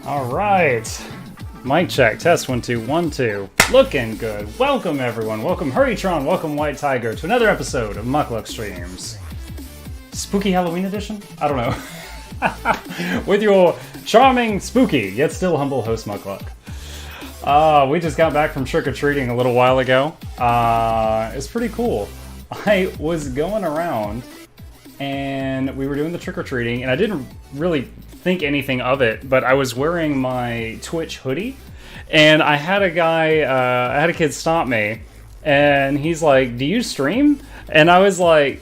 Alright. Mic check, test 1 2 1 2. Looking good. Welcome everyone. Welcome Hurrytron, welcome White Tiger to another episode of nok-nok Streams. Spooky Halloween edition? I don't know. With your charming, spooky, yet still humble host nok-nok. We just got back from trick-or-treating a little while ago. It's pretty cool. I was going around and we were doing the trick-or-treating and I didn't really think anything of it, but I was wearing my Twitch hoodie and I had a guy, I had a kid stop me and he's like, "Do you stream?" And I was like,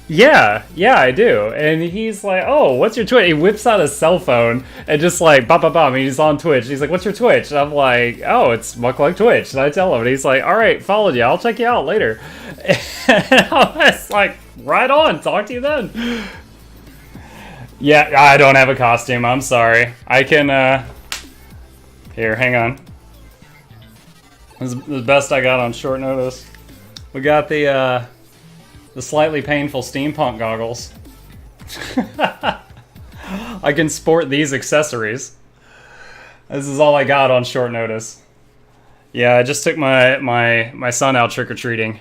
yeah, I do. And he's like, "Oh, what's your Twitch?" He whips out his cell phone and just like, bop, bop, bop, and he's on Twitch. He's like, "What's your Twitch?" And I'm like, "Oh, it's nok-nok Twitch." And I tell him, and he's like, "All right, followed you. I'll check you out later." And I was like, "Right on, talk to you then." Yeah, I don't have a costume, I'm sorry. I can, here, hang on. This is the best I got on short notice. We got the slightly painful steampunk goggles. I can sport these accessories. This is all I got on short notice. Yeah, I just took my son out trick-or-treating.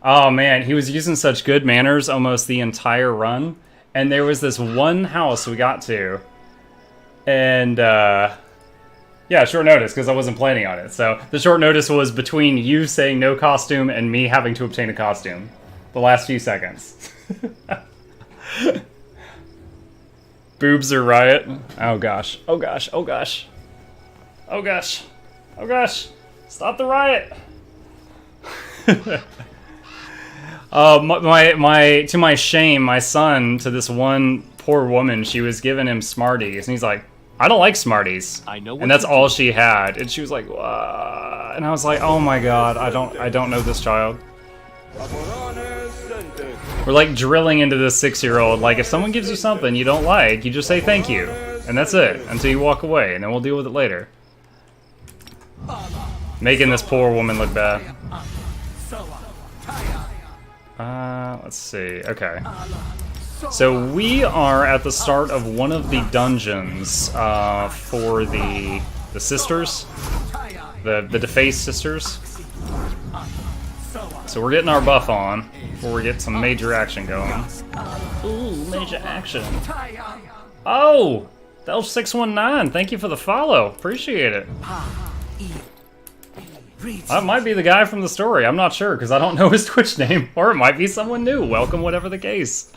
Oh man, he was using such good manners almost the entire run. And there was this one house we got to, and yeah, short notice because I wasn't planning on it. So the short notice was between you saying no costume and me having to obtain a costume. The last few seconds. Boobs are riot. Oh gosh. Oh gosh. Oh gosh. Oh gosh. Oh gosh. Stop the riot. To my shame, my son, to this one poor woman, she was giving him Smarties, and he's like, "I don't like Smarties." I know, and that's all she had. And she was like, "What?" And I was like, "Oh my god, I don't know this child." We're like drilling into this 6-year-old. Like, if someone gives you something you don't like, you just say thank you, and that's it until you walk away, and then we'll deal with it later. Making this poor woman look bad. Let's see. Okay. So we are at the start of one of the dungeons for the sisters, the defaced sisters. So we're getting our buff on before we get some major action going. Ooh, major action. Oh, Del619, thank you for the follow. Appreciate it. That might be the guy from the story. I'm not sure because I don't know his Twitch name. Or it might be someone new. Welcome, whatever the case.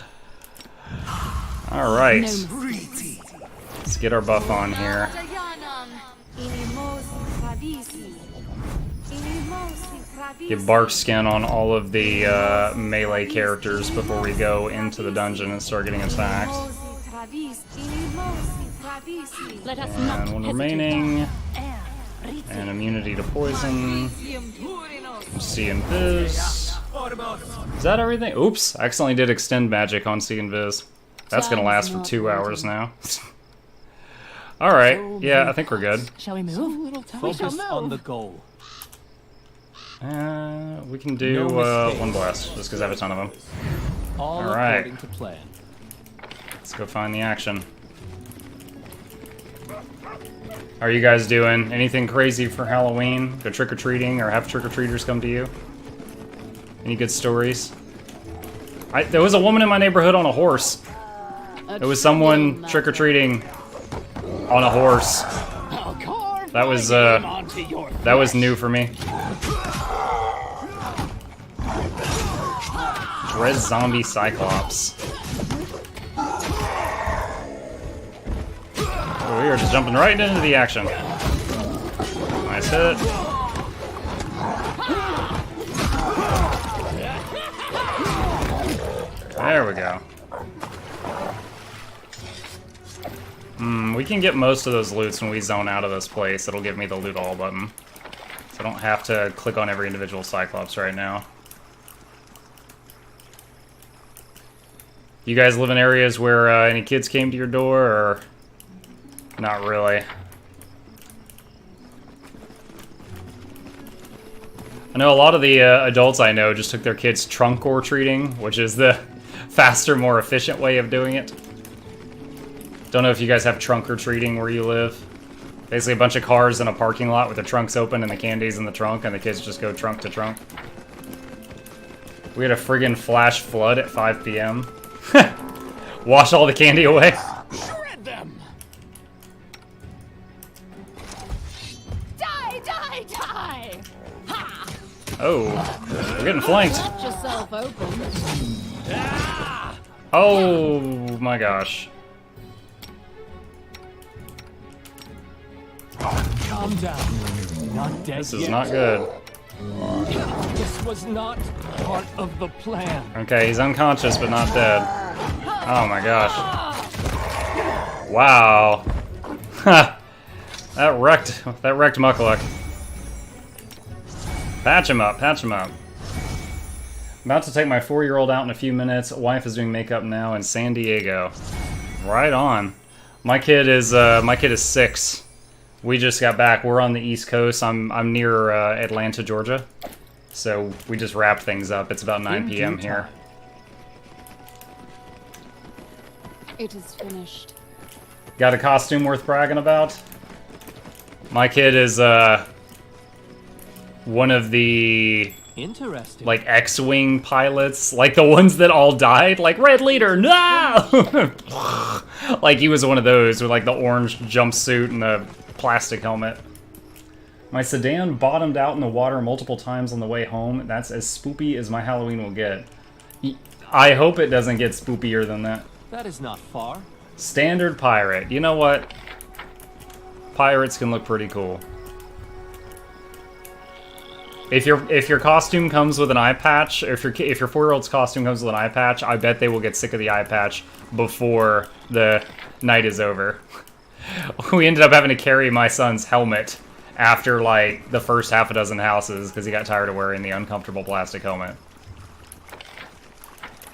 Alright. Let's get our buff on here. Get bark skin on all of the melee characters before we go into the dungeon and start getting attacked. And one remaining. And immunity to poison. See and Viz. Is that everything? Oops, I accidentally did extend magic on See and Viz. That's gonna last for 2 hours now. Alright, yeah, I think we're good. Shall we move? We shall Focus move. on the goal. We can do No one blast, just because I have a ton of them. All Alright. according to plan. Let's go find the action. Are you guys doing anything crazy for Halloween? Go trick-or-treating, or have trick-or-treaters come to you? Any good stories? There was a woman in my neighborhood on a horse. There was someone trick-or-treating on a horse. That was new for me. Red zombie cyclops. Oh, we are just jumping right into the action. Nice hit. There we go. We can get most of those loots when we zone out of this place. It'll give me the loot all button. So I don't have to click on every individual cyclops right now. You guys live in areas where any kids came to your door, or not really? I know a lot of the adults I know just took their kids trunk or treating, which is the faster, more efficient way of doing it. Don't know if you guys have trunk or treating where you live. Basically a bunch of cars in a parking lot with the trunks open and the candy's in the trunk, and the kids just go trunk to trunk. We had a friggin' flash flood at 5 p.m. Wash all the candy away. Shred them! Die, die, die! Ha! Oh, we're getting flanked. Let yourself open. Oh my gosh. Calm down. Not dead This is yet. not good. This was not part of the plan. Okay, he's unconscious but not dead. Oh my gosh. Wow. That wrecked nok-nok. Patch him up, patch him up. About to take my 4-year-old out in a few minutes. Wife is doing makeup now in San Diego. Right on. My kid is 6. We just got back. We're on the East Coast. I'm near Atlanta, Georgia. So we just wrapped things up. It's about 9 p.m. here. It is finished. Got a costume worth bragging about? My kid is one of the Interesting. like X-Wing pilots, like the ones that all died, like Red Leader, no! Like he was one of those with like the orange jumpsuit and the plastic helmet. My sedan bottomed out in the water multiple times on the way home. That's as spoopy as my Halloween will get. I hope it doesn't get spoopier than that. That is not far. Standard pirate. You know what? Pirates can look pretty cool. If your costume comes with an eye patch, or if your 4-year-old's costume comes with an eye patch, I bet they will get sick of the eye patch before the night is over. We ended up having to carry my son's helmet after like the first half a dozen houses because he got tired of wearing the uncomfortable plastic helmet.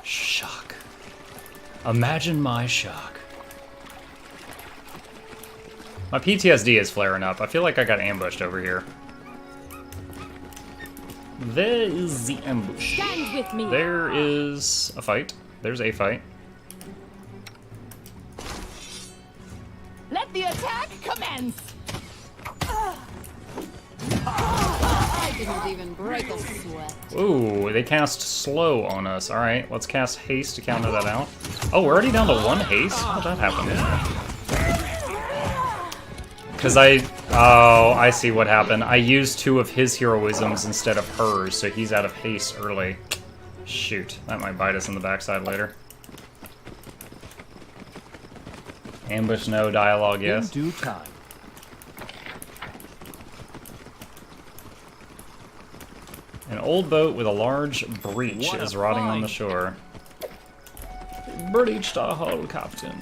Shock. Imagine my shock. My PTSD is flaring up. I feel like I got ambushed over here. There is the ambush. Stand with me. There is a fight. There's a fight. Let the attack commence. I didn't even break a sweat. Ooh, they cast slow on us. Alright, let's cast haste to counter that out. Oh, we're already down to 1 haste? How did that happen? Because oh, I see what happened. I used 2 of his heroisms instead of hers, so he's out of haste early. Shoot, that might bite us in the backside later. Ambush no, dialogue yes. In due time. An old boat with a large breach What a is rotting on the find. shore. Breached our hull, Captain.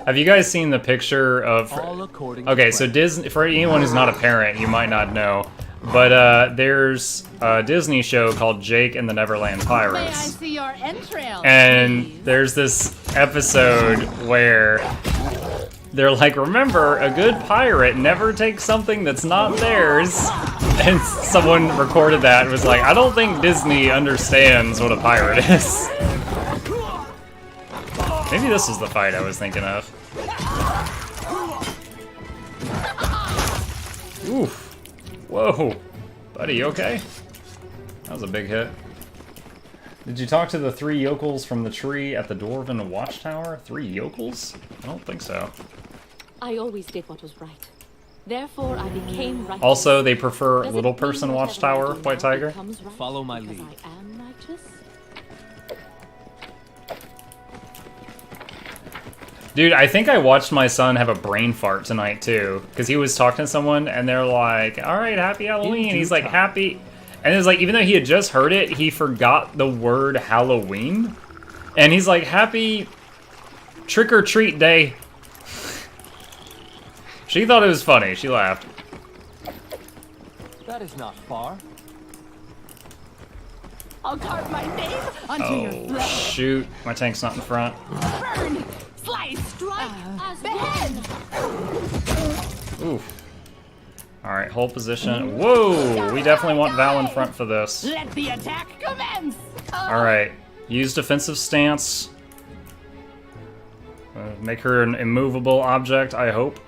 Have you guys seen the picture of... All according to Okay, so plan. Disney, for anyone who's not a parent, you might not know. But there's a Disney show called Jake and the Neverland May I Pirates. see your entrails, And please? there's this episode where they're like, remember, a good pirate never takes something that's not theirs. And someone recorded that and was like, I don't think Disney understands what a pirate is. Maybe this is the fight I was thinking of. Oof. Whoa. Buddy, you okay? That was a big hit. Did you talk to the 3 yokels from the tree at the Dwarven Watchtower? 3 yokels? I don't think so. I always did what was right. Therefore, I became righteous. Also, they prefer Does it Little mean Person whatever Watchtower, I do White now Tiger. becomes right Follow my because lead. I am righteous? Dude, I think I watched my son have a brain fart tonight, too. Because he was talking to someone, and they're like, alright, happy Halloween. He's like, happy... And it's like, even though he had just heard it, he forgot the word Halloween. And he's like, happy trick-or-treat day. She thought it was funny. She laughed. That is not far. I'll carve my name onto your Oh, throat. shoot. My tank's not in front. Burn, slice, strike, behead. Oof. Alright, hold position. Whoa! We definitely want Val in front for this. Let the attack commence. Alright. Use defensive stance. Make her an immovable object, I hope.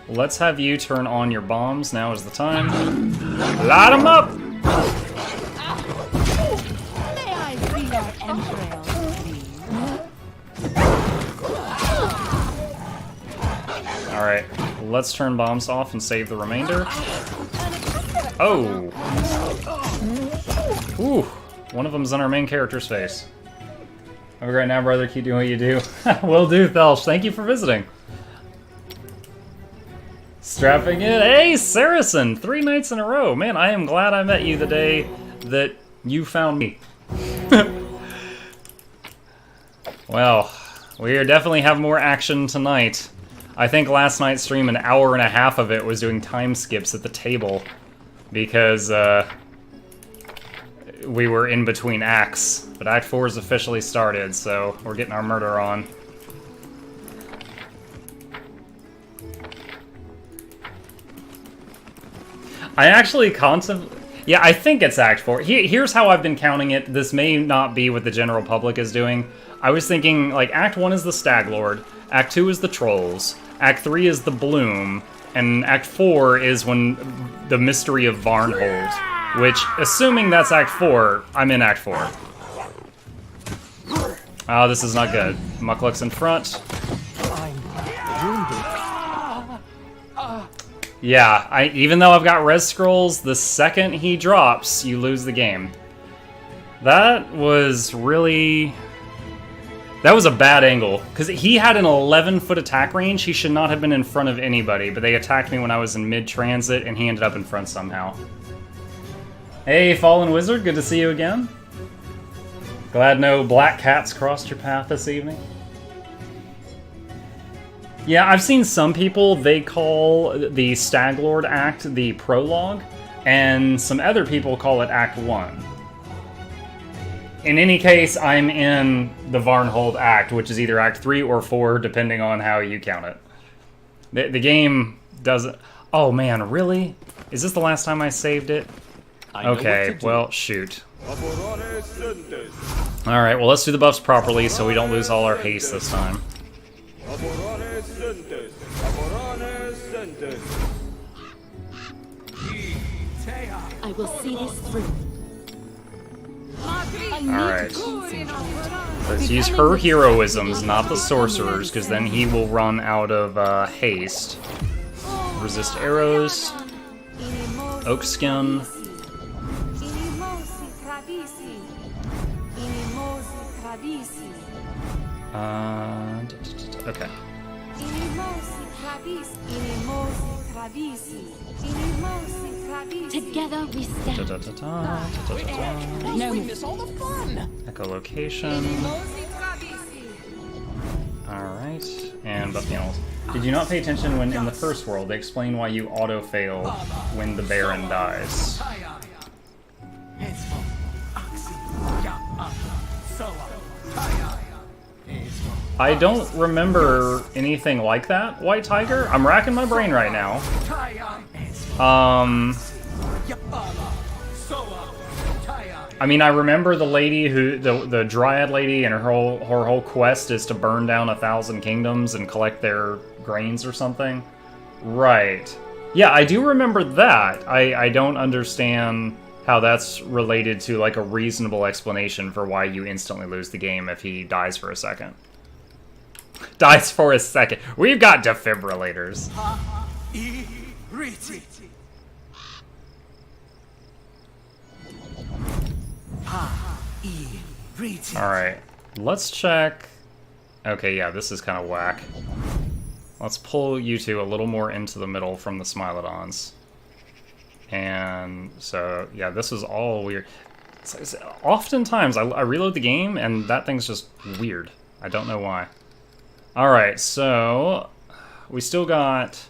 Let's have you turn on your bombs. Now is the time. Light them up! May I see your entrails, please? Alright, let's turn bombs off and save the remainder. Oh! Ooh, one of them's on our main character's face. Have a great night, brother. Keep doing what you do. Will do, Thelsh. Thank you for visiting. Strapping in. Hey, Saracen! 3 nights in a row. Man, I am glad I met you the day that you found me. Well, we definitely have more action tonight. I think last night's stream, an hour and a half of it was doing time skips at the table. Because, we were in between acts. But Act 4 is officially started, so we're getting our murder on. I actually yeah, I think it's Act 4. Here's how I've been counting it. This may not be what the general public is doing. I was thinking, like, Act 1 is the Stag Lord, Act 2 is the Trolls, Act 3 is the Bloom, and Act 4 is when the Mystery of Varnhold. Which, assuming that's Act 4, I'm in Act 4. Oh, this is not good. Muckluck's in front. Yeah, even though I've got res scrolls, the second he drops, you lose the game. That was really... That was a bad angle, because he had an 11-foot attack range. He should not have been in front of anybody, but they attacked me when I was in mid-transit, and he ended up in front somehow. Hey, Fallen Wizard, good to see you again. Glad no black cats crossed your path this evening. Yeah, I've seen some people, they call the Stag Lord Act the prologue, and some other people call it Act 1. In any case, I'm in the Varnhold Act, which is either Act 3 or 4, depending on how you count it. The game doesn't... Oh man, really? Is this the last time I saved it? Okay, well, shoot. Alright, well, let's do the buffs properly so we don't lose all our haste this time. I will see this through. Alright. Let's use her heroisms, not the sorcerers, because then he will run out of haste. Resist arrows. Oak skin. Okay. Together we stand. No, we miss all the fun. Echolocation. Alright. And buff panels. Did you not pay attention when in the first world they explain why you auto-fail when the Baron dies? I don't remember anything like that, White Tiger. I'm racking my brain right now. I mean, I remember the lady who, the Dryad lady, and her whole quest is to burn down 1,000 kingdoms and collect their grains or something. Right. Yeah, I do remember that. I don't understand how that's related to, like, a reasonable explanation for why you instantly lose the game if he dies for a second. Dies for a second. We've got defibrillators. Alright, let's check. Okay, yeah, this is kind of whack. Let's pull you two a little more into the middle from the Smilodons. And so, yeah, this is all weird. Oftentimes, I reload the game, and that thing's just weird. I don't know why. Alright, so we still got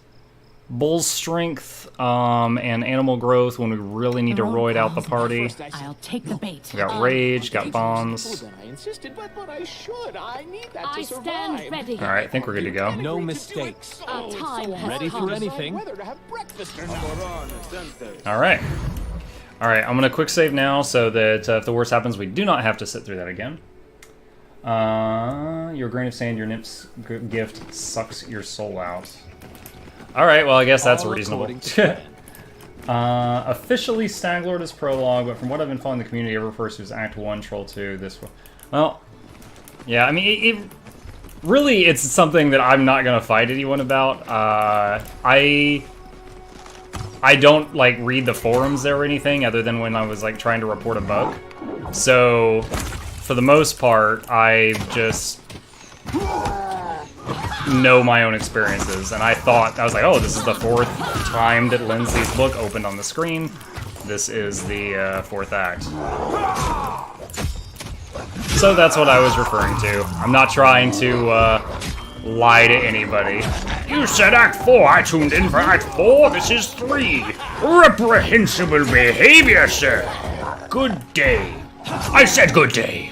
Bull Strength and Animal Growth when we really need to roid out the party. I'll take the bait. We got Rage, got Bombs. I insisted, but I should. I need that I to survive. stand ready. Alright, I think we're good to go. No mistakes. Our time has Ready come. for anything. Alright. Alright, I'm gonna quick save now so that if the worst happens, we do not have to sit through that again. Your grain of sand, your nymph's gift sucks your soul out. Alright, well, I guess that's reasonable. Officially, Staglord is prologue, but from what I've been following the community, it refers to as Act 1, Troll 2, this one. Well, yeah, I mean, really, it's something that I'm not gonna fight anyone about. I don't, like, read the forums there or anything, other than when I was, like, trying to report a bug. So, for the most part, I just know my own experiences, and I was like, oh, this is the 4th time that Lindsay's book opened on the screen. This is the 4th act. So that's what I was referring to. I'm not trying to lie to anybody. You said Act 4, I tuned in for Act 4, this is 3. Reprehensible behavior, sir. Good day. I said good day.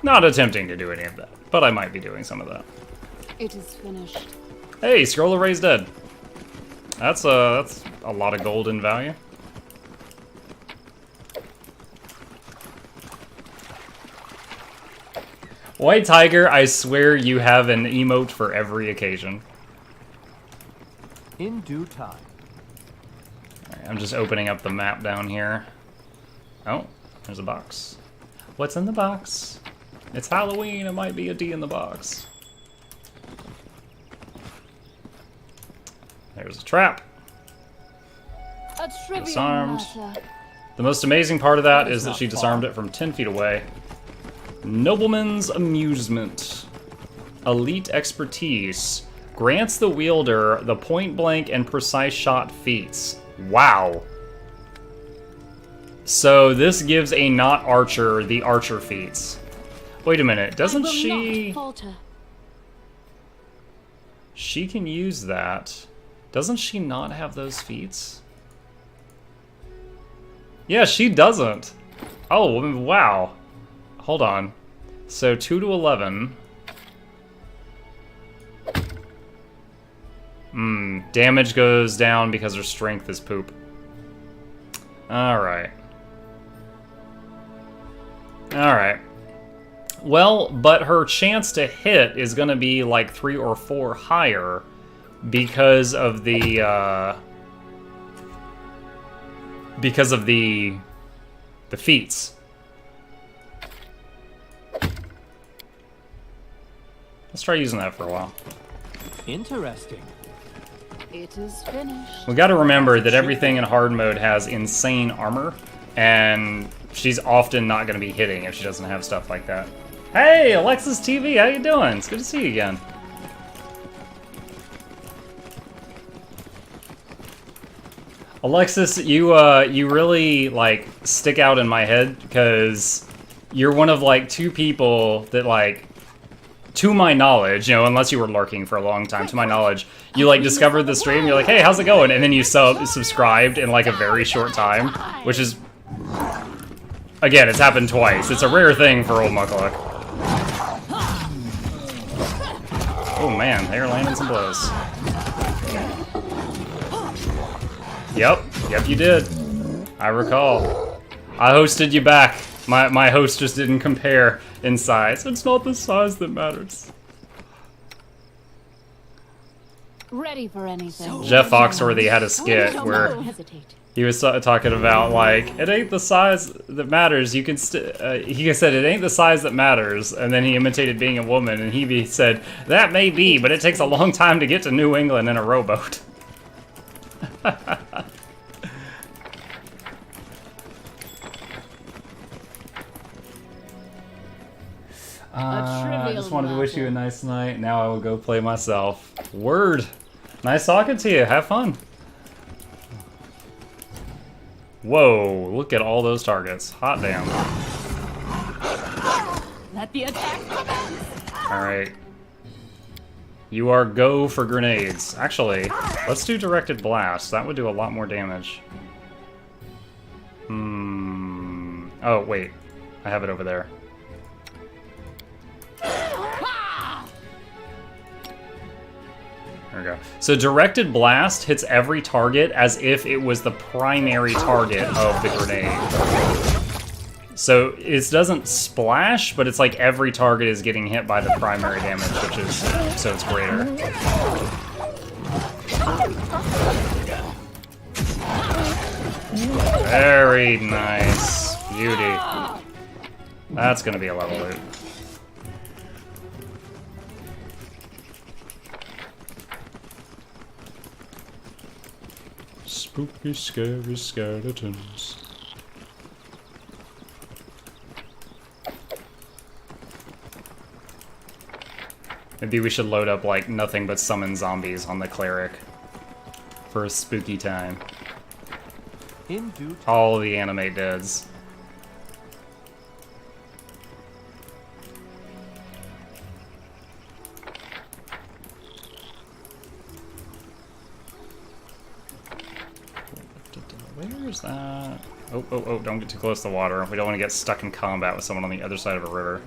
Not attempting to do any of that, but I might be doing some of that. It is finished. Hey, Scroll of Raised Dead. That's a lot of gold in value. White Tiger, I swear you have an emote for every occasion. In due time. Alright, I'm just opening up the map down here. Oh, there's a box. What's in the box? It's Halloween, it might be a D in the box. There's a trap. A trivial Disarmed. matter. The most amazing part of that is that she disarmed it from 10 feet away. Nobleman's Amusement. Elite Expertise. Grants the wielder the point-blank and precise shot feats. Wow. So this gives a not archer the archer feats. Wait a minute, doesn't she... She can use that. Doesn't she not have those feats? Yeah, she doesn't. Oh, wow. Hold on. So 2 to 11. Damage goes down because her strength is poop. Alright. Alright. Well, but her chance to hit is gonna be like 3 or 4 higher because of the feats. Let's try using that for a while. Interesting. It is finished. We gotta remember that everything in hard mode has insane armor, and she's often not gonna be hitting if she doesn't have stuff like that. Hey, Alexis TV, how you doing? It's good to see you again. Alexis, you really, like, stick out in my head, because you're one of, like, two to my knowledge, you know, unless you were lurking for a long time, to my knowledge, you like discovered the stream, you're like, hey, how's it going? And then you subscribed in like a very short time, which is, again, it's happened twice. It's a rare thing for old nok-nok. Oh man, they are landing some blows. Yep, you did. I recall. I hosted you back. My host just didn't compare in size. It's not the size that matters. Ready for anything. Jeff Foxworthy had a skit where Don't hesitate. he was talking about, like, it ain't the size that matters. You can he said, it ain't the size that matters. And then he imitated being a woman, and he said, that may be, but it takes a long time to get to New England in a rowboat. I just wanted to wish you a nice night. Now I will go play myself. Word. Nice talking to you. Have fun. Whoa, look at all those targets. Hot damn. Let the attack commence. Alright. You are go for grenades. Actually, let's do directed blast. That would do a lot more damage. Oh, wait. I have it over there. There we go. So directed blast hits every target as if it was the primary target of the grenade. So it doesn't splash, but it's like every target is getting hit by the primary damage, which is, so it's greater. Very nice. Beauty. That's gonna be a level loot. Spooky, scary skeletons. Maybe we should load up, like, nothing but summon zombies on the cleric for a spooky time. All the animate deads. Where's that? Oh, don't get too close to the water. We don't want to get stuck in combat with someone on the other side of a river.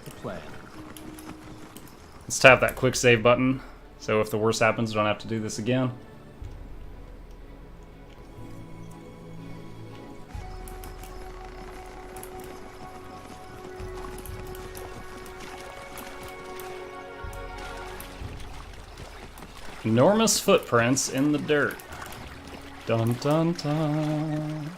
Let's tap that quick save button, so if the worst happens, we don't have to do this again. Enormous footprints in the dirt. Dun dun dun.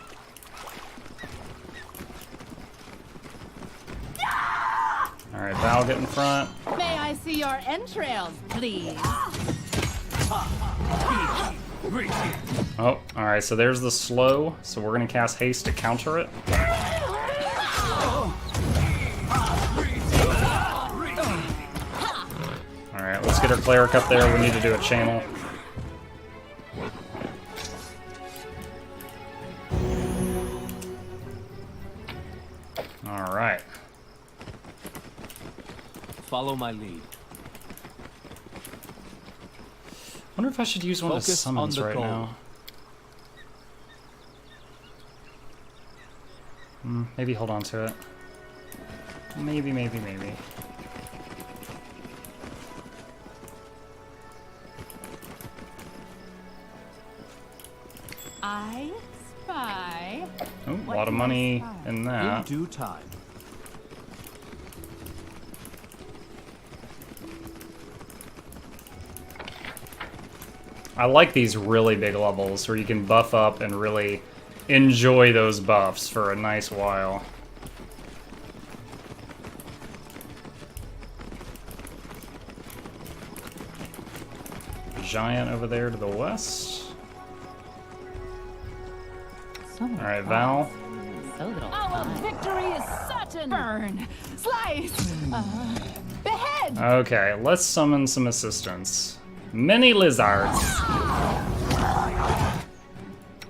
Alright, Val, get in front. May I see your entrails, please? Oh, alright, so there's the slow. So we're gonna cast haste to counter it. Alright, let's get our cleric up there. We need to do a channel. Alright. Follow my lead. I wonder if I should use one of the summons right now. Maybe hold on to it. Maybe. I spy. Oh, a lot of money in In that. due time. I like these really big levels where you can buff up and really enjoy those buffs for a nice while. Giant over there to the west. Alright, Val. Our victory is certain. Burn, slice, behead. Okay, let's summon some assistants. Many lizards.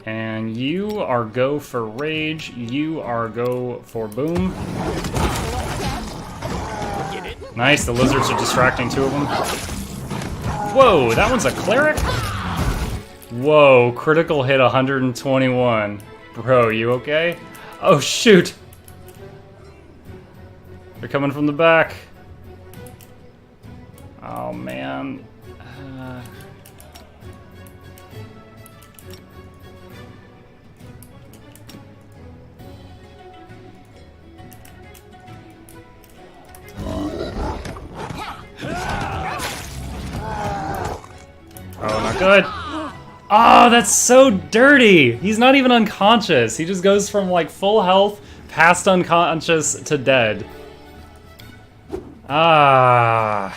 And you are go for rage. You are go for boom. Nice, the lizards are distracting two of them. Whoa, that one's a cleric? Whoa, critical hit 121. Bro, you okay? Oh, shoot! They're coming from the back. Oh, man. Oh, not good. Oh, that's so dirty. He's not even unconscious. He just goes from like full health, past unconscious to dead. Ah.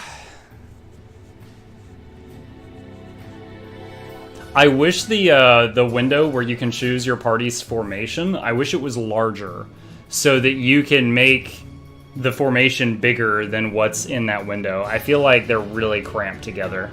I wish the window where you can choose your party's formation, I wish it was larger so that you can make the formation bigger than what's in that window. I feel like they're really cramped together.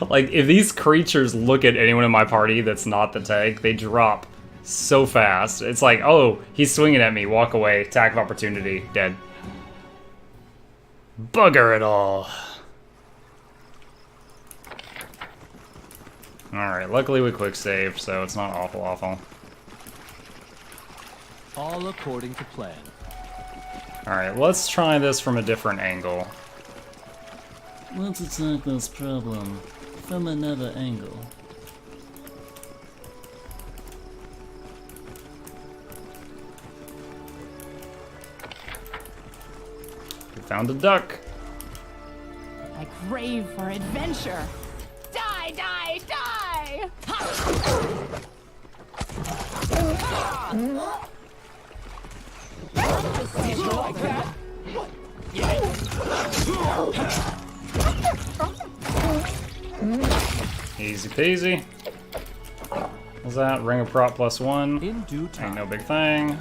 Like, if these creatures look at anyone in my party that's not the tank, they drop so fast. It's like, oh, he's swinging at me, walk away, attack of opportunity, dead. Bugger it all. Alright, luckily we quick saved, so it's not awful. All according to plan. Alright, let's try this from a different angle. Let's attack this problem from another angle. We found a duck. I crave for adventure. Die, die, die! Easy peasy. What's that? Ring of prop +1. In due time. Ain't no big thing.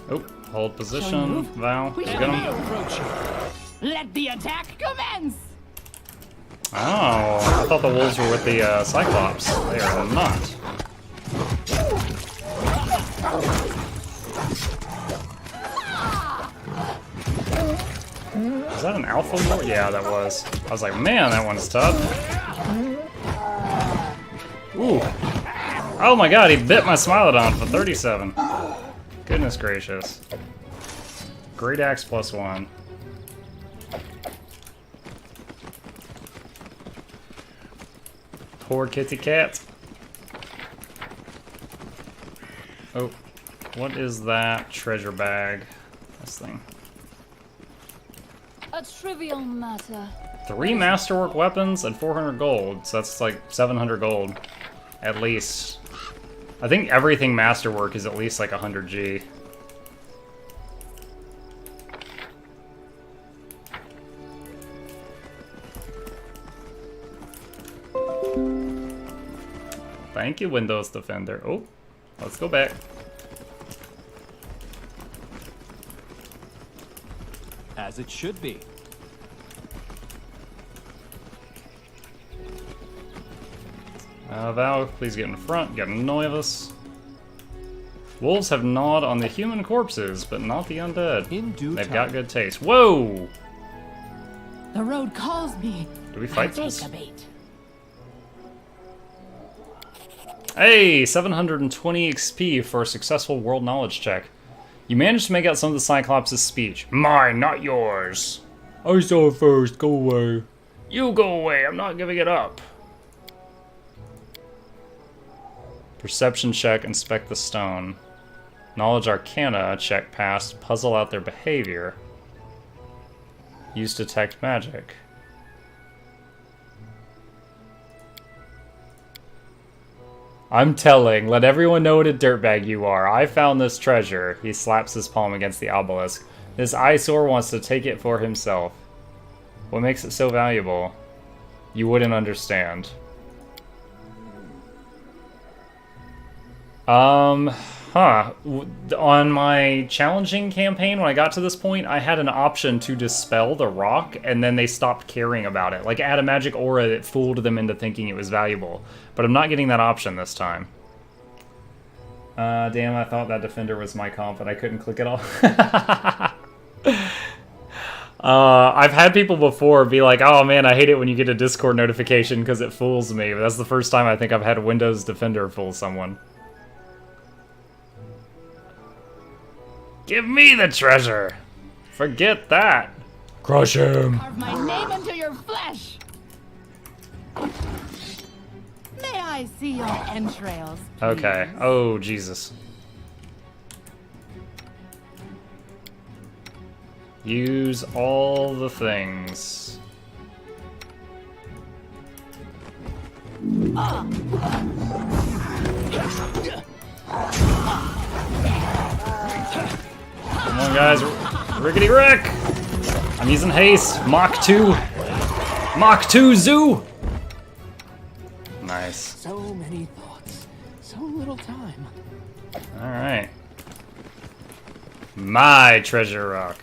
Oh, hold position. Val, We you shall got him? Approaching. Let the attack commence! Oh, I thought the wolves were with the Cyclops. They are not. Is that an alpha wolf? Yeah, that was. I was like, man, that one's tough. Ooh. Oh my god, he bit my Smilodon for 37. Goodness gracious. Great axe +1. Poor kitty cat. Oh, what is that treasure bag? This thing. A trivial matter. 3 masterwork weapons and 400 gold, so that's like 700 gold. At least. I think everything masterwork is at least like 100 G. Thank you, Windows Defender. Oh, let's go back. As it should be. Val, please get in front. Get annoy us. Wolves have gnawed on the human corpses, but not the undead. In due They've time. got good taste. Whoa! The road calls me. Do we fight I'll this? take the bait. Hey, 720 XP for a successful world knowledge check. You managed to make out some of the Cyclops' speech. Mine, not yours. I saw it first, go away. You go away, I'm not giving it up. Perception check, inspect the stone. Knowledge Arcana check passed, puzzle out their behavior. Use detect magic. I'm telling, let everyone know what a dirtbag you are. I found this treasure. He slaps his palm against the obelisk. This eyesore wants to take it for himself. What makes it so valuable? You wouldn't understand. Huh. On my challenging campaign, when I got to this point, I had an option to dispel the rock, and then they stopped caring about it. Like, add a magic aura that fooled them into thinking it was valuable. But I'm not getting that option this time. Damn, I thought that defender was my comp, and I couldn't click it all. I've had people before be like, oh man, I hate it when you get a Discord notification because it fools me. But that's the first time I think I've had Windows Defender fool someone. Give me the treasure! Forget that! Crush him! Carve my name into your flesh! May I see your entrails, please? Okay. Oh, Jesus. Use all the things. Come on, guys. Rickety wreck! I'm using haste. Mach 2. Mach 2 zoo! Nice. So many thoughts, so little time. Alright. My treasure rock.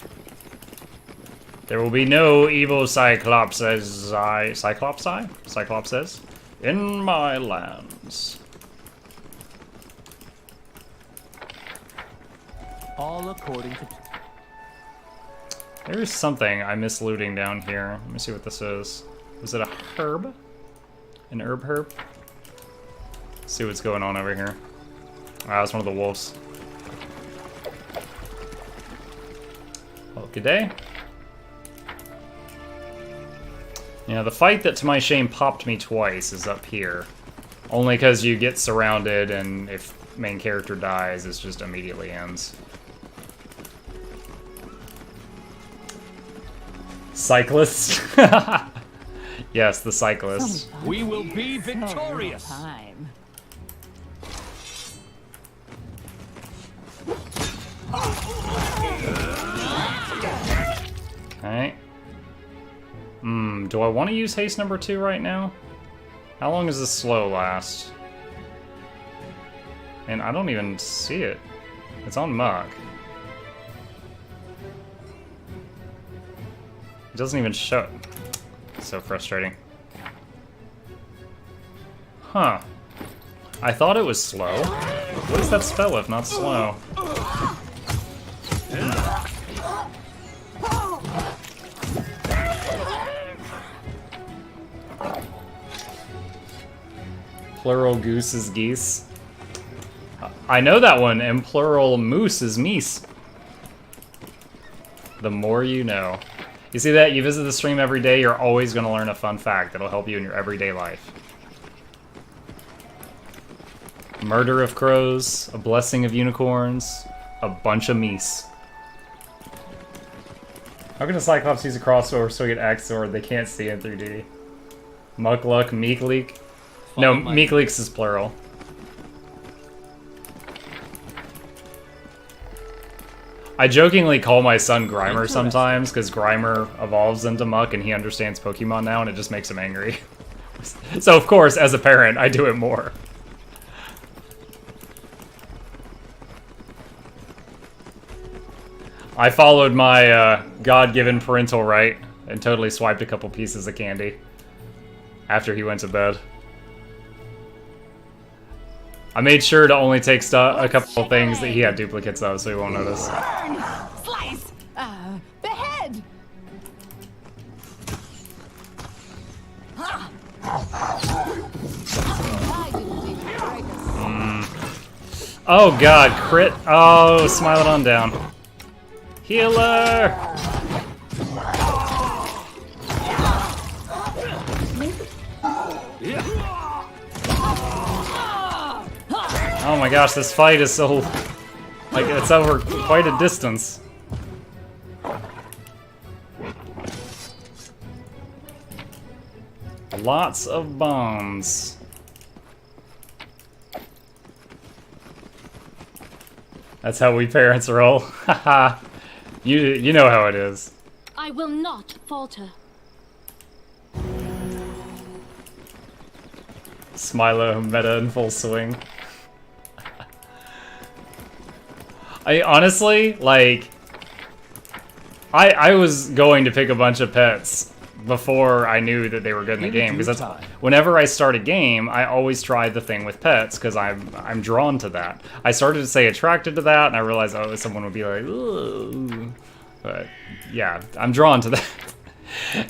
There will be no evil Cyclopses, Cyclopses in my lands. All according to... There's something I miss looting down here. Let me see what this is. Is it a herb? An herb? Let's see what's going on over here. Ah, that's one of the wolves. Well, good day. Yeah, the fight that, to my shame, popped me twice is up here. Only because you get surrounded, and if main character dies, it just immediately ends. Cyclist. Yes, the cyclist. We will be victorious. Time. Okay. Do I want to use haste number 2 right now? How long does this slow last? And I don't even see it. It's on Muck. It doesn't even show. So frustrating. Huh. I thought it was slow. What is that spell if not slow? Plural goose is geese. I know that one, and plural moose is meese. The more you know. You see that? You visit the stream every day, you're always going to learn a fun fact that'll help you in your everyday life. Murder of crows, a blessing of unicorns, a bunch of meese. How can a Cyclops use a crossbow so get axe sword? They can't see in 3D. Muck-luck, meek-leek. No, meek-leeks is plural. I jokingly call my son Grimer sometimes, because Grimer evolves into Muck and he understands Pokemon now and it just makes him angry. So of course, as a parent, I do it more. I followed my God-given parental right and totally swiped a couple pieces of candy after he went to bed. I made sure to only take a couple of things that he had duplicates of, so he won't notice. Burn! Slice! Behead! I didn't even break a sweat. Oh god, crit! Oh, Smilodon down. Healer! Oh my gosh, this fight is so... like, it's over quite a distance. Lots of bombs. That's how we parents roll. Haha. You know how it is. I will not falter. Smilo meta in full swing. I honestly, like, I was going to pick a bunch of pets before I knew that they were good in the game, because that's whenever I start a game, I always try the thing with pets because I'm drawn to that. I started to say attracted to that, and I realized, oh, someone would be like, ooh. But yeah, I'm drawn to that.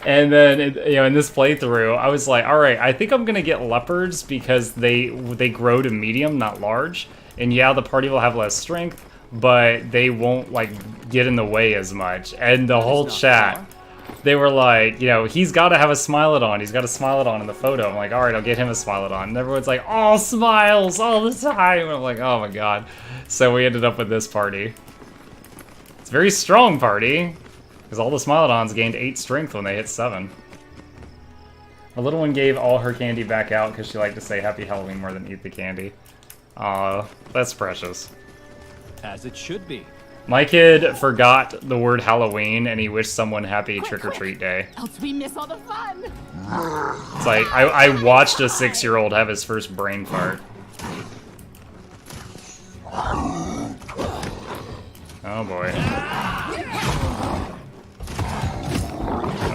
And then, in this playthrough, I was like, all right, I think I'm gonna get leopards because they grow to medium, not large. And yeah, the party will have less strength, but they won't like get in the way as much. And the whole chat, they were like, he's got to have a Smilodon. He's got a Smilodon in the photo. I'm like, all right, I'll get him a Smilodon. And everyone's like, all smiles all the time. And I'm like, oh my god. So we ended up with this party. It's a very strong party because all the Smilodons gained 8 strength when they hit 7. A little one gave all her candy back out because she liked to say Happy Halloween more than eat the candy. Aw, that's precious. As it should be. My kid forgot the word Halloween and he wished someone happy trick-or-treat day. Else we miss all the fun. It's like, I watched a 6-year-old have his first brain fart. Oh boy.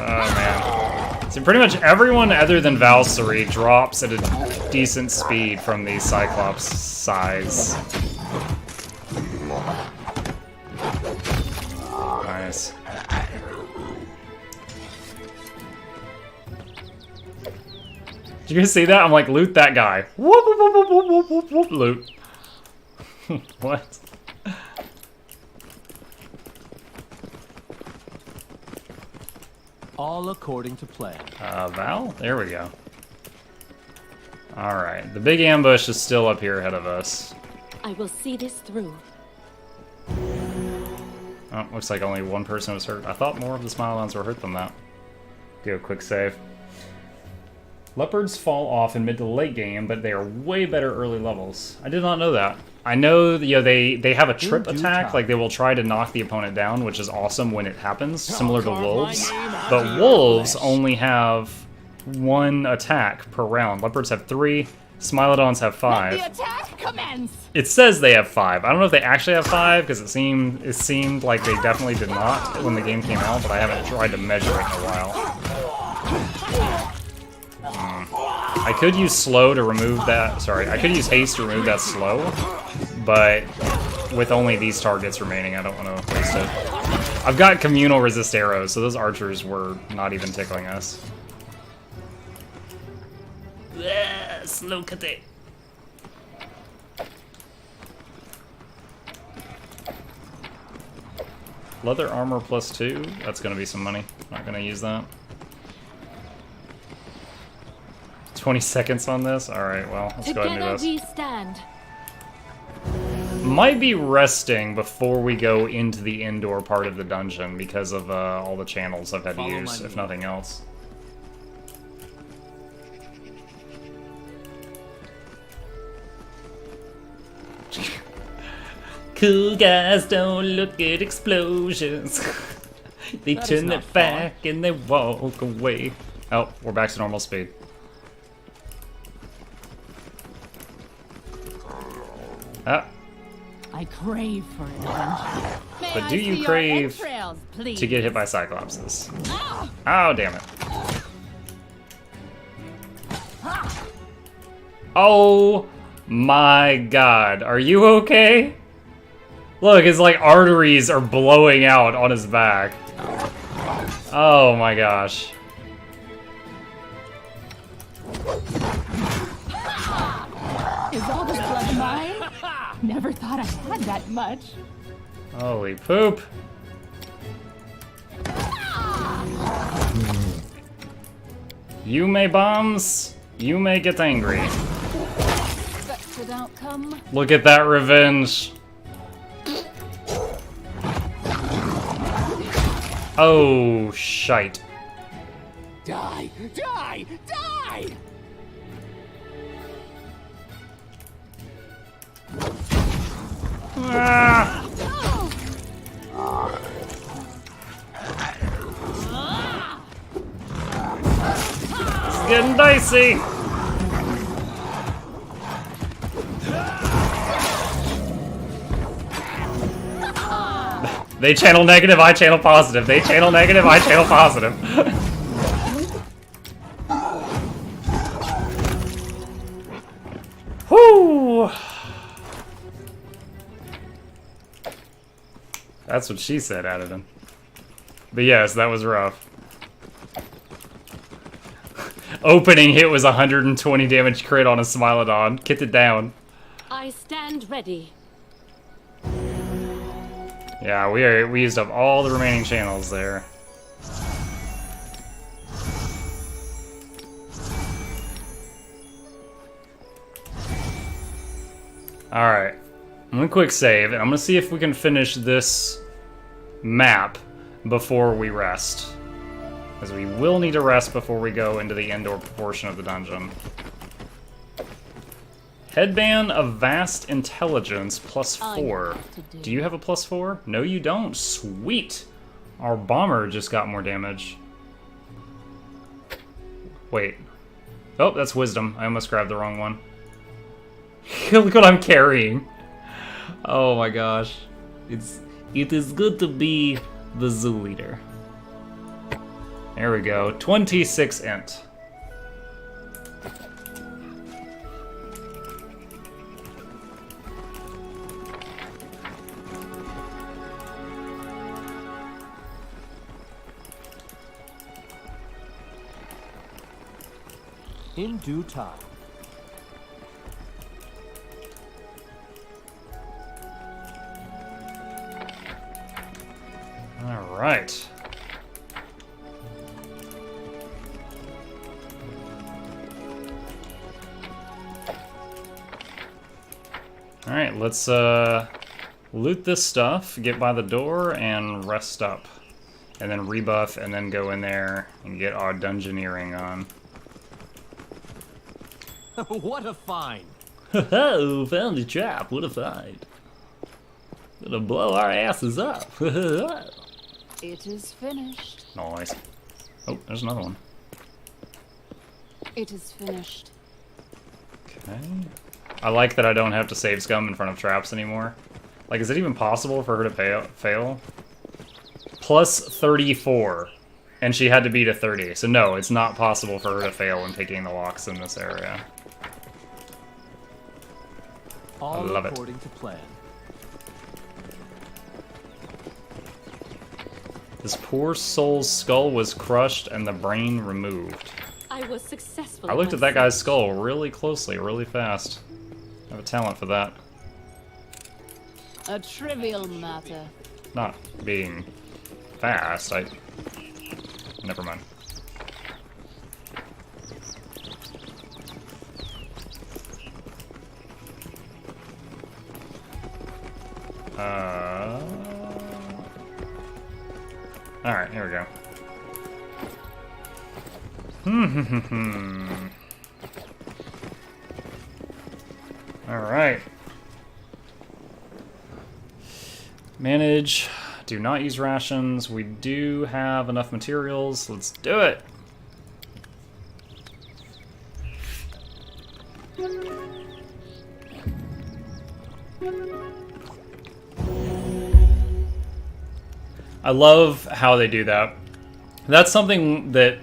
Oh man. So pretty much everyone other than Valkyrie drops at a decent speed from the Cyclops size. Nice. Did you guys see that? I'm like, loot that guy. Whoop, whoop, whoop, whoop, whoop, whoop, whoop, loot. What? All according to plan. Val? There we go. Alright, the big ambush is still up here ahead of us. I will see this through. Oh, looks like only one person was hurt. I thought more of the Smilodons were hurt than that. Do a quick save. Leopards fall off in mid to late game, but they are way better early levels. I did not know that. I know they have a trip attack, like they will try to knock the opponent down, which is awesome when it happens, similar to wolves. But wolves only have 1 attack per round. Leopards have 3, Smilodons have 5. The attack commence. It says they have 5. I don't know if they actually have 5, because it seemed like they definitely did not when the game came out, but I haven't tried to measure it in a while. I could use slow to remove that, sorry, I could use haste to remove that slow, but with only these targets remaining, I don't want to waste it. I've got communal resist arrows, so those archers were not even tickling us. Slow kate. Leather armor +2, that's gonna be some money. Not gonna use that. 20 seconds on this? Alright, well, let's go ahead and do this. We stand. Might be resting before we go into the indoor part of the dungeon because of all the channels I've had to use, if nothing else. Cool guys don't look at explosions. They turn their back and they walk away. Oh, we're back to normal speed. Ah. I crave for adventure. But do you crave to get hit by Cyclopses? Oh, damn it. Oh my god. Are you okay? Look, his like arteries are blowing out on his back. Oh my gosh. Is all this blood mine? Never thought I had that much. Holy poop. You may bombs, you may get angry. Expected outcome. Look at that revenge. Oh, shite. Die! Die! Die! Ah. It's getting dicey. They channel negative, I channel positive. They channel negative, I channel positive. Whoo! That's what she said, Addison. But yes, that was rough. Opening hit was 120 damage crit on a Smilodon. Kicked it down. I stand ready. Yeah, we used up all the remaining channels there. Alright. I'm gonna quick save, and I'm gonna see if we can finish this map before we rest. Because we will need to rest before we go into the indoor portion of the dungeon. Headband of Vast Intelligence +4. Do you have a +4? No, you don't. Sweet! Our bomber just got more damage. Wait. Oh, that's Wisdom. I almost grabbed the wrong one. Look what I'm carrying. Oh my gosh. It is good to be the zoo leader. There we go. 26 int. In due time. All right. All right, let's loot this stuff, get by the door, and rest up. And then rebuff, and then go in there and get our dungeoneering on. What a find! Oh, found a trap. What a find. Gonna blow our asses up. It is finished. Nice. Oh, there's another one. It is finished. Okay. I like that I don't have to save scum in front of traps anymore. Like, is it even possible for her to fail? Plus 34. And she had to beat a 30. So no, it's not possible for her to fail when picking the locks in this area. All I love it. according to plan. This poor soul's skull was crushed and the brain removed. I was successful. I looked at that guy's skull really closely, really fast. I have a talent for that. A trivial matter. Not being fast, never mind. Alright, here we go. Alright. Manage. Do not use rations. We do have enough materials. Let's do it! I love how they do that. That's something that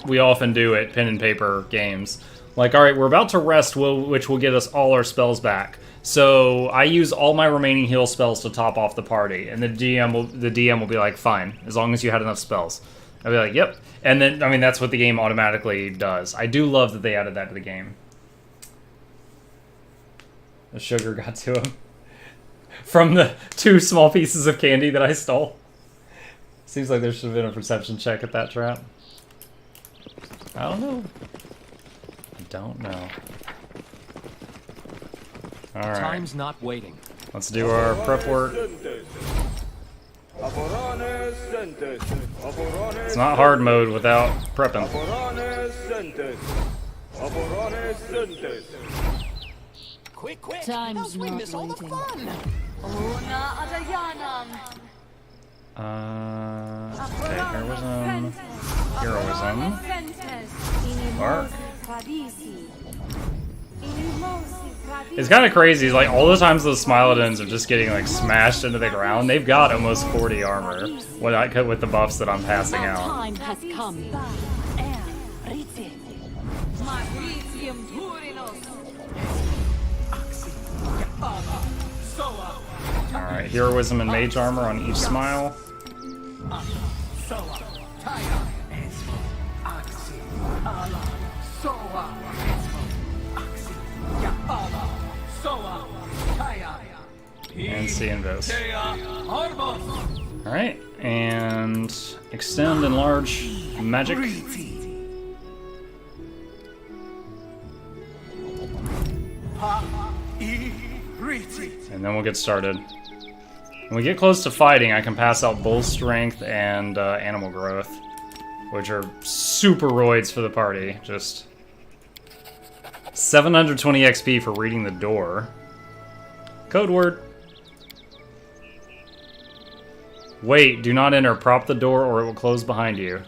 we often do at pen and paper games. Like, alright, we're about to rest, which will get us all our spells back. So I use all my remaining heal spells to top off the party, and the DM will be like, fine, as long as you had enough spells. I'll be like, yep. And then, I mean, that's what the game automatically does. I do love that they added that to the game. The sugar got to him. From the 2 small pieces of candy that I stole. Seems like there should have been a perception check at that trap. I don't know. I don't know. Alright. Time's not waiting. Let's do our prep work. It's not hard mode without prepping. Quick, quick! Time's not waiting. Okay, heroism. Heroism. Bark. It's kind of crazy. Like, all the times those Smilodons are just getting, like, smashed into the ground, they've got almost 40 armor when I cut with the buffs that I'm passing Our out. time has come. Alright, Heroism and Mage Armor on each Smile. And C Invis. Alright, and Extend, Enlarge, Magic. And then we'll get started. When we get close to fighting, I can pass out Bull Strength and Animal Growth, which are super roids for the party. Just 720 XP for reading the door. Code word. Wait, do not enter. Prop the door or it will close behind you.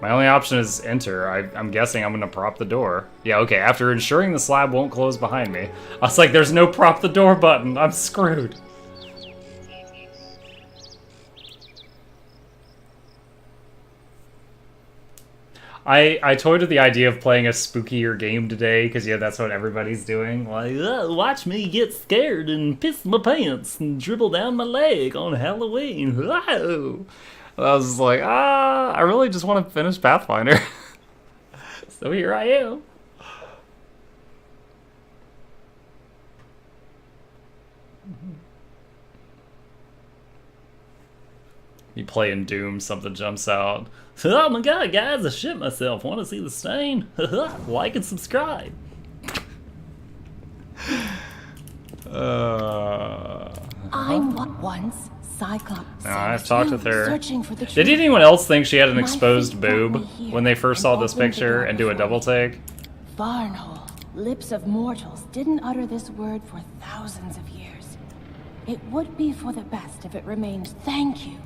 My only option is enter. I'm guessing I'm gonna prop the door. Yeah, okay, after ensuring the slab won't close behind me. I was like, there's no prop the door button. I'm screwed. I toyed with the idea of playing a spookier game today, because yeah, that's what everybody's doing. Like, watch me get scared and piss my pants and dribble down my leg on Halloween. Whoa. I was like, I really just want to finish Pathfinder. So here I am. You playing Doom, something jumps out. Oh my god, guys, I shit myself. Want to see the stain? Like and subscribe. I'm once Cyclops. I've talked with her. Searching for the Did truth. anyone else think she had an My exposed feet brought boob me here when they first and saw this opened the picture door and do a before double me. take? Varnhole, lips of mortals, didn't utter this word for thousands of years. It would be for the best if it remained thank you.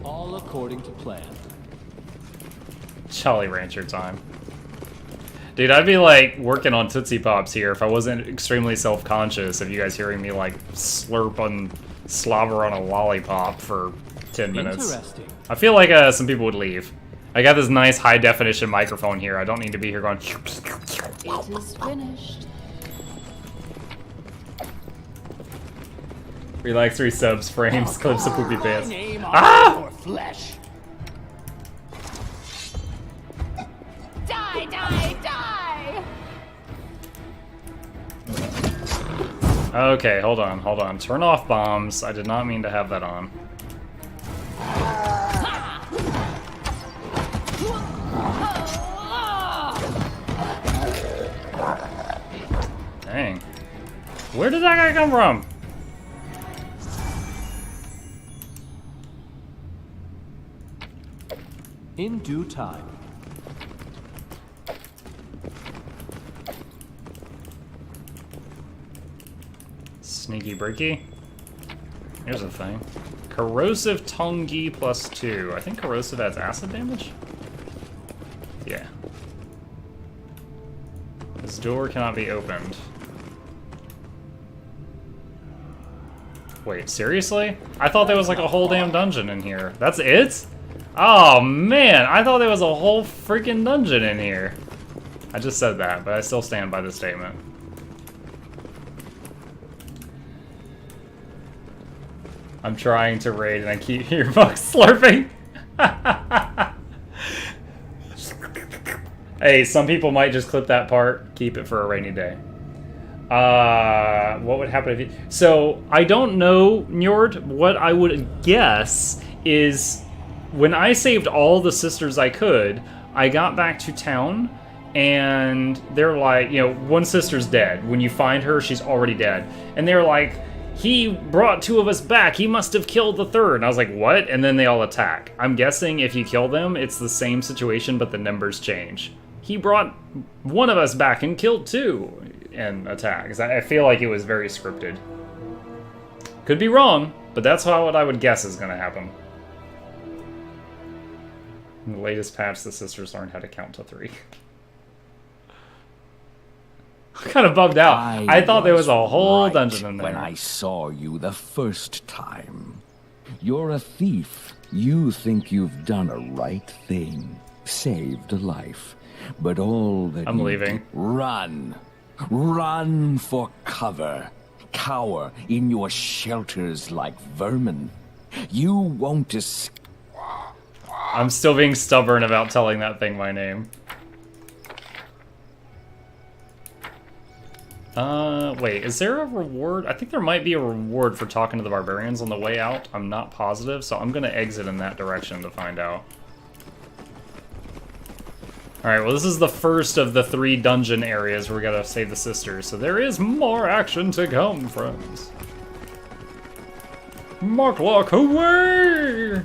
All according to plan. Jolly Rancher time. Dude, I'd be like working on Tootsie Pops here if I wasn't extremely self-conscious of you guys hearing me like slurp and slobber on a lollipop for 10 minutes. Interesting. I feel like some people would leave. I got this nice high definition microphone here. I don't need to be here going. It is finished. Relax 3 subs, frames, clips of poopy pants. Name Ah! for flesh. Die, die, die! Okay, hold on. Turn off bombs. I did not mean to have that on. Dang. Where did that guy come from? In due time. Sneaky breaky. Here's the thing. Corrosive Tongi +2. I think corrosive adds acid damage? Yeah. This door cannot be opened. Wait, seriously? I thought there was like a whole damn dungeon in here. That's it? Oh man, I thought there was a whole freaking dungeon in here. I just said that, but I still stand by the statement. I'm trying to raid and I keep hearing Bucks slurping. Hey, some people might just clip that part, keep it for a rainy day. What would happen if you... So, I don't know, Njord. What I would guess is when I saved all the sisters I could, I got back to town and they're like, you know, one sister's dead. When you find her, she's already dead. And they're like, he brought 2 of us back. He must have killed the 3rd. And I was like, what? And then they all attack. I'm guessing if you kill them, it's the same situation, but the numbers change. He brought 1 of us back and killed 2 and attacks. I feel like it was very scripted. Could be wrong, but that's what I would guess is going to happen. In the latest patch, the sisters learned how to count to 3. I'm kind of bummed out. I thought there was a whole dungeon in there. When I saw you the first time. You're a thief. You think you've done a right thing. Saved a life. But all that I'm leaving. Run. Run for cover. Cower in your shelters like vermin. You won't escape. I'm still being stubborn about telling that thing my name. Wait, is there a reward? I think there might be a reward for talking to the barbarians on the way out. I'm not positive, so I'm gonna exit in that direction to find out. Alright, well this is the first of the 3 dungeon areas where we gotta save the sisters, so there is more action to come, friends. nok-nok away!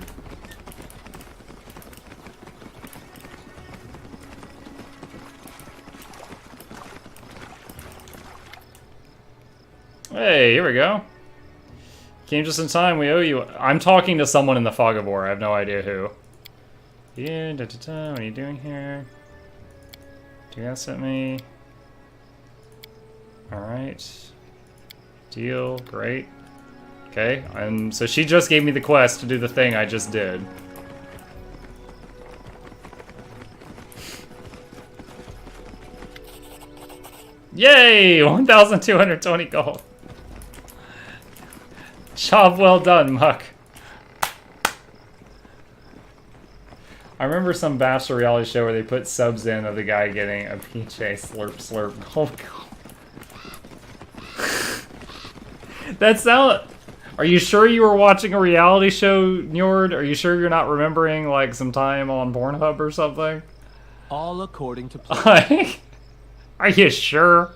Hey, here we go. Came just in time, we owe you. I'm talking to someone in the Fog of War, I have no idea who. Yeah, what are you doing here? Do you ask at me? Alright. Deal, great. Okay, so she just gave me the quest to do the thing I just did. Yay! 1,220 gold. Job well done, Muck. I remember some Bachelor reality show where they put subs in of the guy getting a PJ slurp slurp. Oh god. That sound. Are you sure you were watching a reality show, Njord? Are you sure you're not remembering like some time on Pornhub or something? All according to plan. Are you sure?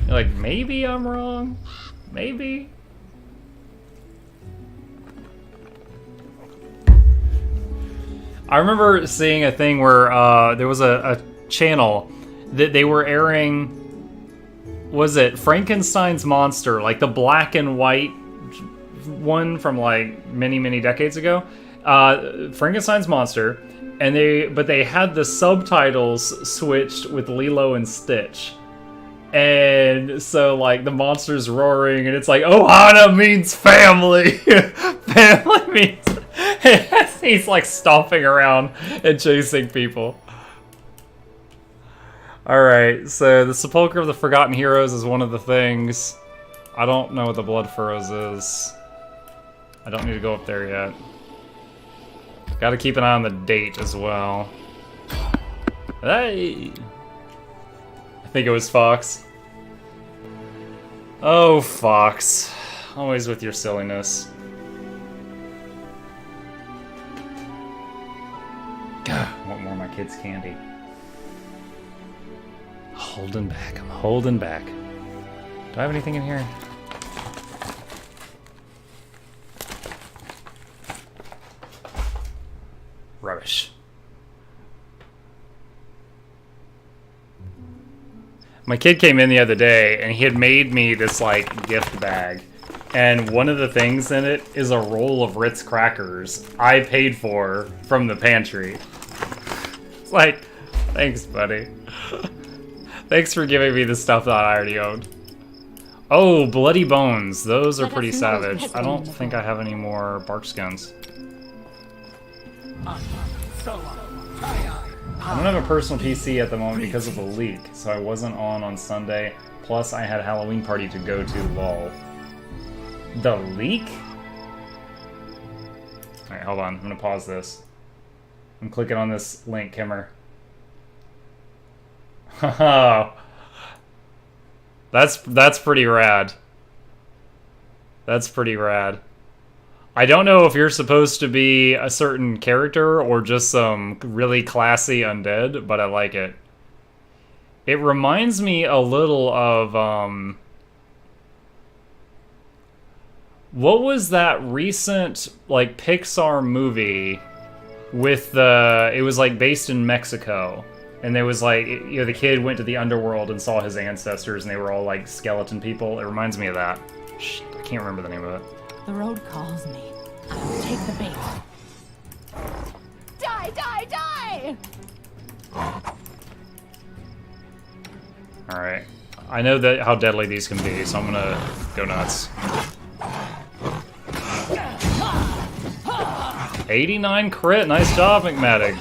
You're like, maybe I'm wrong. Maybe. I remember seeing a thing where there was a channel that they were airing, was it Frankenstein's Monster, like the black and white one from like many decades ago, Frankenstein's Monster, and they had the subtitles switched with Lilo and Stitch, and so like the monster's roaring and it's like Ohana means family. Family means he's like stomping around and chasing people. Alright, so the Sepulchre of the Forgotten Heroes is one of the things. I don't know what the Blood Furrows is. I don't need to go up there yet. Gotta keep an eye on the date as well. Hey! I think it was Fox. Oh, Fox. Always with your silliness. I want more of my kids' candy. Holding back. I'm holding back. Do I have anything in here? Rubbish. My kid came in the other day and he had made me this like gift bag. And one of the things in it is a roll of Ritz crackers I paid for from the pantry. It's like, thanks, buddy. Thanks for giving me the stuff that I already owned. Oh, bloody bones. Those are pretty savage. I don't think I have any more bark skins. I don't have a personal PC at the moment because of the leak, so I wasn't on Sunday. Plus, I had a Halloween party to go to, lol. The leak? Alright, hold on. I'm gonna pause this. I'm clicking on this link, Kimmer. Haha. That's pretty rad. That's pretty rad. I don't know if you're supposed to be a certain character or just some really classy undead, but I like it. It reminds me a little of, what was that recent, like, Pixar movie with the, it was, like, based in Mexico. And there was, like, you know, the kid went to the underworld and saw his ancestors and they were all, like, skeleton people. It reminds me of that. Shit, I can't remember the name of it. The road calls me. I will take the bait. Alright. I know that how deadly these can be, so I'm gonna go nuts. 89 crit, nice job, McMadig.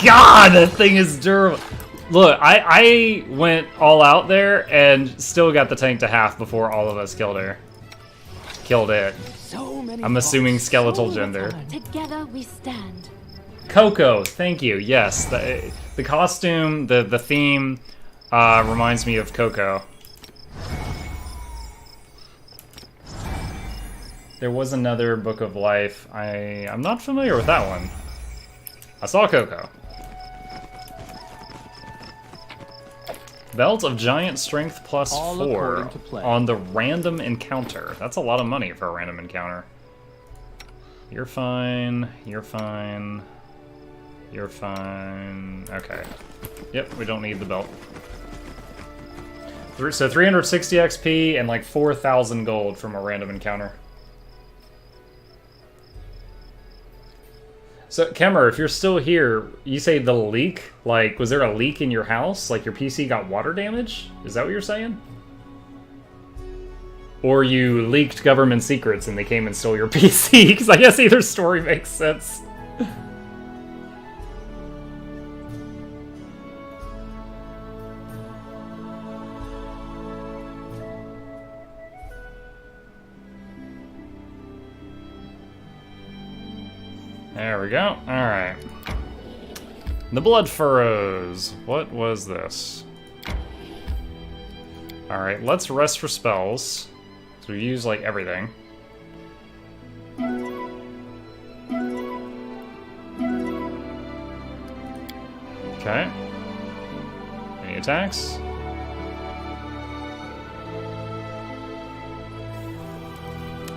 God, that thing is durable. Look, I went all out there and still got the tank to half before all of us killed her. Killed it. I'm assuming skeletal gender. Together we stand. Coco, thank you. Yes, the costume, the theme reminds me of Coco. There was another Book of Life. I'm not familiar with that one. I saw Coco. Belt of Giant Strength plus All 4 according to plan. on the random encounter. That's a lot of money for a random encounter. You're fine. You're fine. You're fine. Okay. Yep, we don't need the belt. So 360 XP and like 4,000 gold from a random encounter. So, Kemmer, if you're still here, you say the leak? Like, was there a leak in your house? Like, your PC got water damage? Is that what you're saying? Or you leaked government secrets and they came and stole your PC? Because I guess either story makes sense. There we go. Alright. The Blood Furrows. What was this? Alright, let's rest for spells. So we use, like, everything. Okay. Any attacks?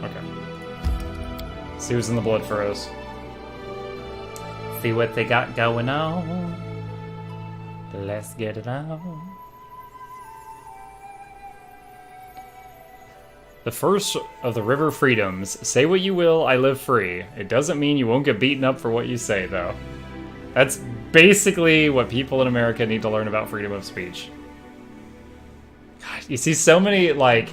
Okay. See who's in the Blood Furrows. See what they got going on. Let's get it on. The first of the river freedoms. Say what you will, I live free. It doesn't mean you won't get beaten up for what you say, though. That's basically what people in America need to learn about freedom of speech. God, you see so many, like...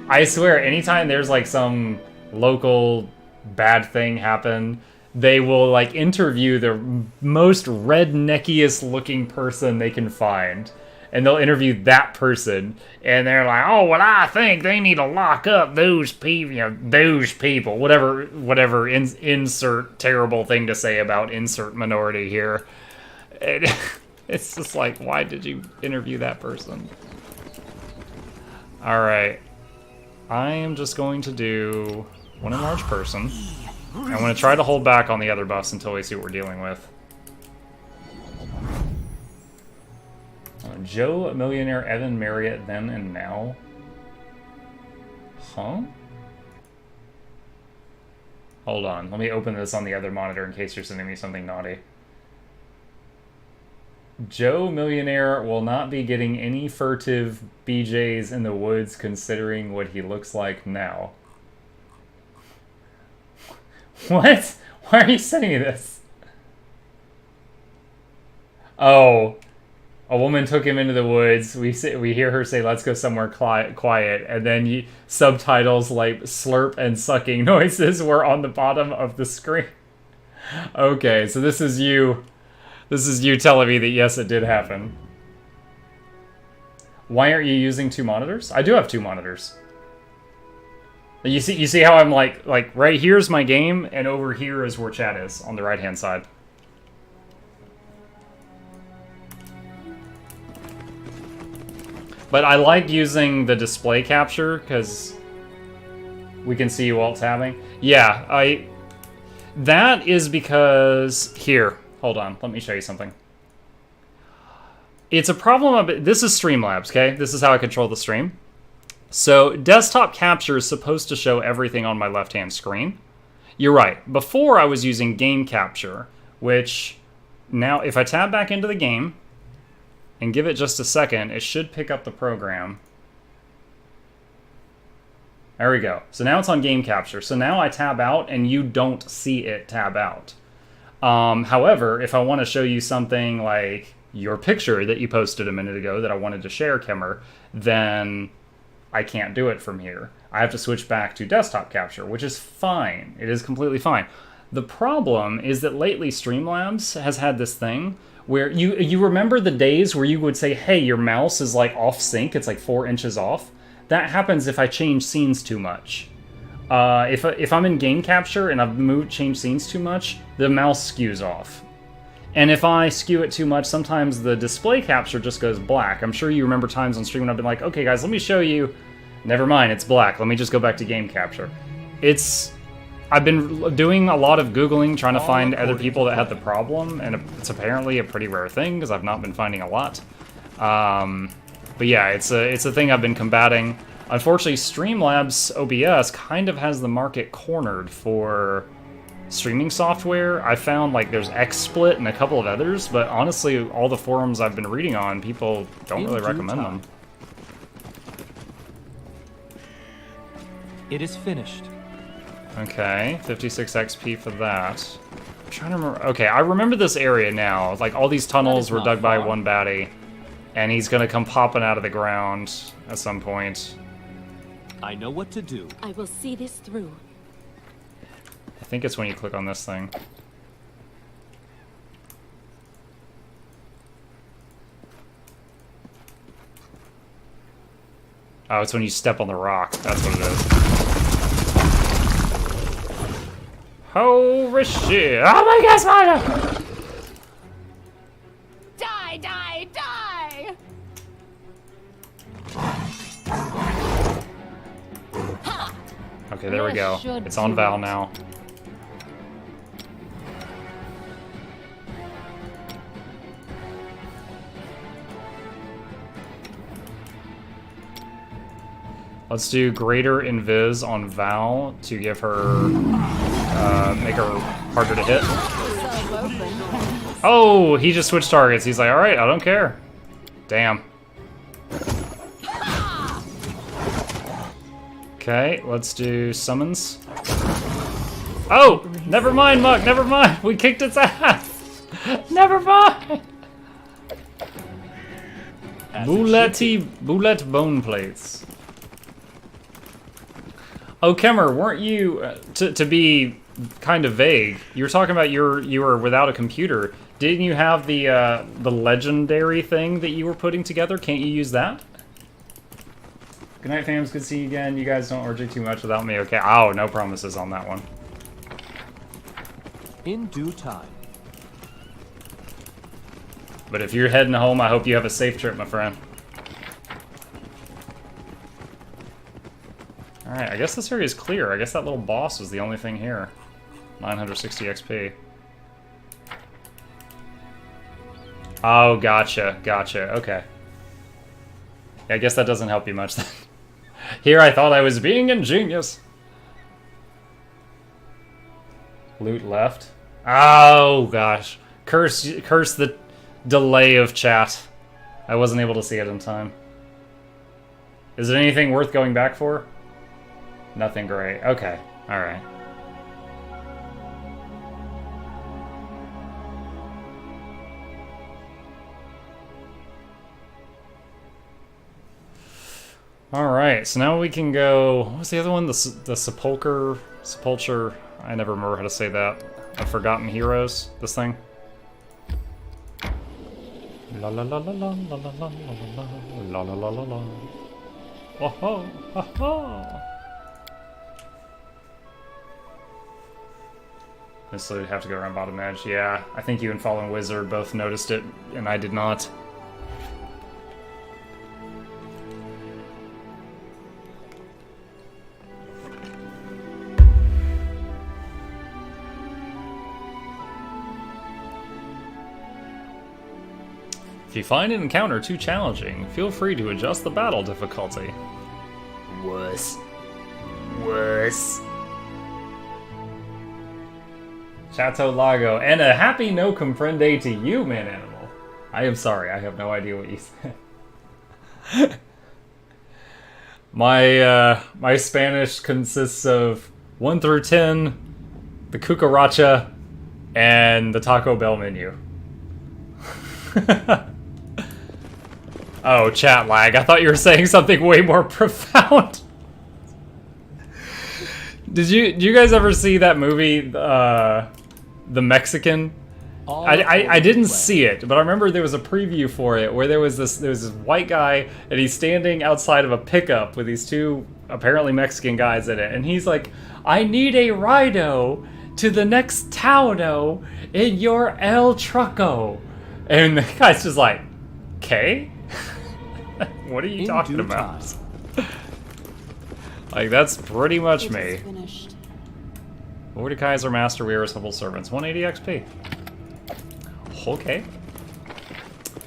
I swear, anytime there's, like, some local bad thing happen... They will, like, interview the most redneckiest looking person they can find. And they'll interview that person. And they're like, oh, well, I think they need to lock up those people. You know, those people. Whatever insert terrible thing to say about insert minority here. And it's just like, why did you interview that person? Alright. I am just going to do one enlarged person. I'm going to try to hold back on the other buffs until we see what we're dealing with. Joe, Millionaire, Evan, Marriott, Then and Now. Huh? Hold on. Let me open this on the other monitor in case you're sending me something naughty. Joe, Millionaire, will not be getting any furtive BJs in the woods considering what he looks like now. What? Why are you sending me this? Oh. A woman took him into the woods. We hear her say, let's go somewhere quiet. And then subtitles like slurp and sucking noises were on the bottom of the screen. Okay, so this is you. This is you telling me that yes, it did happen. Why aren't you using 2 monitors? I do have 2 monitors. You see how I'm like right here's my game, and over here is where chat is, on the right-hand side. But I like using the display capture, because we can see while it's happening. Yeah, that is because... Here, hold on, let me show you something. It's a problem of... This is Streamlabs, okay? This is how I control the stream. So, desktop capture is supposed to show everything on my left-hand screen. You're right. Before, I was using game capture, which now, if I tab back into the game and give it just a second, it should pick up the program. There we go. So now it's on game capture. So now I tab out and you don't see it tab out. However, if I want to show you something like your picture that you posted a minute ago that I wanted to share, Kimmer, then I can't do it from here. I have to switch back to desktop capture, which is fine. It is completely fine. The problem is that lately Streamlabs has had this thing where you remember the days where you would say, hey, your mouse is like off sync, it's like 4 inches off. That happens if I change scenes too much. If I'm in game capture and I've changed scenes too much, the mouse skews off. And if I skew it too much, sometimes the display capture just goes black. I'm sure you remember times on stream when I've been like, okay guys, let me show you. Never mind, it's black. Let me just go back to game capture. I've been doing a lot of Googling, trying to find other people that had the problem, and it's apparently a pretty rare thing, because I've not been finding a lot. But yeah, it's a thing I've been combating. Unfortunately, Streamlabs OBS kind of has the market cornered for streaming software. I found like there's XSplit and a couple of others, but honestly, all the forums I've been reading on, people don't really recommend them. It is finished. Okay, 56 XP for that. I'm trying to remember. Okay, I remember this area now. Like, all these tunnels were dug by one baddie, and he's gonna come popping out of the ground at some point. I know what to do. I will see this through. I think it's when you click on this thing. Oh, it's when you step on the rock. That's what it is. Holy shit! Oh my god, Spider! Die, die, die! Okay, there we go. It's on Val now. Let's do greater invis on Val to give her, make her harder to hit. Oh, he just switched targets. He's like, all right, I don't care. Damn. Okay, let's do summons. Oh, never mind, Muck, never mind. We kicked its ass. Never mind. Boulette bone plates. Oh, Kemmer, weren't you, to be kind of vague, you were talking about you were without a computer. Didn't you have the legendary thing that you were putting together? Can't you use that? Good night, fams. Good to see you again. You guys don't RG too much without me. Okay. Oh, no promises on that one. In due time. But if you're heading home, I hope you have a safe trip, my friend. Alright, I guess this area is clear. I guess that little boss was the only thing here. 960 XP. Oh, gotcha. Gotcha. Okay. Yeah, I guess that doesn't help you much then. Here I thought I was being ingenious. Loot left. Oh, gosh. Curse the delay of chat. I wasn't able to see it in time. Is it anything worth going back for? Nothing great. Okay. Alright. Alright, so now we can go... What was the other one? The Sepulcher... Sepulcher... I never remember how to say that. I've Forgotten Heroes? This thing? La la la la la la la la la la la la la la. Oh ho! Oh ho! This would have to go around bottom edge. Yeah, I think you and Fallen Wizard both noticed it, and I did not. If you find an encounter too challenging, feel free to adjust the battle difficulty. Wuss. Wuss. Chateau Lago, and a happy no comprende to you, man animal. I am sorry, I have no idea what you said. My Spanish consists of 1 through 10, the cucaracha, and the Taco Bell menu. Oh, chat lag. I thought you were saying something way more profound. Did you guys ever see that movie, The Mexican? I didn't see it, but I remember there was a preview for it where there was this white guy and he's standing outside of a pickup with these two apparently Mexican guys in it, and he's like, "I need a rido to the next towno in your El Truco," and the guy's just like, "Okay, what are you talking about?" Like, that's pretty much me. Vordakai are master, we are his humble servants. 180 XP. Okay.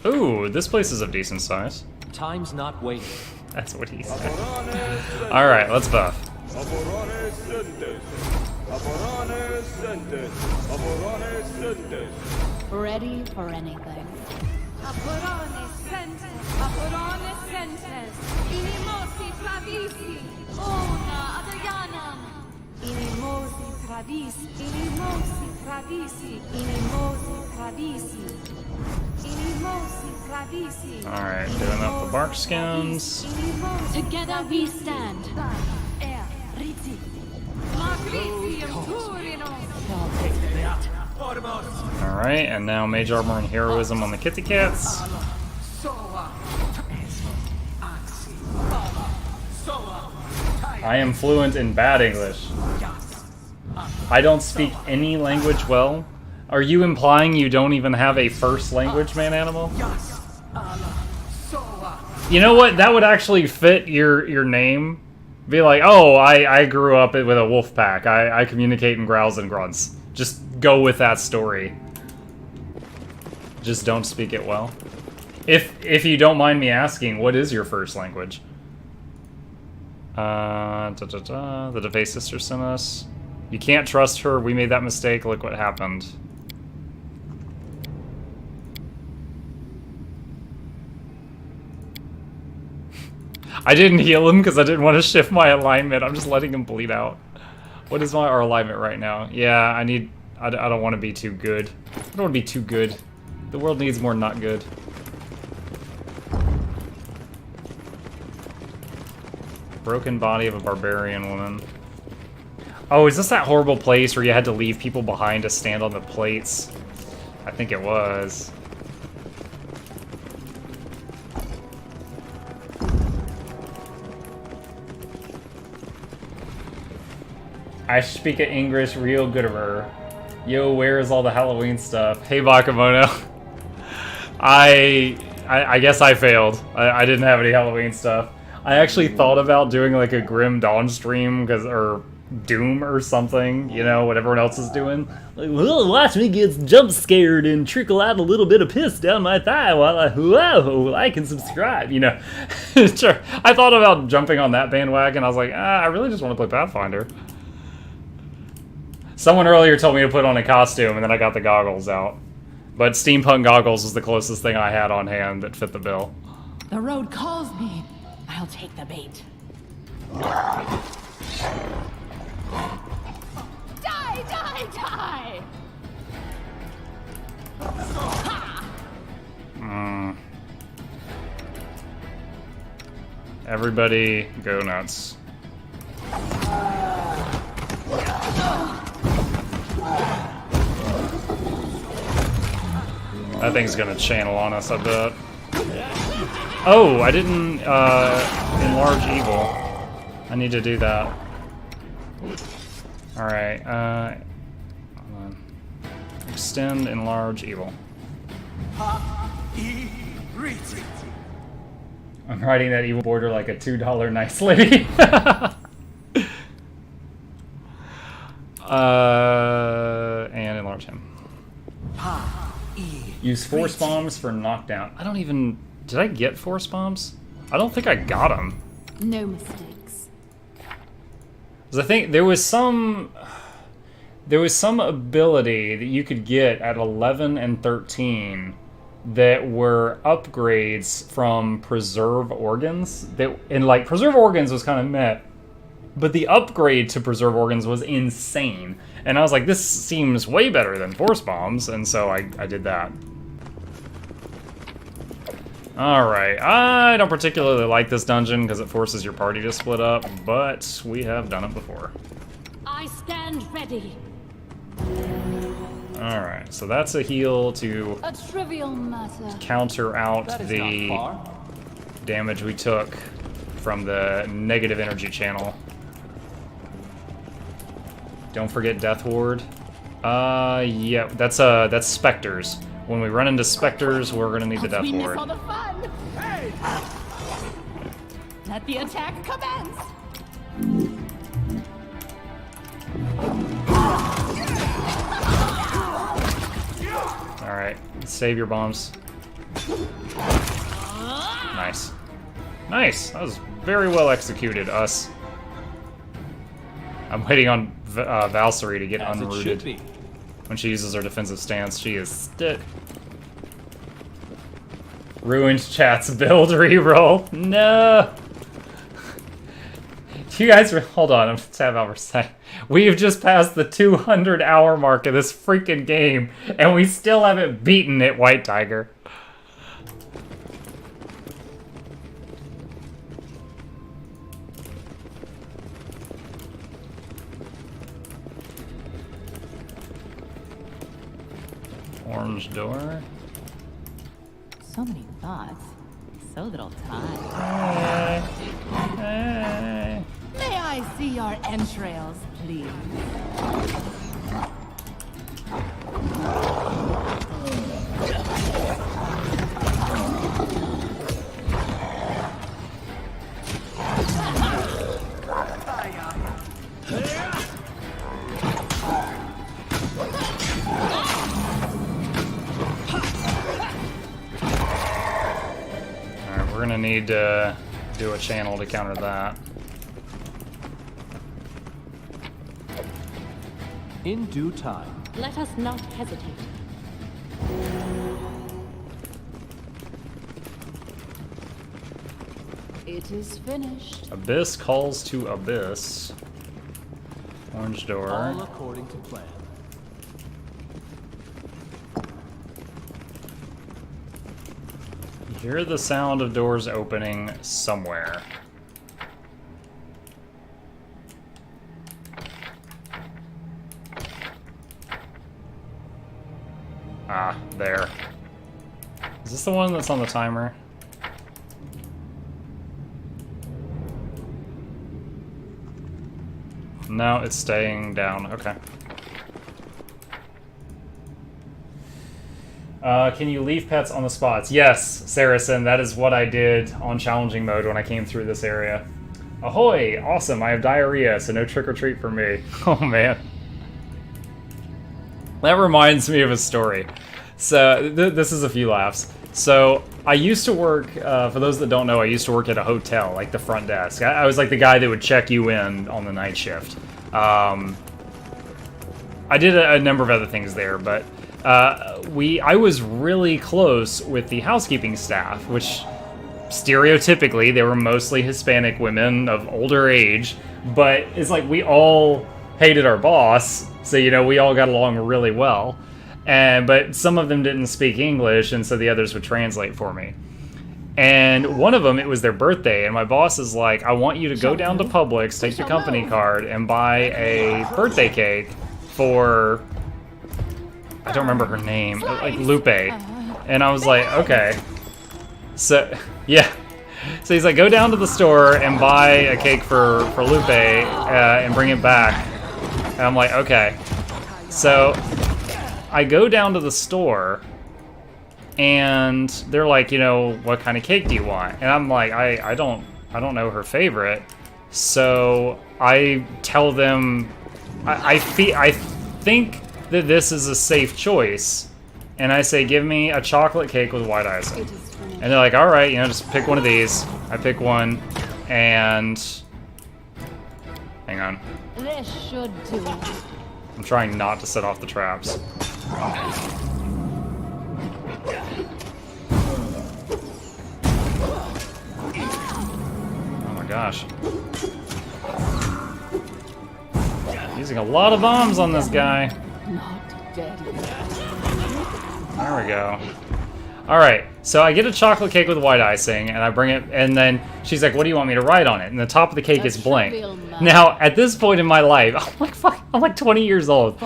Ooh, this place is of decent size. Time's not waiting. That's what he said. Alright, let's buff. Ready for anything. Alright, doing up the bark skins. Together we stand. Alright, and now mage armor and heroism on the kitty cats. I am fluent in bad English. I don't speak any language well. Are you implying you don't even have a first language, man animal? You know what? That would actually fit your name. Be like, oh, I grew up with a wolf pack. I communicate in growls and grunts. Just go with that story. Just don't speak it well. If you don't mind me asking, what is your first language? The defaced sister sent us. You can't trust her. We made that mistake. Look what happened. I didn't heal him because I didn't want to shift my alignment. I'm just letting him bleed out. What is our alignment right now? Yeah, I don't want to be too good. I don't want to be too good. The world needs more not good. Broken body of a barbarian woman. Oh, is this that horrible place where you had to leave people behind to stand on the plates? I think it was. I speak English real gooder. Yo, where is all the Halloween stuff? Hey, Bakamono. I guess I failed. I didn't have any Halloween stuff. I actually thought about doing like a Grim Dawn stream, or Doom or something, you know, what everyone else is doing. Like, well, watch me get jump scared and trickle out a little bit of piss down my thigh while I, whoa, like and subscribe, you know. Sure. I thought about jumping on that bandwagon. I was like, I really just want to play Pathfinder. Someone earlier told me to put on a costume, and then I got the goggles out. But steampunk goggles was the closest thing I had on hand that fit the bill. The road calls me. I'll take the bait. Die, die, die! Everybody go nuts. That thing's gonna channel on us, I bet. Oh, I didn't enlarge evil. I need to do that. Alright, hold on. Extend, enlarge evil. I'm riding that evil border like a $2 nice lady. And enlarge him. Use force bombs for knockdown. I don't even... Did I get force bombs? I don't think I got them. No mistakes. Because I think there was some ability that you could get at 11 and 13 that were upgrades from preserve organs. And like preserve organs was kind of meh, but the upgrade to preserve organs was insane. And I was like, this seems way better than force bombs, and so I did that. Alright, I don't particularly like this dungeon because it forces your party to split up, but we have done it before. I stand ready. Alright, so that's a heal to A trivial matter. counter out That is the not far. damage we took from the negative energy channel. Don't forget Death Ward. Yeah, that's Spectres. When we run into Spectres, we're gonna need the Death We miss Ward. all the fun. Let the attack commence. Alright, save your bombs. Nice. Nice! That was very well executed, us. I'm waiting on Valkyrie to get As it should unrooted. be. When she uses her defensive stance, she is stick. Ruined chat's build reroll. No! You guys, hold on, I'm tab out for a sec. We have just passed the 200-hour mark of this freaking game, and we still haven't beaten it, White Tiger. Orange door. So many thoughts. So little time. Hey. May I see your entrails, please? Alright, we're gonna need to do a channel to counter that. In due time. Let us not hesitate. It is finished. Abyss calls to Abyss. Orange door. All according to plan. You hear the sound of doors opening somewhere. Ah, there. Is this the one that's on the timer? No, it's staying down. Okay. Can you leave pets on the spots? Yes, Saracen, that is what I did on challenging mode when I came through this area. Ahoy! Awesome, I have diarrhea, so no trick-or-treat for me. Oh, man. That reminds me of a story. So, this is a few laughs. So, I used to work, for those that don't know, I used to work at a hotel, like the front desk. I was like the guy that would check you in on the night shift. I did a number of other things there, but I was really close with the housekeeping staff, which stereotypically they were mostly Hispanic women of older age, but it's like we all hated our boss, so you know we all got along really well. But some of them didn't speak English, and so the others would translate for me. And one of them, it was their birthday, and my boss is like, I want you to go down to Publix, take your company card, and buy a birthday cake for, I don't remember her name, like Lupe. And I was like, okay. So, yeah. So he's like, go down to the store and buy a cake for Lupe and bring it back. And I'm like, okay. So I go down to the store, and they're like, you know, what kind of cake do you want? And I'm like, I don't know her favorite. So I tell them, I think that this is a safe choice. And I say, give me a chocolate cake with white icing. And they're like, all right, you know, just pick one of these. I pick one, and hang on. This should do. I'm trying not to set off the traps. gosh. Using a lot of bombs on this guy. Not dead yet. There we go. Alright, so I get a chocolate cake with white icing, and I bring it, and then she's like, what do you want me to write on it? And the top of the cake is blank. Now, at this point in my life, I'm like 20 years old.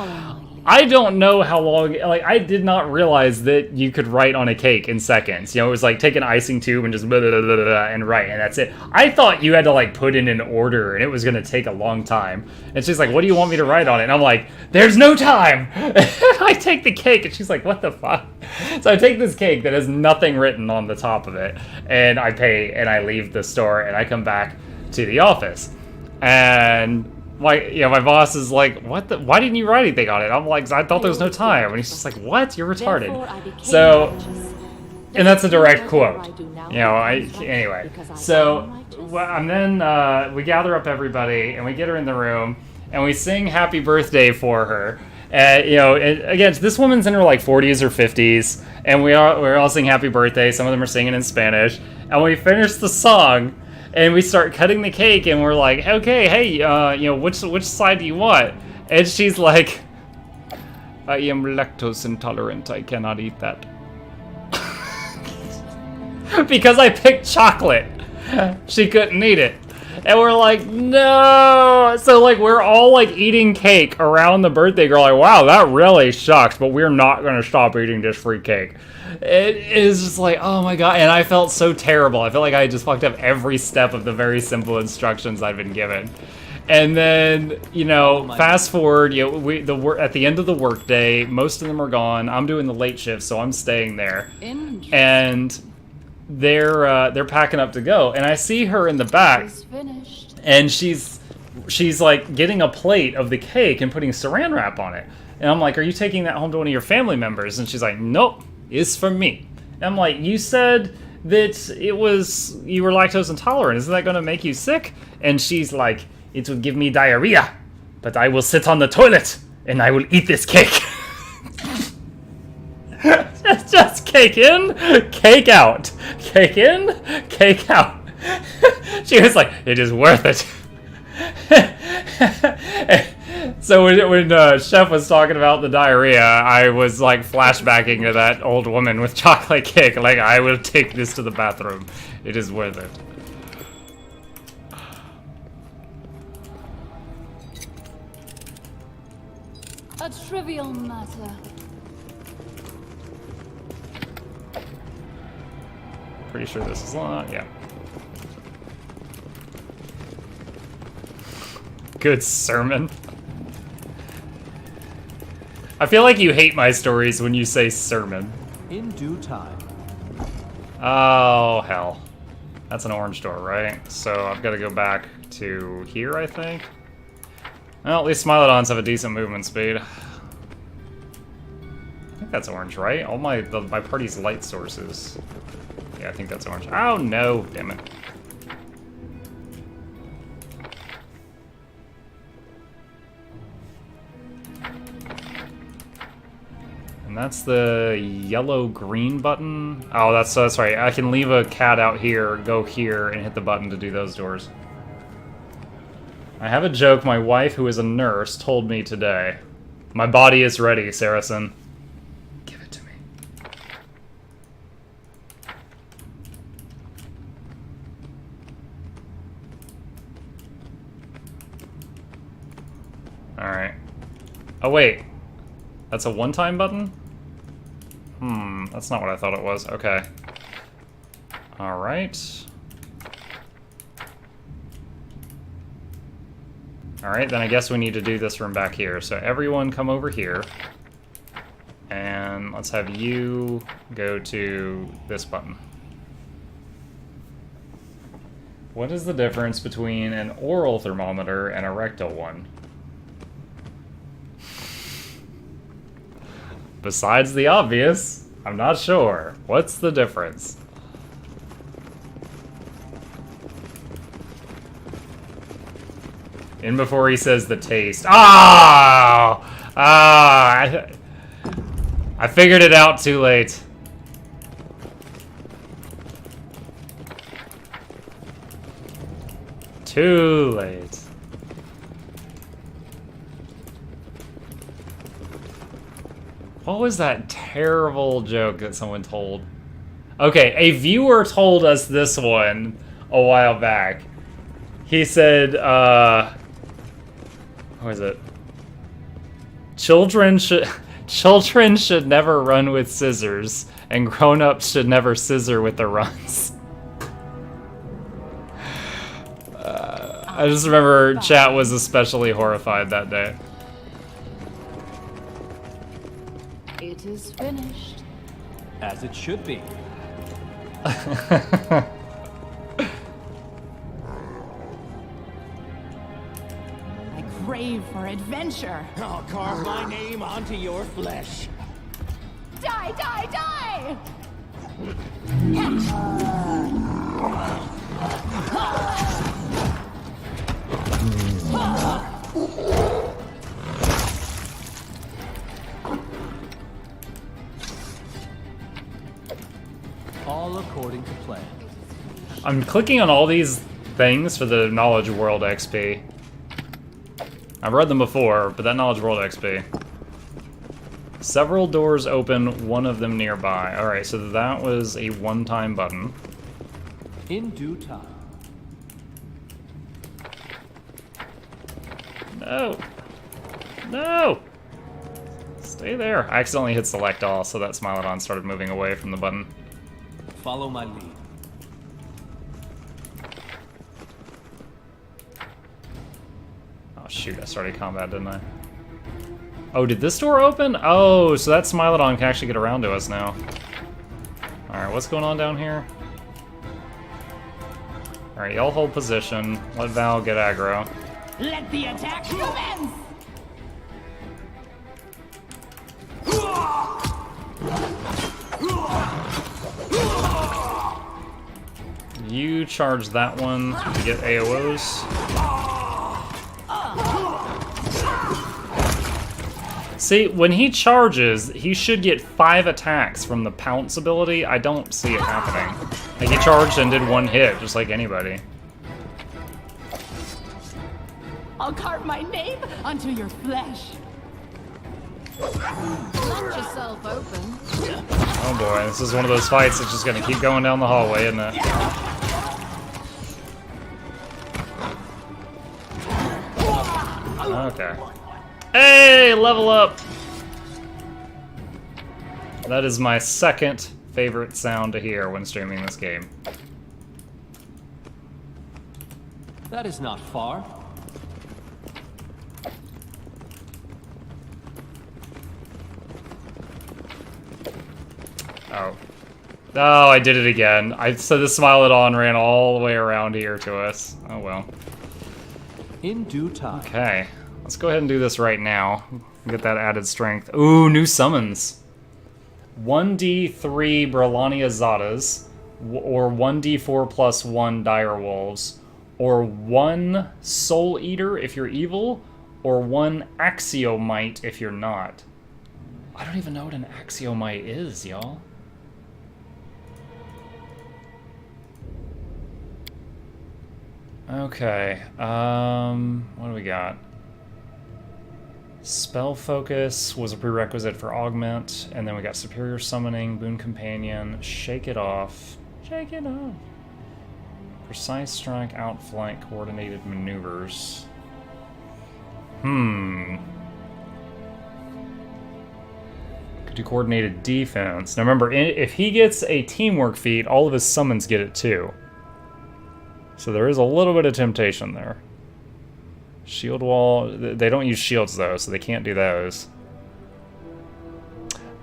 I don't know how long, like, I did not realize that you could write on a cake in seconds. You know, it was like take an icing tube and just blah, blah, blah, blah, blah, and write, and that's it. I thought you had to, like, put in an order, and it was gonna take a long time. And she's like, what do you want me to write on it? And I'm like, there's no time! I take the cake, and she's like, what the fuck? So I take this cake that has nothing written on the top of it, and I pay, and I leave the store, and I come back to the office. And my boss is like, what the, why didn't you write anything on it? I'm like, I thought there was no time. And he's just like, what? You're retarded. So, and that's a direct quote. You know, anyway. So, and then we gather up everybody, and we get her in the room, and we sing happy birthday for her. You know, and again, this woman's in her like 40s or 50s, and we're all singing happy birthday. Some of them are singing in Spanish. And we finish the song, and we start cutting the cake, and we're like, okay, hey, you know, which side do you want? And she's like, I am lactose intolerant. I cannot eat that. Because I picked chocolate. She couldn't eat it. And we're like, no. So, like, we're all, like, eating cake around the birthday girl. Like, wow, that really sucks, but we're not going to stop eating this free cake. It is just like, oh my god. And I felt so terrible. I felt like I just fucked up every step of the very simple instructions I'd been given. And then, you know, fast forward, you know, at the end of the workday, most of them are gone. I'm doing the late shift, so I'm staying there. And they're packing up to go, and I see her in the back, and she's like getting a plate of the cake and putting saran wrap on it. And I'm like, are you taking that home to one of your family members? And she's like, nope, it's for me. And I'm like, you said that you were lactose intolerant. Isn't that going to make you sick? And she's like, it would give me diarrhea, but I will sit on the toilet and I will eat this cake. Just cake in, cake out. Cake in, cake out. She was like, it is worth it. So when Chef was talking about the diarrhea, I was like flashbacking to that old woman with chocolate cake. Like, I will take this to the bathroom. It is worth it. A trivial matter. Pretty sure this is long. Yeah. Good sermon. I feel like you hate my stories when you say sermon. In due time. Oh, hell. That's an orange door, right? So I've got to go back to here, I think. Well, at least Smilodons have a decent movement speed. I think that's orange, right? All my party's light sources. Yeah, I think that's orange. Oh, no. Damn it. And that's the yellow-green button. Oh, that's right. I can leave a cat out here, go here, and hit the button to do those doors. I have a joke my wife, who is a nurse, told me today. My body is ready, Saracen. Give it to me. Alright. Oh, wait. That's a one-time button? That's not what I thought it was. Okay. Alright. Alright, then I guess we need to do this from back here. So everyone come over here. And let's have you go to this button. What is the difference between an oral thermometer and a rectal one? Besides the obvious, I'm not sure. What's the difference? In before he says the taste. Oh! I figured it out too late. Too late. What was that terrible joke that someone told? Okay, a viewer told us this one a while back. He said, what was it? Children should never run with scissors, and grown-ups should never scissor with their runs. I just remember chat was especially horrified that day. It is finished. As it should be. I crave for adventure. I'll carve my name onto your flesh. Die, die, die! All according to plan. I'm clicking on all these things for the Knowledge World XP. I've read them before, but that Knowledge World XP. Several doors open, one of them nearby. Alright, so that was a one-time button. In due time. No! No! Stay there. I accidentally hit select all, so that Smilodon started moving away from the button. Follow my lead. Oh shoot, I started combat, didn't I? Oh, did this door open? Oh, so that Smilodon can actually get around to us now. Alright, what's going on down here? Alright, y'all hold position. Let Val get aggro. Let the attack commence! You charge that one to get AOs. See, when he charges, he should get 5 attacks from the pounce ability. I don't see it happening. Like, he charged and did 1 hit, just like anybody. I'll carve my name onto your flesh. Let yourself open. Oh boy, this is one of those fights that's just gonna keep going down the hallway, isn't it? Okay. Hey, level up! That is my second favorite sound to hear when streaming this game. That is not far. Oh. Oh, I did it again. So the Smilodon ran all the way around here to us. Oh well. In due time. Okay. Let's go ahead and do this right now. Get that added strength. Ooh, new summons. 1d3 Brelania Zatas, or 1d4 plus 1 Dire Wolves, or 1 Soul Eater if you're evil, or 1 Axiomite if you're not. I don't even know what an Axiomite is, y'all. Okay, what do we got? Spell Focus was a prerequisite for Augment, and then we got Superior Summoning, Boon Companion, Shake It Off. Shake It Off. Precise Strike, Outflank, Coordinated Maneuvers. Could do Coordinated Defense. Now remember, if he gets a Teamwork feat, all of his summons get it too. So there is a little bit of temptation there. Shield Wall, they don't use shields though, so they can't do those.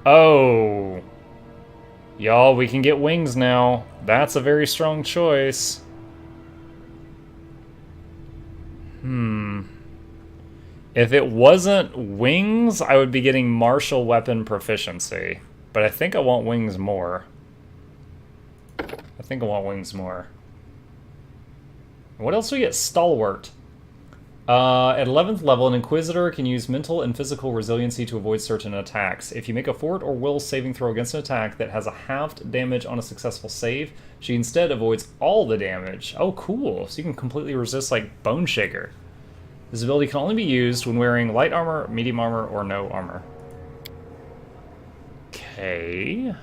Oh! Y'all, we can get wings now. That's a very strong choice. If it wasn't wings, I would be getting martial weapon proficiency. But I think I want wings more. What else do we get? Stalwart. At 11th level, an Inquisitor can use mental and physical resiliency to avoid certain attacks. If you make a fort or will saving throw against an attack that has a halved damage on a successful save, she instead avoids all the damage. Oh, cool. So you can completely resist, like, Bone Shaker. This ability can only be used when wearing light armor, medium armor, or no armor. Okay.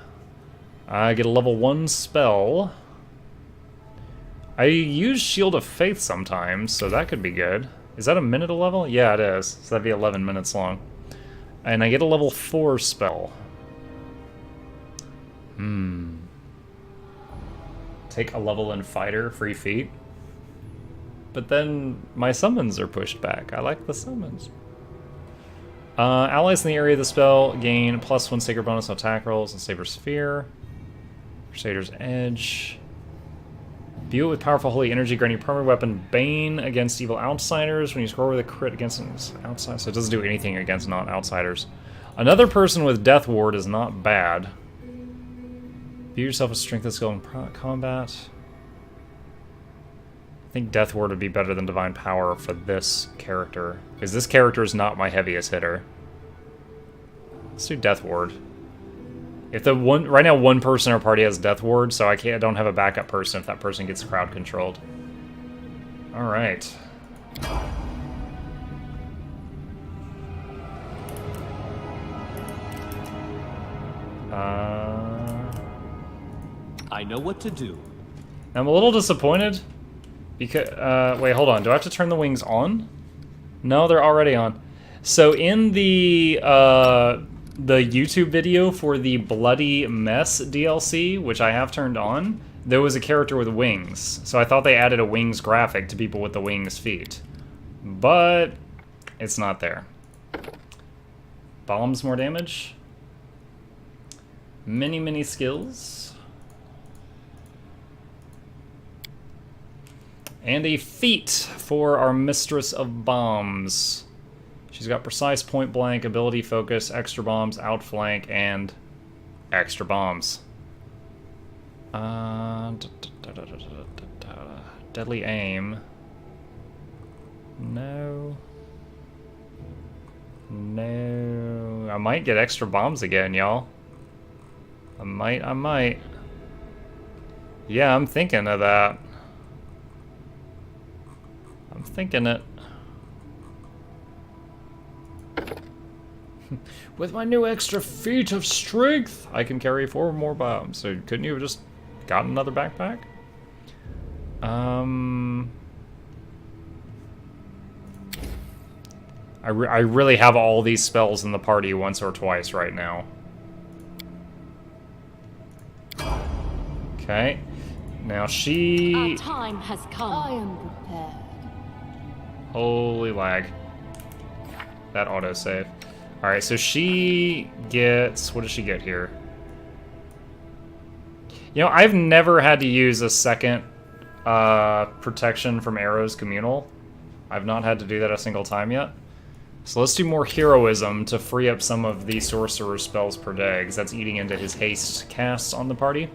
I get a level 1 spell. I use Shield of Faith sometimes, so that could be good. Is that a minute a level? Yeah, it is. So that'd be 11 minutes long. And I get a level 4 spell. Take a level in Fighter, free feat. But then my summons are pushed back. I like the summons. Allies in the area of the spell gain +1 Sacred bonus on attack rolls and Saber Sphere. Crusader's Edge. View it with powerful holy energy, granting permanent weapon Bane against evil outsiders when you score with a crit against an outsider. So it doesn't do anything against non-outsiders. Another person with Death Ward is not bad. View yourself as strength and skill in combat. I think Death Ward would be better than Divine Power for this character, because this character is not my heaviest hitter. Let's do Death Ward. If the one right now one person in our party has Death Ward, so I don't have a backup person if that person gets crowd controlled. All right. I know what to do. I'm a little disappointed because wait, hold on. Do I have to turn the wings on? No, they're already on. So in the YouTube video for the Bloody Mess DLC, which I have turned on, there was a character with wings. So I thought they added a wings graphic to people with the wings feet. But it's not there. Bombs more damage. Many skills. And a feat for our Mistress of Bombs. She's got precise point blank, ability focus, extra bombs, outflank, and extra bombs. Deadly aim. No. No. I might get extra bombs again, y'all. I might. Yeah, I'm thinking of that. I'm thinking it. With my new extra feat of strength, I can carry 4 more bombs. So couldn't you have just gotten another backpack? I really have all these spells in the party once or twice right now. Okay. Now Our time has come. I am prepared. Holy lag. That autosave. Alright, so she gets... What does she get here? You know, I've never had to use a second protection from arrows communal. I've not had to do that a single time yet. So let's do more heroism to free up some of the sorcerer spells per day, because that's eating into his haste casts on the party.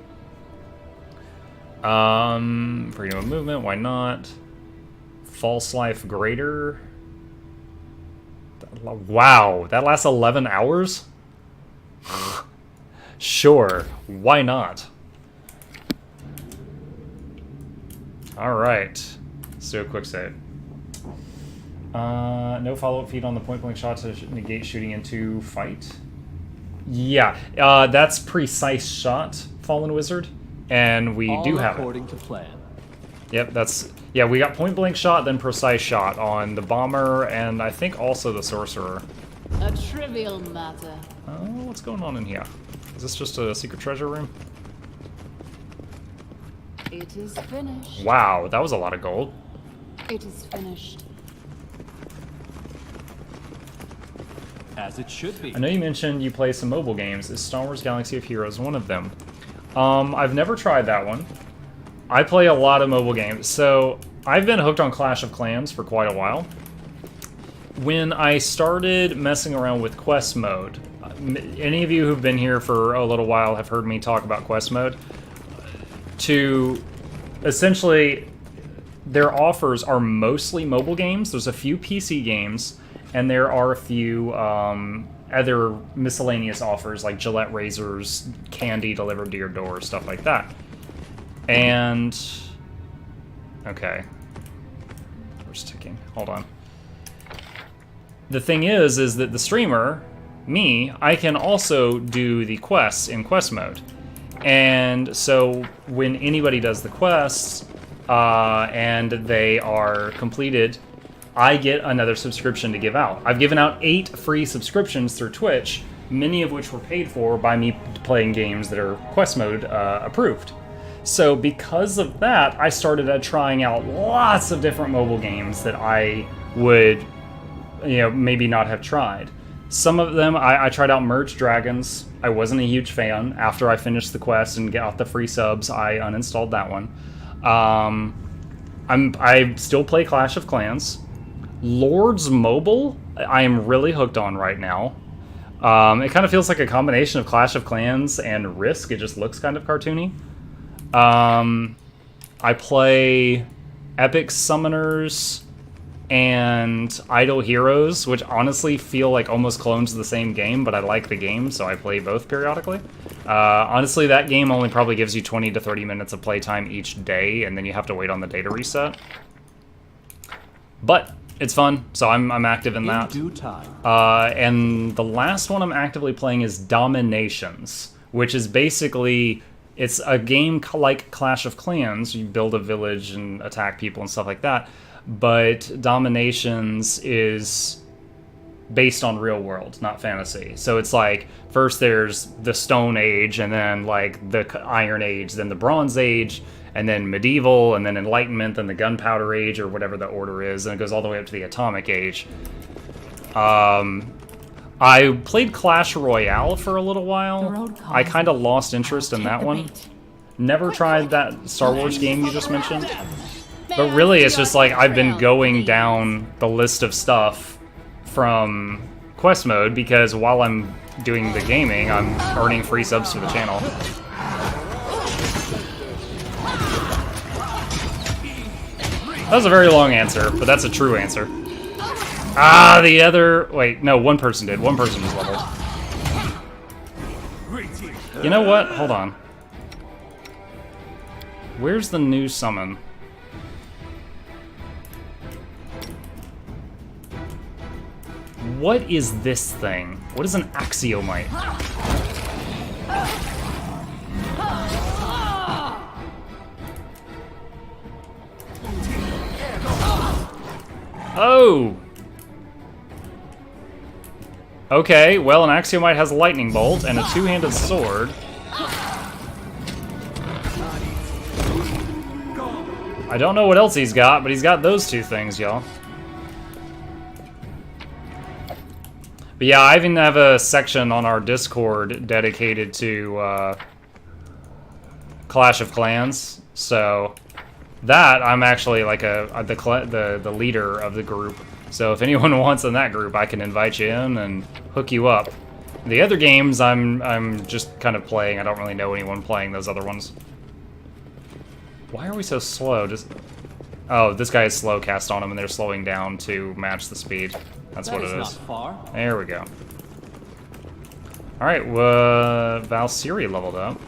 Freedom of movement, why not? False life greater. Wow, that lasts 11 hours? Sure, why not? Alright, let's do a quick save. No follow-up feat on the point-blank shot to negate shooting into fight. Yeah, that's precise shot, Fallen Wizard, and we do have it. According to plan. Yep, that's... Yeah, we got point-blank shot, then precise shot on the bomber, and I think also the sorcerer. A trivial matter. What's going on in here? Is this just a secret treasure room? It is finished. Wow, that was a lot of gold. It is finished. As it should be. I know you mentioned you play some mobile games. Is Star Wars Galaxy of Heroes one of them? I've never tried that one. I play a lot of mobile games, so I've been hooked on Clash of Clans for quite a while. When I started messing around with quest mode, any of you who've been here for a little while have heard me talk about quest mode. To essentially, their offers are mostly mobile games. There's a few PC games, and there are a few other miscellaneous offers like Gillette razors, candy delivered to your door, stuff like that. And okay, where's ticking? Hold on. The thing is that the streamer, me, I can also do the quests in quest mode. And so when anybody does the quests and they are completed, I get another subscription to give out. I've given out 8 free subscriptions through Twitch, many of which were paid for by me playing games that are quest mode approved. So because of that, I started trying out lots of different mobile games that I would, maybe not have tried. Some of them, I tried out Merge Dragons. I wasn't a huge fan. After I finished the quest and got the free subs, I uninstalled that one. I still play Clash of Clans. Lords Mobile, I am really hooked on right now. It kind of feels like a combination of Clash of Clans and Risk. It just looks kind of cartoony. I play Epic Summoners and Idle Heroes, which honestly feel like almost clones of the same game, but I like the game, so I play both periodically. Honestly, that game only probably gives you 20 to 30 minutes of playtime each day, and then you have to wait on the data reset. But it's fun, so I'm active in that. In due time. And the last one I'm actively playing is Dominations, which is basically, it's a game like Clash of Clans. You build a village and attack people and stuff like that. But Dominations is based on real world, not fantasy. So it's like, first there's the Stone Age, and then like the Iron Age, then the Bronze Age, and then Medieval, and then Enlightenment, then the Gunpowder Age, or whatever the order is, and it goes all the way up to the Atomic Age. I played Clash Royale for a little while. I kind of lost interest in that one. Never tried that Star Wars game you just mentioned. But really, it's just like I've been going down the list of stuff from quest mode, because while I'm doing the gaming, I'm earning free subs for the channel. That was a very long answer, but that's a true answer. The other... Wait, no, one person did. One person was leveled. You know what? Hold on. Where's the new summon? What is this thing? What is an axiomite? Oh! Okay, well, an axiomite has a lightning bolt and a two-handed sword. I don't know what else he's got, but he's got those two things, y'all. But yeah, I even have a section on our Discord dedicated to Clash of Clans. So that, I'm actually like the leader of the group. So if anyone wants in that group, I can invite you in and hook you up. The other games, I'm just kind of playing. I don't really know anyone playing those other ones. Why are we so slow? Oh, this guy is slow cast on him, and they're slowing down to match the speed. That's what it is. Not far. There we go. Alright, Valkyrie leveled up.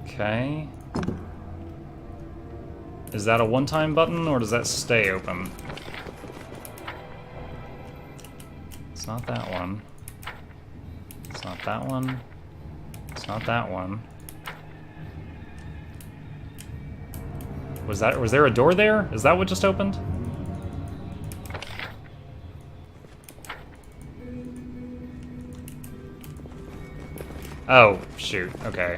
Okay. Is that a one-time button, or does that stay open? It's not that one. It's not that one. It's not that one. Was there a door there? Is that what just opened? Oh, shoot. Okay.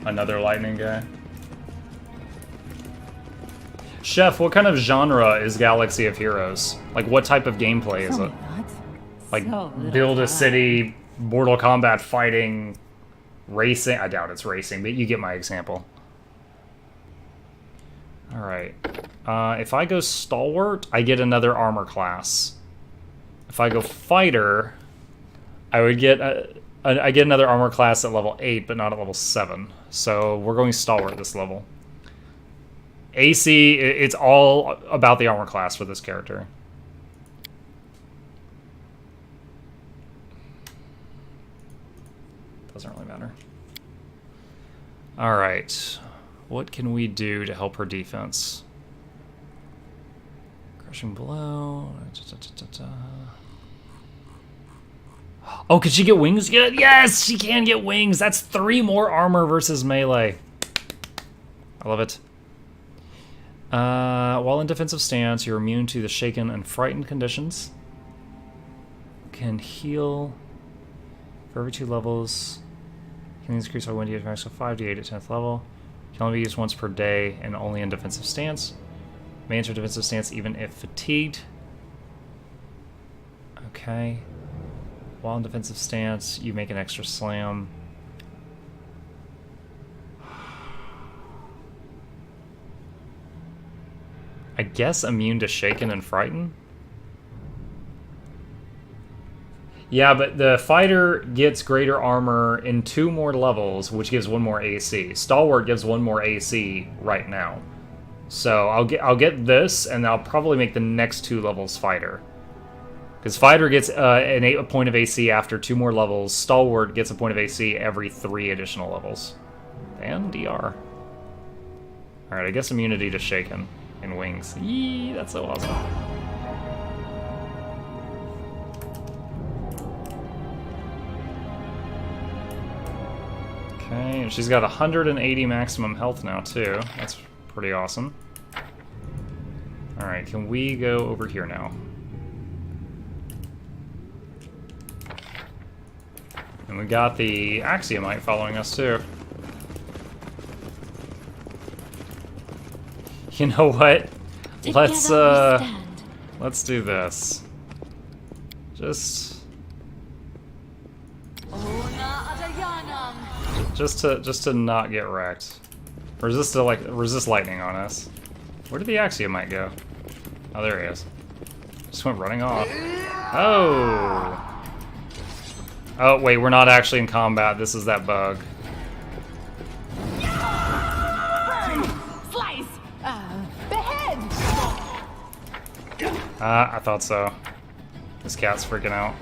Another lightning guy. Chef, what kind of genre is Galaxy of Heroes? Like, what type of gameplay is it? Like, build a city, Mortal Kombat fighting, Racing? I doubt it's racing, but you get my example. Alright. If I go Stalwart, I get another armor class. If I go Fighter, I would get... I get another armor class at level 8, but not at level 7. So we're going Stalwart this level. AC, it's all about the armor class for this character. Doesn't really matter. Alright. What can we do to help her defense? Crushing blow. Oh, can she get wings yet? Yes, she can get wings. That's 3 more armor versus melee. I love it. While in defensive stance, you're immune to the shaken and frightened conditions. Can heal for every 2 levels. Can increase our 1d attacks from 5d8 at 10th level. Can only be used once per day and only in defensive stance. May enter defensive stance even if fatigued. Okay. While in defensive stance, you make an extra slam. I guess immune to shaken and frighten? Yeah, but the fighter gets greater armor in 2 more levels, which gives 1 more AC. Stalwart gives 1 more AC right now. So I'll get this, and I'll probably make the next 2 levels fighter. Because Fighter gets a point of AC after 2 more levels. Stalwart gets a point of AC every 3 additional levels. And DR. Alright, I guess immunity to Shaken and Wings. Yee, that's so awesome. Okay, and she's got 180 maximum health now, too. That's pretty awesome. Alright, can we go over here now? And we got the Axiomite following us, too. You know what? Let's do this. Just to not get wrecked. Or is this to like resist lightning on us? Where did the Axiomite go? Oh, there he is. Just went running off. Oh. Oh, wait, we're not actually in combat. This is that bug. Slice! Behead! I thought so. This cat's freaking out.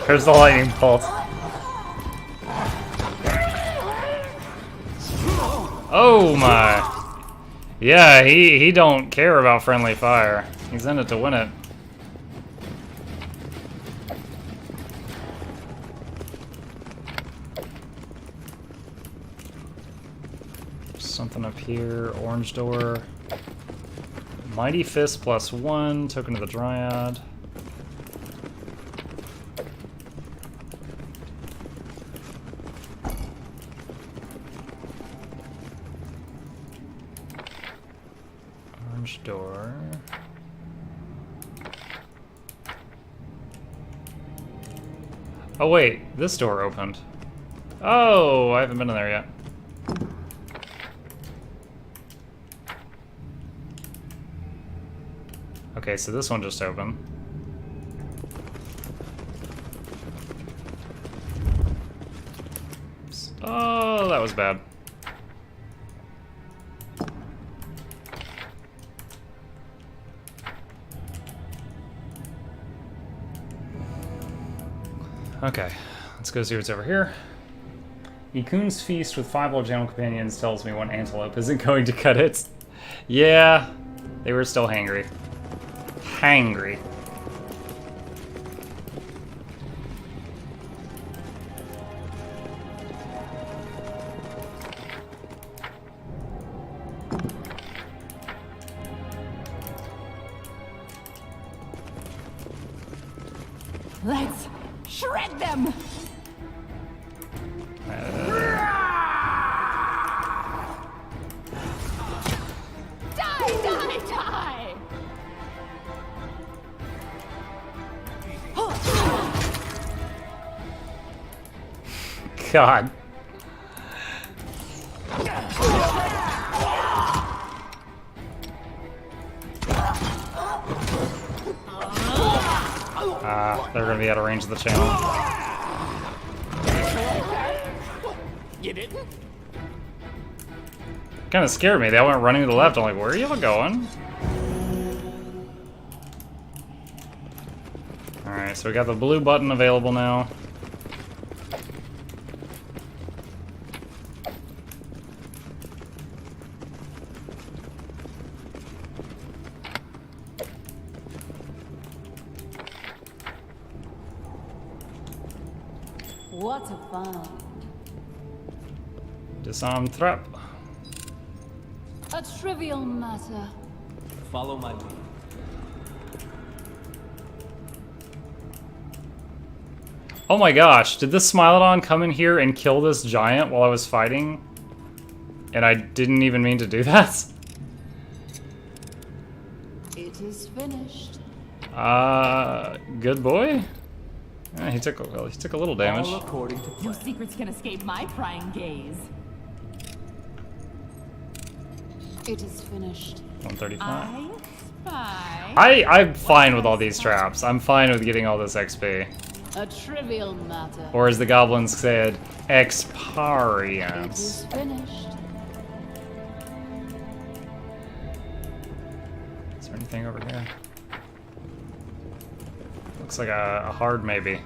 There's the lightning bolt. Oh my. Yeah, he don't care about friendly fire. He's in it to win it. Something up here. Orange door. Mighty Fist +1. Token of the Dryad. Orange door. Oh wait, this door opened. Oh, I haven't been in there yet. Okay, so this one just opened. Oh, that was bad. Okay, let's go see what's over here. Ikun's feast with 5 old general companions tells me one antelope isn't going to cut it. Yeah, they were still hangry. Hangry. Let's shred them! Die, die, die! god. They're gonna be out of range of the channel. You didn't? Kind of scared me. They all went running to the left. I'm like, where are you going? Alright, so we got the blue button available now. What a find. Disarm trap. A trivial matter. Follow my lead. Oh my gosh, did this Smilodon come in here and kill this giant while I was fighting? And I didn't even mean to do that? It is finished. Good boy? He took a little damage. All according to No plan. secrets can escape my prying gaze. It is finished. 135. Spy. I'm fine with all these traps. I'm fine with getting all this XP. A trivial matter. Or as the goblins said, It experience. is finished. Is there anything over here? Looks like a hard maybe.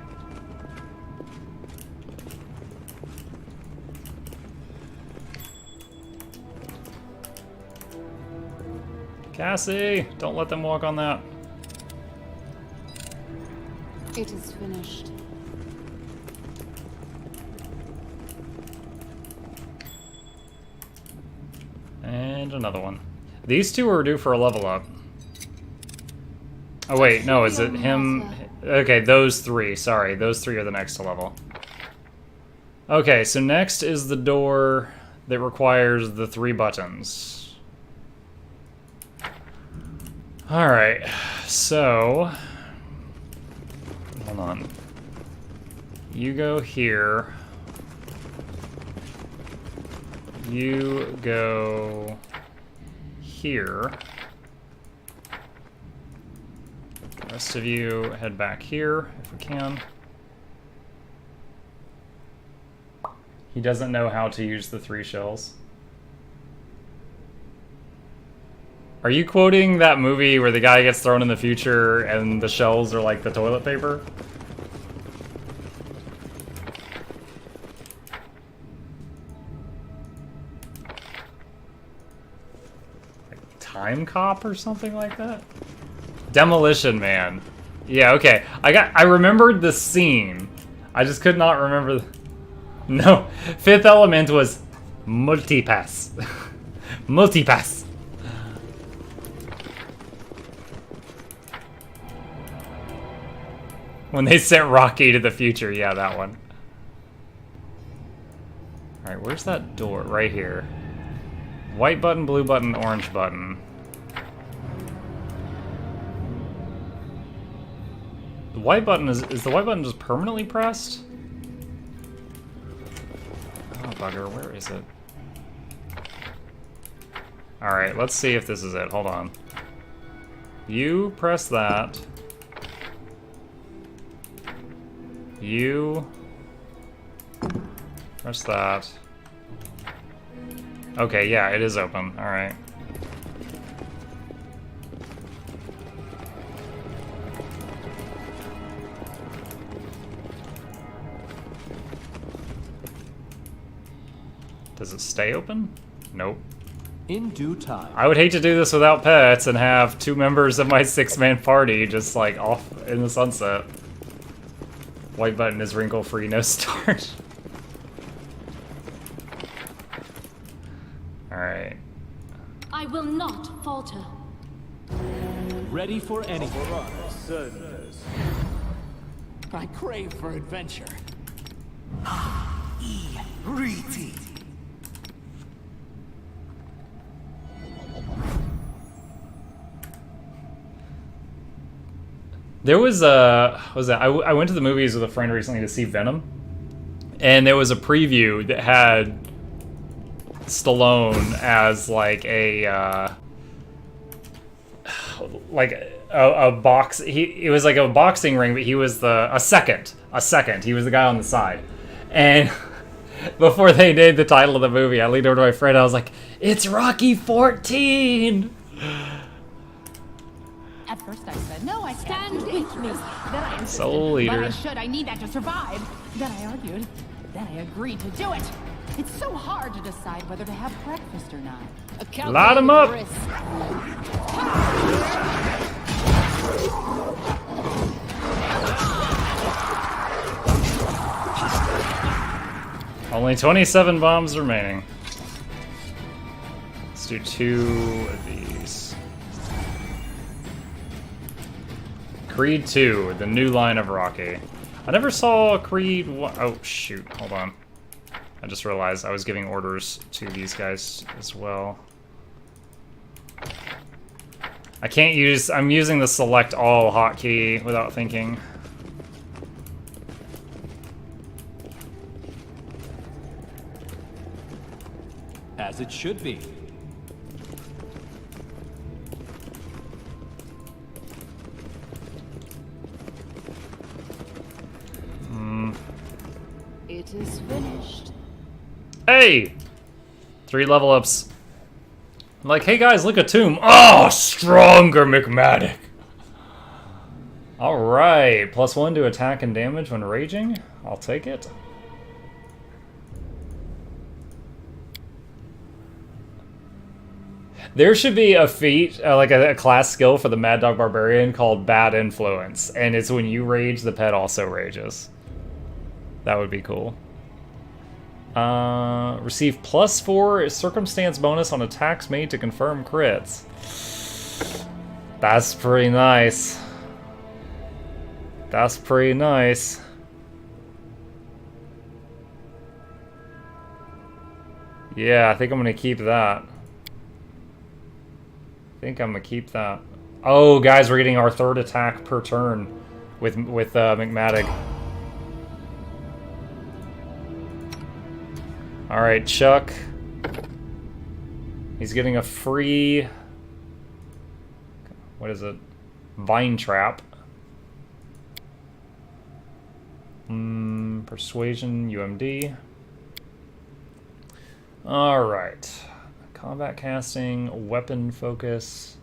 Cassie, don't let them walk on that. It is finished. And another one. These two are due for a level up. Oh wait, no, is it him? Okay, those three, sorry. Those three are the next to level. Okay, so next is the door that requires the 3 buttons. Alright, so... Hold on. You go here. You go here. The rest of you head back here, if we can. He doesn't know how to use the 3 shells. Are you quoting that movie where the guy gets thrown in the future and the shells are like the toilet paper? Like Time Cop or something like that? Demolition Man. Yeah, okay. I remembered the scene. I just could not remember. No. Fifth Element was multipass. Multipass. When they sent Rocky to the future, yeah, that one. Alright, where's that door? Right here. White button, blue button, orange button. The white button is the white button just permanently pressed? Oh bugger, where is it? Alright, let's see if this is it. Hold on. You press that. You press that. Okay, yeah, it is open. Alright. Does it stay open? Nope. In due time. I would hate to do this without pets and have 2 members of my 6-man party just like off in the sunset. White button is wrinkle-free, no start. Alright. I will not falter. Ready for anything. I crave for adventure. There was I went to the movies with a friend recently to see Venom, And there was a preview that had Stallone as like a box. It was like a boxing ring, but he was a second. He was the guy on the side. And before they named the title of the movie, I leaned over to my friend. I was like, "It's Rocky 14." At first I said, no, I Stand can't. with me. Then I insisted, Soul Eater. but I should. I need that to survive. Then I argued. Then I agreed to do it. It's so hard to decide whether to have breakfast or not. A Light 'em up. calculated risk. Only 27 bombs remaining. Let's do 2 of these. Creed 2, the new line of Rocky. I never saw Creed 1. Oh, shoot. Hold on. I just realized I was giving orders to these guys as well. I can't use... I'm using the select all hotkey without thinking. As it should be. It is finished. Hey! 3 level ups. I'm like, hey guys, look, a tomb. Oh, stronger McMadic. Alright, +1 to attack and damage when raging. I'll take it. There should be a feat, like a class skill for the Mad Dog Barbarian called Bad Influence. And it's when you rage, the pet also rages. That would be cool. Receive +4 circumstance bonus on attacks made to confirm crits. That's pretty nice. That's pretty nice. Yeah, I think I'm gonna keep that. Oh, guys, we're getting our 3rd attack per turn with McMadic. All right, Chuck. He's getting a free... What is it? Vine Trap. Persuasion, UMD. All right. Combat casting, weapon focus.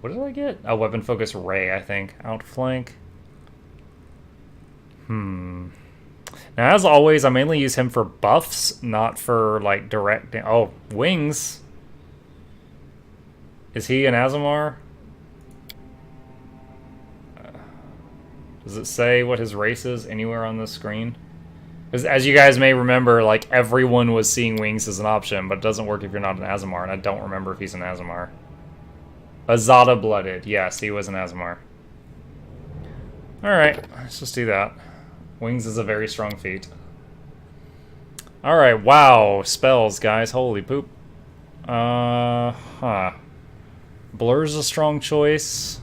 What did I get? Oh, weapon focus ray, I think. Outflank. Now, as always, I mainly use him for buffs, not for, like, direct... Oh, wings. Is he an Azamar? Does it say what his race is anywhere on the screen? Because as you guys may remember, like, everyone was seeing wings as an option, but it doesn't work if you're not an Azamar, and I don't remember if he's an Azamar. Azada-blooded. Yes, he was an Azamar. Alright, let's just do that. Wings is a very strong feat. Alright, wow. Spells, guys. Holy poop. Blur's a strong choice.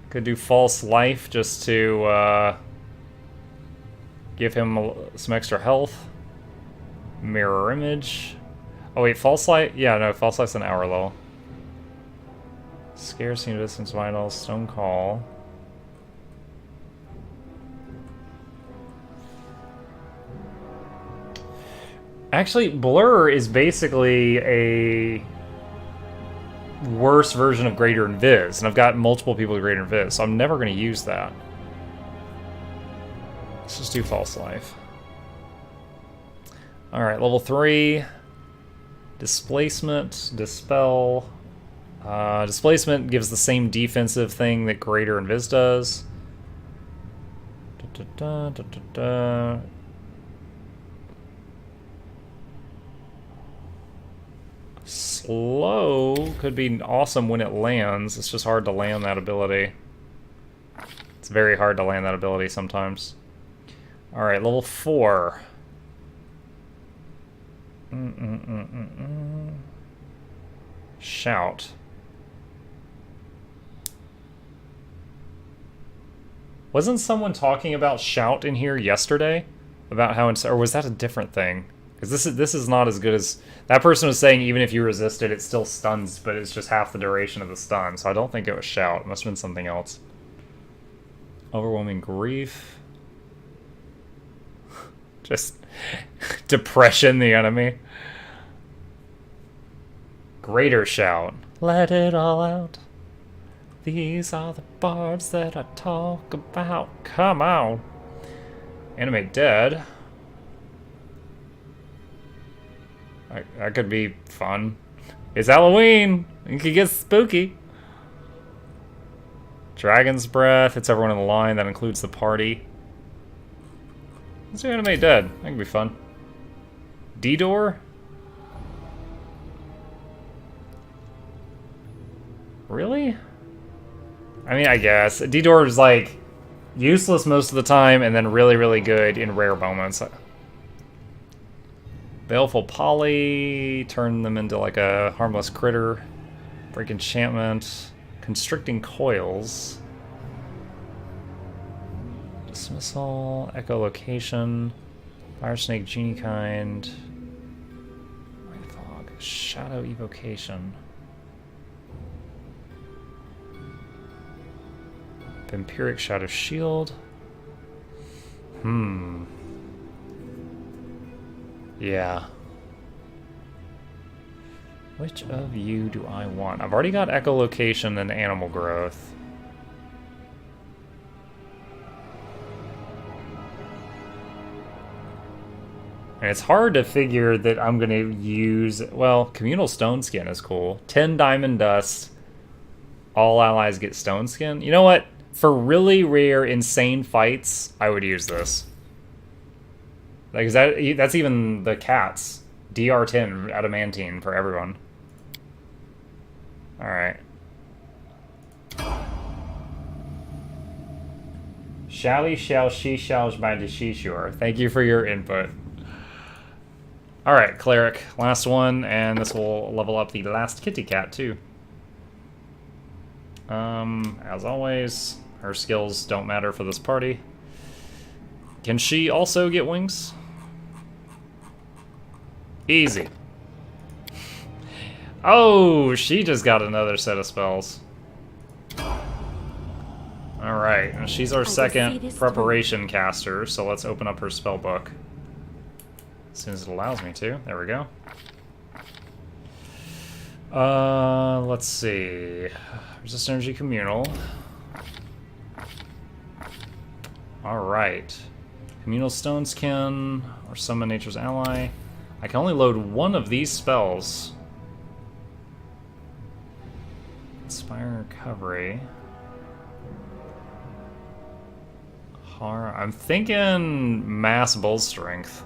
Could do False Life just to give him some extra health. Mirror Image. Oh wait, False Life? Yeah, no, False Life's an hour low. Scarcity, Distance, Vital, Stone Call. Actually, Blur is basically a worse version of Greater Invis, and I've got multiple people with Greater Invis, so I'm never going to use that. Let's just do False Life. Alright, level 3. Displacement, Dispel. Displacement gives the same defensive thing that Greater Invis does. Slow could be awesome when it lands. It's just hard to land that ability. It's very hard to land that ability sometimes. Alright, level 4. Shout. Wasn't someone talking about Shout in here yesterday? about how or was that a different thing? Because this is not as good as that person was saying. Even if you resist it, it still stuns, but it's just half the duration of the stun. So I don't think it was shout. It must have been something else. Overwhelming grief. Just depression, the enemy. Greater shout. Let it all out. These are the bards that I talk about. Come on. Animate dead. That could be fun. It's Halloween. You could get spooky. Dragon's breath. It's everyone in the line. That includes the party. Let's do animate dead. That could be fun. D-door? Really? I mean, I guess. D-door is like useless most of the time and then really, really good in rare moments. Baleful Poly. Turn them into like a harmless critter. Break enchantment. Constricting coils. Dismissal, echolocation, fire snake, genie kind, white fog, shadow evocation, vampiric shadow shield. Yeah. Which of you do I want? I've already got echolocation and animal growth. And it's hard to figure that I'm going to use... Well, Communal Stone Skin is cool. 10 Diamond Dust. All allies get Stone Skin. You know what? For really rare, insane fights, I would use this. Like, that's even the cats. DR10 Adamantine for everyone. Alright. Shally, shall, she, shalls by the seashore. Thank you for your input. Alright, Cleric. Last one, and this will level up the last kitty cat, too. As always, her skills don't matter for this party. Can she also get wings? Easy. Oh, she just got another set of spells. Alright, and she's our second preparation caster, so let's open up her spell book. As soon as it allows me to. There we go. Let's see. Resist Energy Communal. Alright. Communal Stoneskin, or Summon Nature's Ally. I can only load one of these spells. Inspire Recovery. I'm thinking Mass Bull Strength.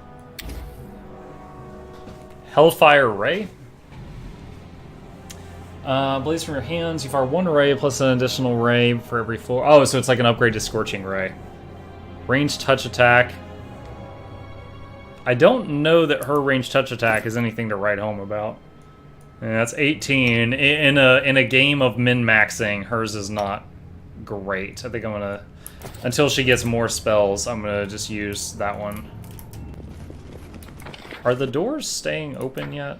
Hellfire Ray. Blaze from your hands. You fire one ray plus an additional ray for every floor. Oh, so it's like an upgrade to Scorching Ray. Ranged touch attack. I don't know that her ranged touch attack is anything to write home about. And that's 18. In a game of min-maxing, hers is not great. I think I'm gonna... Until she gets more spells, I'm gonna just use that one. Are the doors staying open yet?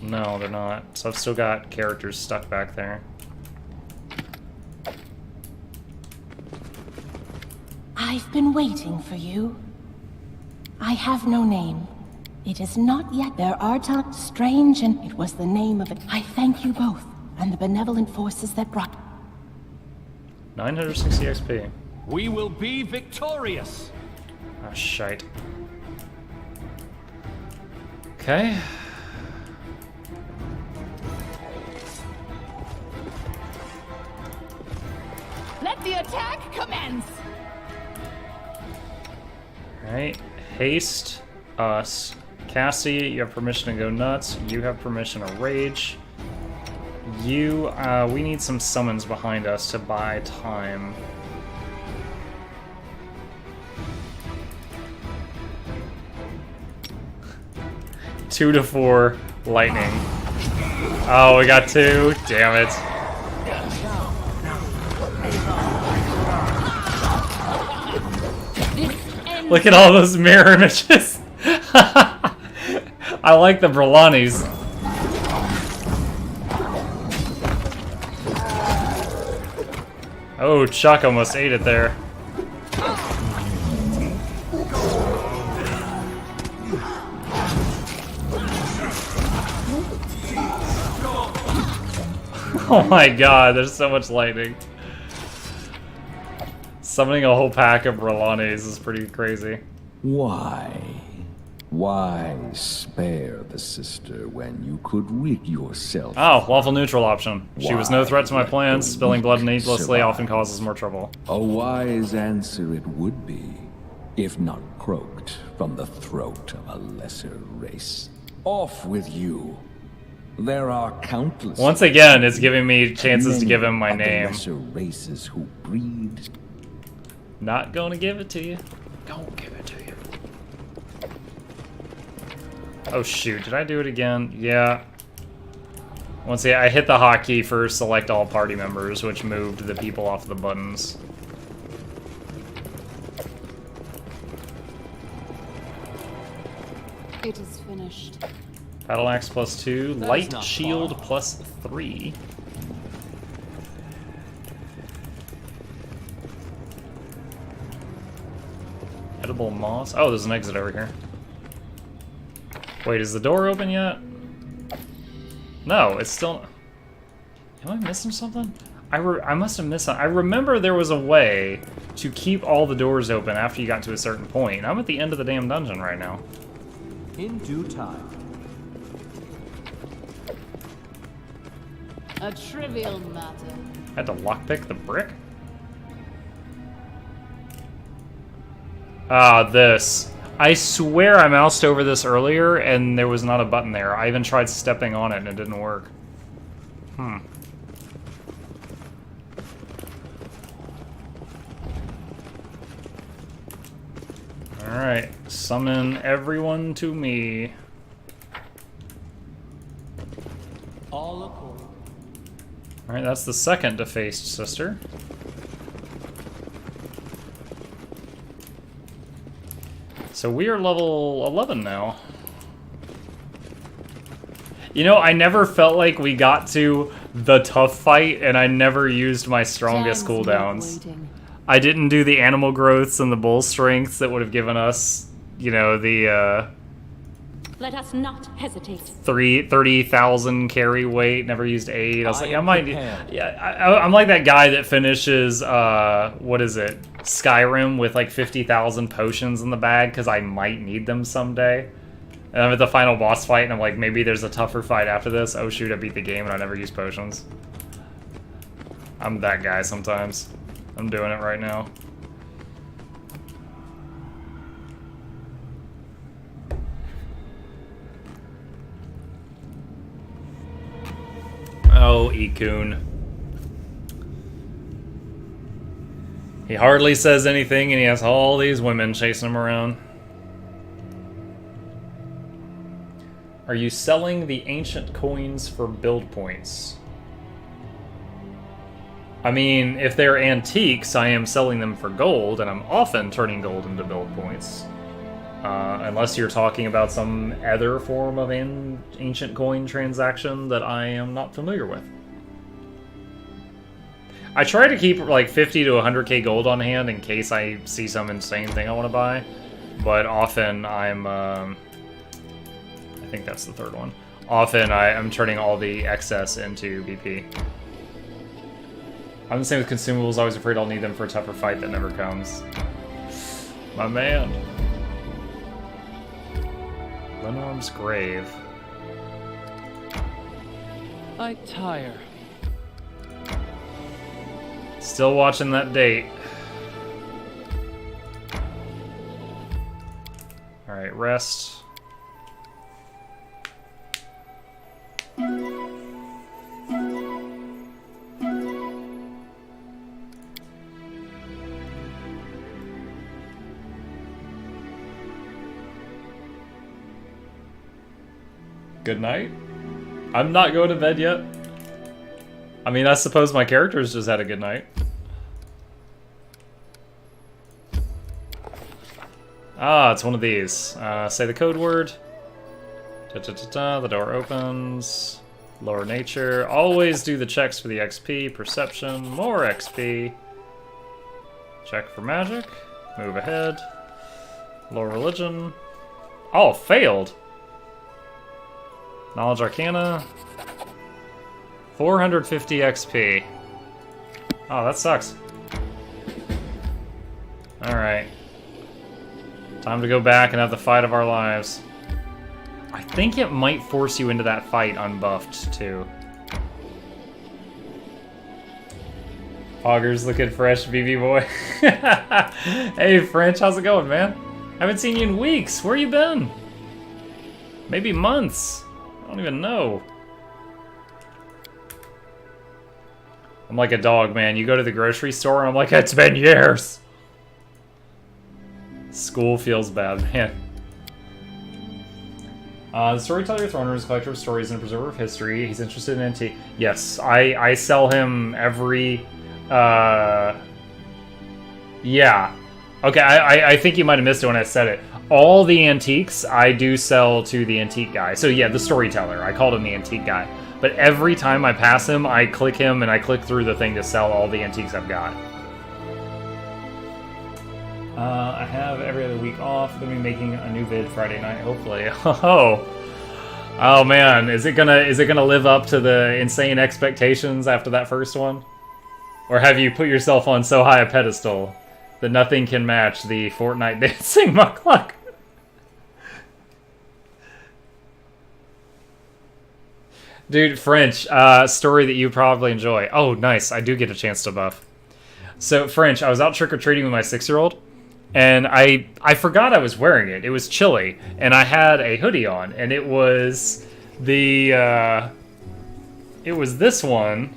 No, they're not. So I've still got characters stuck back there. I've been waiting for you. I have no name. It is not yet. There are times strange, and it was the name of it. I thank you both, and the benevolent forces that brought... 960 XP. We will be victorious. Ah, shite. Okay. Let the attack commence! Alright. Haste us. Cassie, you have permission to go nuts. You have permission to rage. You, we need some summons behind us to buy time. Two to 4 lightning. Oh, we got 2. Damn it. This ends Look at all those mirror images. I like the Brelanis. Oh, Chuck almost ate it there. Oh my god, there's so much lightning. Summoning a whole pack of Brelanis is pretty crazy. Why? Why spare the sister when you could rid yourself? Oh, lawful neutral option. She was no Why threat to my let plans. the Spilling blood weak needlessly survive? often causes more trouble. A wise answer it would be, if not croaked from the throat of a lesser race. Off with you. There are countless. Once again, it's giving me chances to many give him my of the name. lesser races who breed. Not gonna give it to you. Don't give it to you. Oh shoot, did I do it again? Yeah. Once again, I hit the hotkey for select all party members, which moved the people off the buttons. It is finished. Battle axe +2, That's light not shield far. +3. Edible moss. Oh, there's an exit over here. Wait, is the door open yet? No, it's still... Am I missing something? I must have missed something. I remember there was a way to keep all the doors open after you got to a certain point. I'm at the end of the damn dungeon right now. In due time. A trivial matter. I had to lockpick the brick? Ah, this. I swear I moused over this earlier and there was not a button there. I even tried stepping on it and it didn't work. Alright, summon everyone to me. All according. Alright, that's the second defaced sister. So we are level 11 now. You know, I never felt like we got to the tough fight, and I never used my strongest Time's not cooldowns. waiting. I didn't do the animal growths and the bull strengths that would have given us, you know, the Let us not hesitate. 30,000 carry weight. Never used 8. I was I like, I am might. prepared. Yeah, I'm like that guy that finishes what is it, Skyrim with like 50,000 potions in the bag because I might need them someday. And I'm at the final boss fight, and I'm like, maybe there's a tougher fight after this. Oh shoot, I beat the game and I never use potions. I'm that guy sometimes. I'm doing it right now. Oh, Ikun. He hardly says anything, and he has all these women chasing him around. Are you selling the ancient coins for build points? I mean, if they're antiques, I am selling them for gold, and I'm often turning gold into build points. Unless you're talking about some other form of ancient coin transaction that I am not familiar with. I try to keep like 50 to 100k gold on hand in case I see some insane thing I want to buy, but often I'm... I think that's the third one. Often I'm turning all the excess into BP. I'm the same with consumables, always afraid I'll need them for a tougher fight that never comes. My man. Lenorm's grave. I tire. Still watching that date. Alright, rest. Good night. I'm not going to bed yet. I mean, I suppose my characters just had a good night. Ah, it's one of these. Say the code word. The door opens. Lower nature. Always do the checks for the XP. Perception. More XP. Check for magic. Move ahead. Lower religion. Oh, failed. Knowledge Arcana. 450 XP. Oh, that sucks. Alright. Time to go back and have the fight of our lives. I think it might force you into that fight unbuffed, too. Augur's looking fresh, BB boy. Hey, French, how's it going, man? Haven't seen you in weeks. Where you been? Maybe months. I don't even know. I'm like a dog, man. You go to the grocery store and I'm like, it's been years. School feels bad, man. The storyteller Throner is a collector of stories and a preserver of history. He's interested in antique. Yes, I sell him every... yeah. Okay, I think you might have missed it when I said it. All the antiques I do sell to the antique guy. So yeah, the storyteller. I called him the antique guy. But every time I pass him, I click him and I click through the thing to sell all the antiques I've got. I have every other week off. Gonna be making a new vid Friday night, hopefully. Oh man, is it gonna live up to the insane expectations after that first one? Or have you put yourself on so high a pedestal that nothing can match the Fortnite dancing nok-nok? Dude, French, story that you probably enjoy. Oh, nice. I do get a chance to buff. So, French, I was out trick-or-treating with my 6-year-old, and I forgot I was wearing it. It was chilly, and I had a hoodie on, and it was the, it was this one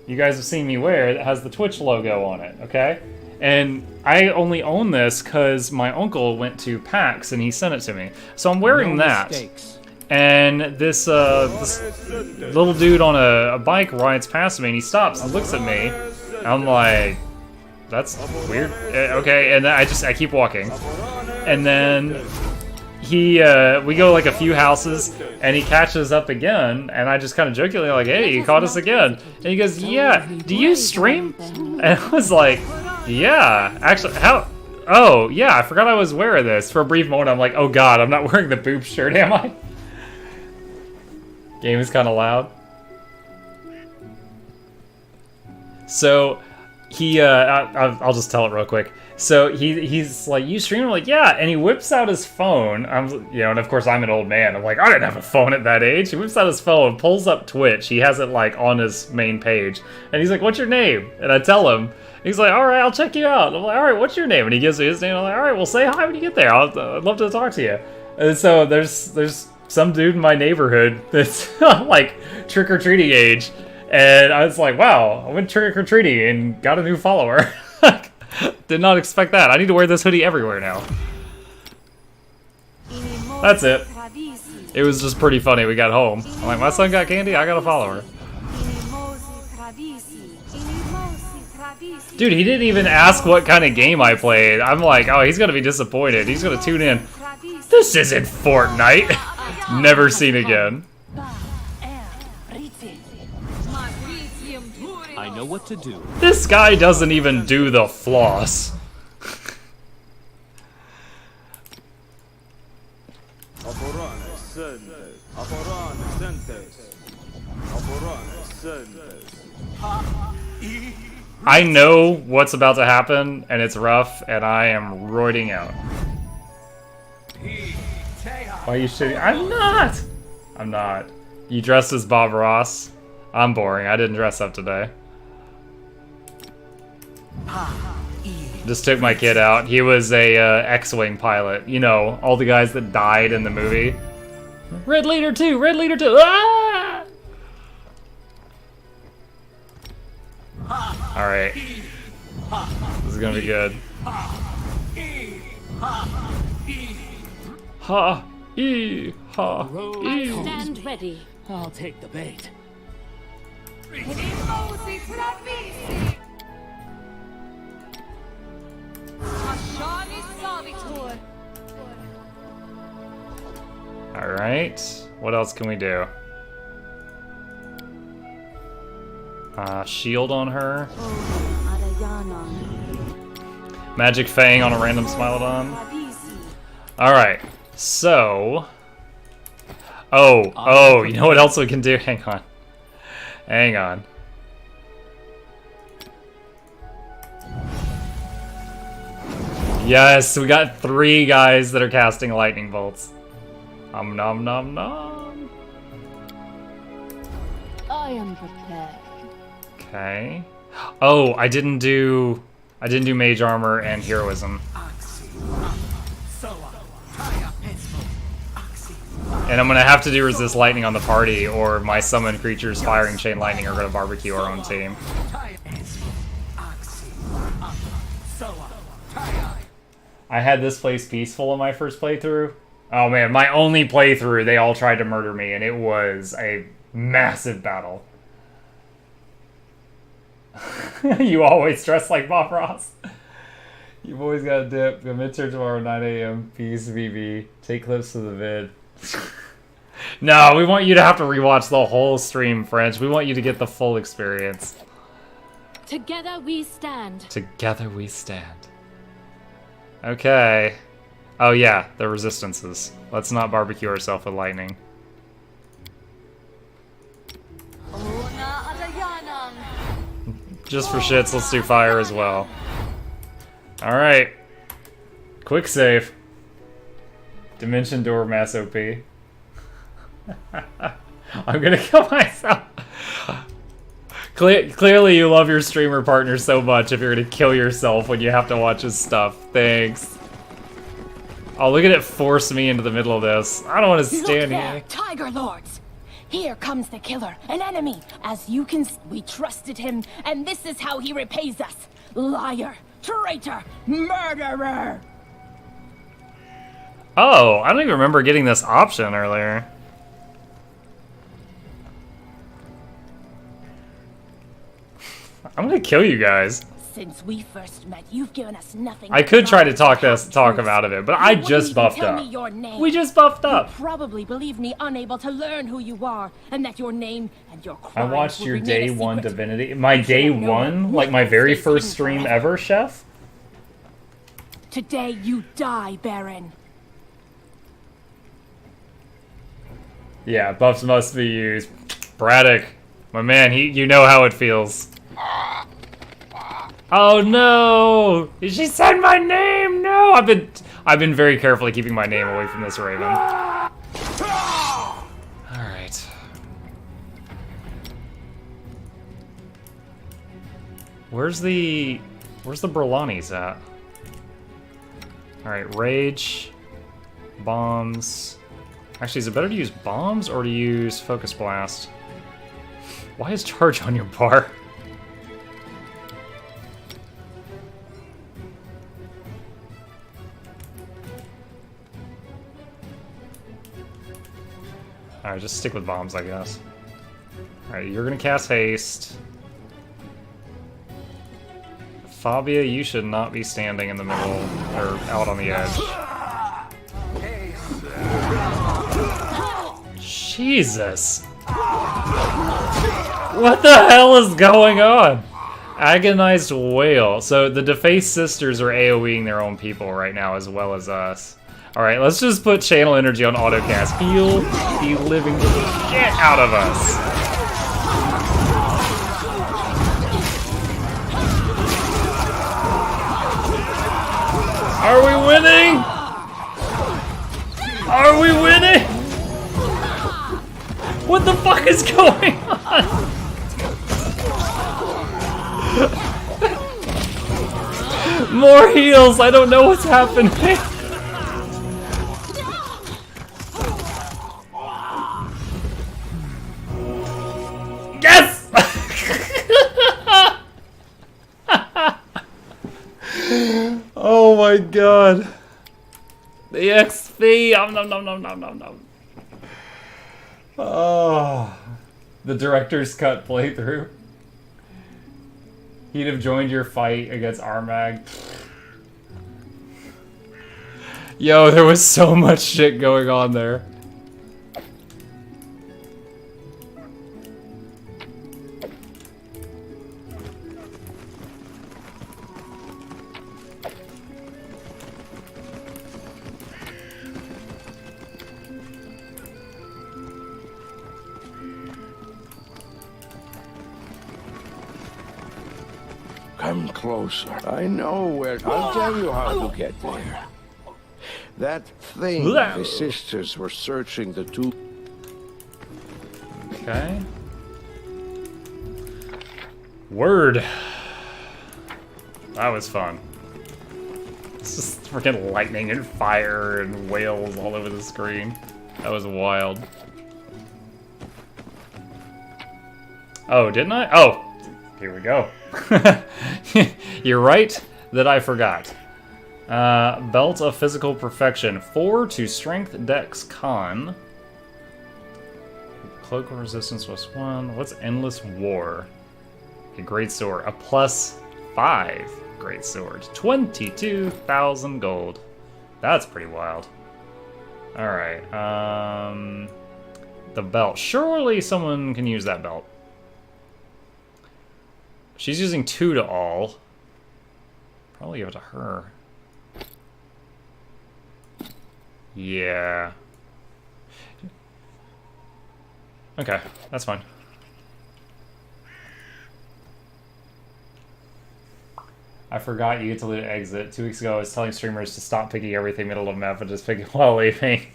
you guys have seen me wear that has the Twitch logo on it, okay? And I only own this because my uncle went to PAX and he sent it to me. So I'm wearing that. Mistakes. And this little dude on a bike rides past me and he stops and looks at me. And I'm like, that's weird. Okay, and I keep walking. And then we go like a few houses and he catches up again and I just kind of jokingly like, hey, you caught us again. And he goes, yeah, do you stream? And I was like, yeah, actually, how? Oh, yeah, I forgot I was wearing this. For a brief moment, I'm like, oh god, I'm not wearing the boob shirt, am I? Game is kind of loud. So, I'll just tell it real quick. So he's like, you stream? I'm like, yeah, and he whips out his phone. And of course I'm an old man. I'm like, I didn't have a phone at that age. He whips out his phone, pulls up Twitch. He has it like on his main page, and he's like, what's your name? And I tell him. He's like, all right, I'll check you out. I'm like, all right, what's your name? And he gives me his name. I'm like, all right, well, say hi when you get there. I'd love to talk to you. And so there's some dude in my neighborhood that's like trick-or-treating age, and I was like, wow, I went trick-or-treating and got a new follower. Did not expect that. I need to wear this hoodie everywhere now. That's it. It was just pretty funny. We got home. I'm like, my son got candy, I got a follower. Dude, he didn't even ask what kind of game I played. I'm like, oh, he's gonna be disappointed. He's gonna tune in. This isn't Fortnite. Never seen again. I know what to do. This guy doesn't even do the floss. I know what's about to happen, and it's rough, and I am roiding out. Why are you shitting? I'm not! I'm not. You dressed as Bob Ross? I'm boring. I didn't dress up today. Just took my kid out. He was a X-Wing pilot. You know, all the guys that died in the movie. Red Leader 2! Red Leader 2! Ah! Alright. This is gonna be good. Ha! E! Ha! E! Stand ready. I'll take the bait. Alright. What else can we do? Shield on her. Magic Fang on a random Smilodon. Alright. So... Oh, you know what else we can do? Hang on. Hang on. Yes, we got 3 guys that are casting lightning bolts. Nom nom nom. I am prepared. Okay. Oh, I didn't do mage armor and heroism. And I'm gonna have to do resist lightning on the party, or my summoned creatures firing chain lightning are gonna barbecue our own team. I had this place peaceful in my first playthrough. Oh man, my only playthrough, they all tried to murder me, and it was a massive battle. You always dress like Bob Ross. You've always got a dip. Go midterm tomorrow, 9 a.m. Peace, VB. Take clips of the vid. No, we want you to have to rewatch the whole stream, French. We want you to get the full experience. Together we stand. Together we stand. Okay. Oh yeah, the resistances. Let's not barbecue ourselves with lightning. Just for shits, let's do fire as well. Alright. Quick save. Dimension Door Mass OP. I'm gonna kill myself. Clearly you love your streamer partner so much if you're gonna kill yourself when you have to watch his stuff. Thanks. Oh, look at it force me into the middle of this. I don't want to stand Look there, here. Tiger Lords! Here comes the killer, an enemy. As you can we trusted him, and this is how he repays us. Liar, traitor, murderer! Oh, I don't even remember getting this option earlier. I'm gonna kill you guys. Since we first met, you've given us nothing. I could try to talk him out of it, but I just buffed up. We just buffed up. You probably believe me unable to learn who you are, and that your name and your crimes I watched will your remain a day one secret. divinity. My day one? Like my very first stream ever, Chef? Today you die, Baron. Yeah, buffs must be used. Braddock, my man, you know how it feels. Oh no! She said my name! No! I've been very carefully keeping my name away from this raven. Alright. Where's the Burlanis at? Alright, rage. Bombs. Actually, is it better to use bombs or to use focus blast? Why is charge on your bar? Alright, just stick with bombs, I guess. Alright, you're gonna cast haste. Fabia, you should not be standing in the middle, or out on the edge. Jesus! What the hell is going on? Agonized Whale. So the defaced sisters are AoEing their own people right now, as well as us. Alright, let's just put channel energy on autocast. Heal the living shit out of us. Are we winning? Are we winning? What the fuck is going on? More heals. I don't know what's happening. Yes! Oh my god. The XP. No. Oh. The director's cut playthrough. He'd have joined your fight against Armag. Yo, there was so much shit going on there. Come closer. I know where. I'll tell you how to get there. That thing the sisters were searching the two. Okay. Word. That was fun. It's just freaking lightning and fire and whales all over the screen. That was wild. Oh, didn't I? Oh, here we go. You're right that I forgot. Belt of Physical Perfection. 4 to Strength, Dex, Con. Cloak of Resistance plus 1. What's Endless War? A Great Sword. A +5 Great Sword. 22,000 gold. That's pretty wild. Alright. The belt. Surely someone can use that belt. She's using 2 to all. Probably give it to her. Yeah. Okay, that's fine. I forgot you get to loot exit. 2 weeks ago I was telling streamers to stop picking everything middle of map and just pick it while leaving.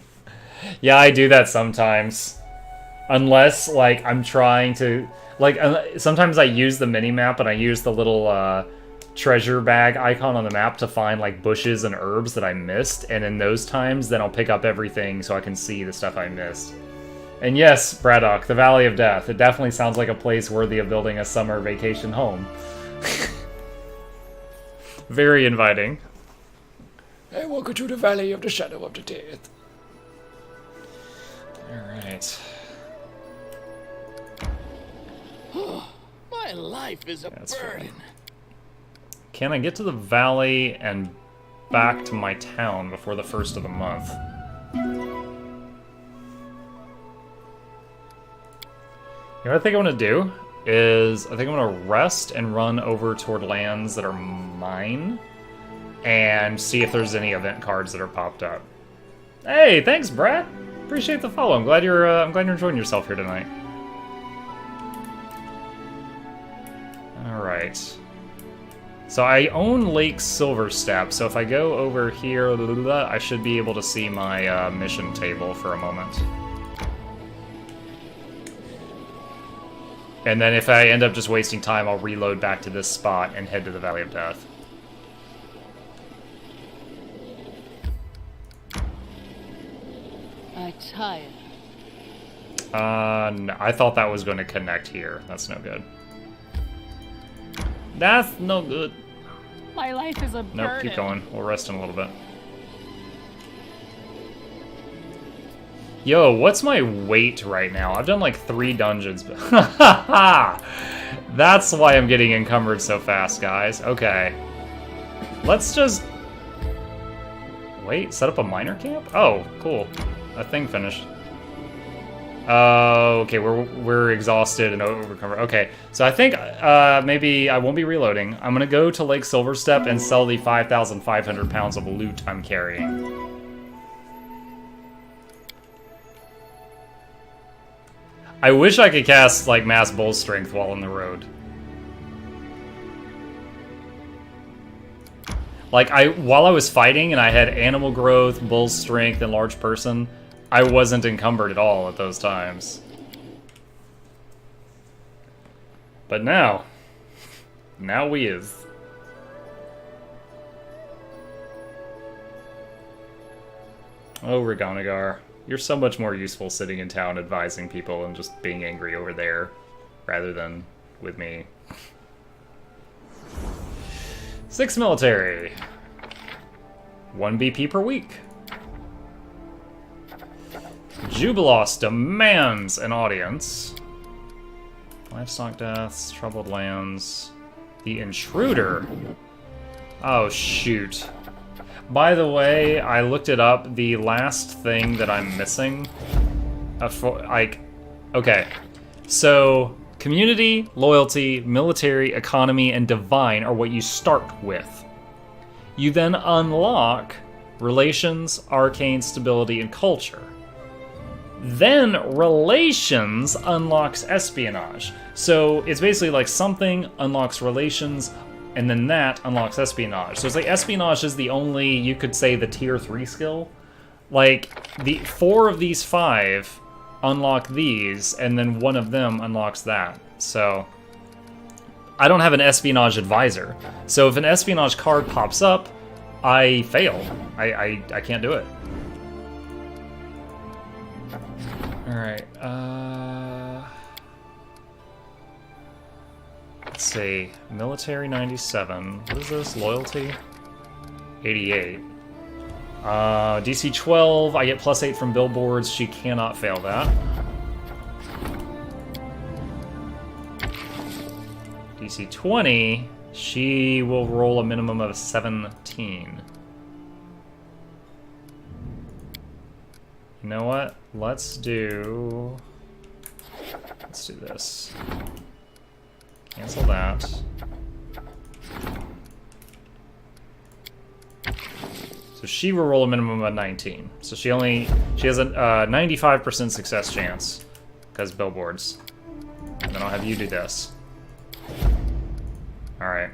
Yeah, I do that sometimes. Unless, like, I'm trying to... Like, sometimes I use the mini-map and I use the little treasure bag icon on the map to find, like, bushes and herbs that I missed. And in those times, then I'll pick up everything so I can see the stuff I missed. And yes, Braddock, the Valley of Death. It definitely sounds like a place worthy of building a summer vacation home. Very inviting. Hey, welcome to the Valley of the Shadow of the Dead. Alright. My life is a burden. Can I get to the valley and back to my town before the 1st of the month? You know what I think I'm gonna do is I think I'm gonna rest and run over toward lands that are mine and see if there's any event cards that are popped up. Hey, thanks, Brad. Appreciate the follow. I'm glad you're enjoying yourself here tonight. All right. So I own Lake Silverstep, so if I go over here, I should be able to see my mission table for a moment. And then if I end up just wasting time, I'll reload back to this spot and head to the Valley of Death. I'm tired. No, I thought that was going to connect here. That's no good. That's no good. My life is a burden. Nope, keep going. We'll rest in a little bit. Yo, what's my weight right now? I've done like 3 dungeons. That's why I'm getting encumbered so fast, guys. Okay. Let's just... Wait, set up a miner camp? Oh, cool. That thing finished. Okay, we're exhausted and overcome. Okay, so I think maybe I won't be reloading. I'm gonna go to Lake Silverstep and sell the 5,500 pounds of loot I'm carrying. I wish I could cast like mass bull strength while on the road. Like while I was fighting and I had animal growth, bull strength, and large person, I wasn't encumbered at all at those times. But now we is. Oh, Reganagar. You're so much more useful sitting in town advising people and just being angry over there rather than with me. 6 military. 1 BP per week. Jubilos demands an audience. Livestock deaths, troubled lands. The intruder. Oh, shoot. By the way, I looked it up. The last thing that I'm missing, okay, so community, loyalty, military, economy, and divine are what you start with. You then unlock relations, arcane, stability, and culture. Then relations unlocks espionage. So it's basically like something unlocks relations, and then that unlocks espionage. So it's like espionage is the only, you could say, the tier 3 skill. Like, the 4 of these 5 unlock these, and then one of them unlocks that. So I don't have an espionage advisor. So if an espionage card pops up, I fail. I can't do it. Alright, let's see. Military 97. What is this? Loyalty? 88. DC 12, I get +8 from billboards. She cannot fail that. DC 20, she will roll a minimum of 17. You know what? Let's do this. Cancel that. So she will roll a minimum of 19. So she has a 95% success chance because billboards. And then I'll have you do this. All right.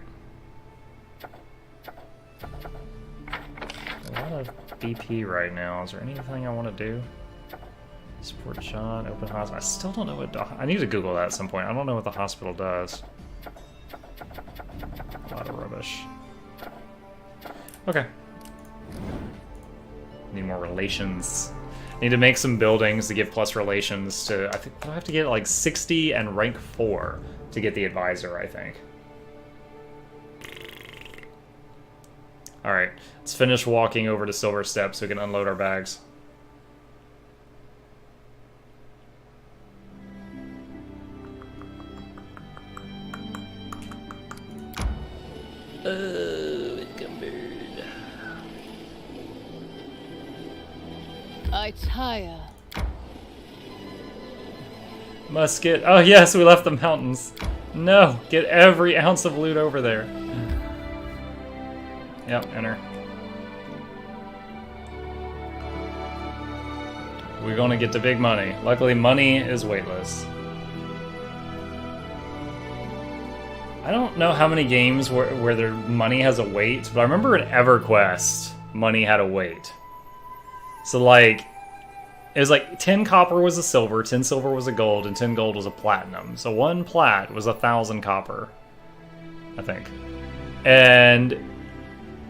A lot of BP right now. Is there anything I want to do? Support shot, open hospital. I still don't know what. I need to Google that at some point. I don't know what the hospital does. A lot of rubbish. Okay. Need more relations. Need to make some buildings to give plus relations to. I think I have to get like 60 and rank 4 to get the advisor, I think. Alright, let's finish walking over to Silver Step so we can unload our bags. Encumbered. I tire. Musket. Oh yes, we left the mountains. No, get every ounce of loot over there. Yep, enter. We're gonna get the big money. Luckily, money is weightless. I don't know how many games where their money has a weight, but I remember in EverQuest, money had a weight. So like, it was like 10 copper was a silver, 10 silver was a gold, and 10 gold was a platinum. So 1 plat was 1,000 copper, I think. And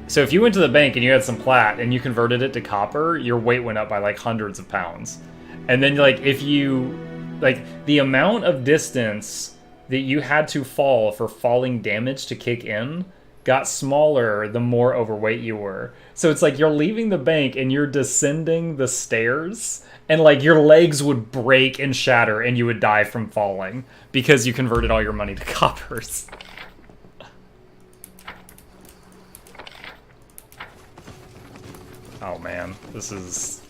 so if you went to the bank and you had some plat and you converted it to copper, your weight went up by like hundreds of pounds. And then like if you, like the amount of distance that you had to fall for falling damage to kick in got smaller the more overweight you were. So it's like you're leaving the bank and you're descending the stairs and like your legs would break and shatter and you would die from falling because you converted all your money to coppers. Oh man, this is...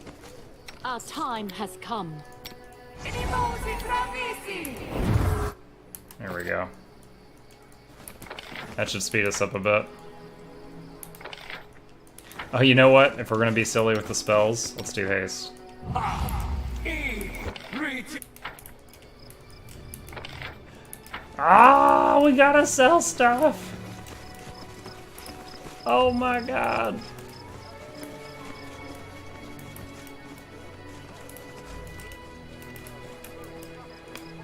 Our time has come. There we go. That should speed us up a bit. Oh, you know what? If we're gonna be silly with the spells, let's do haste. Ah, we gotta sell stuff! Oh my god.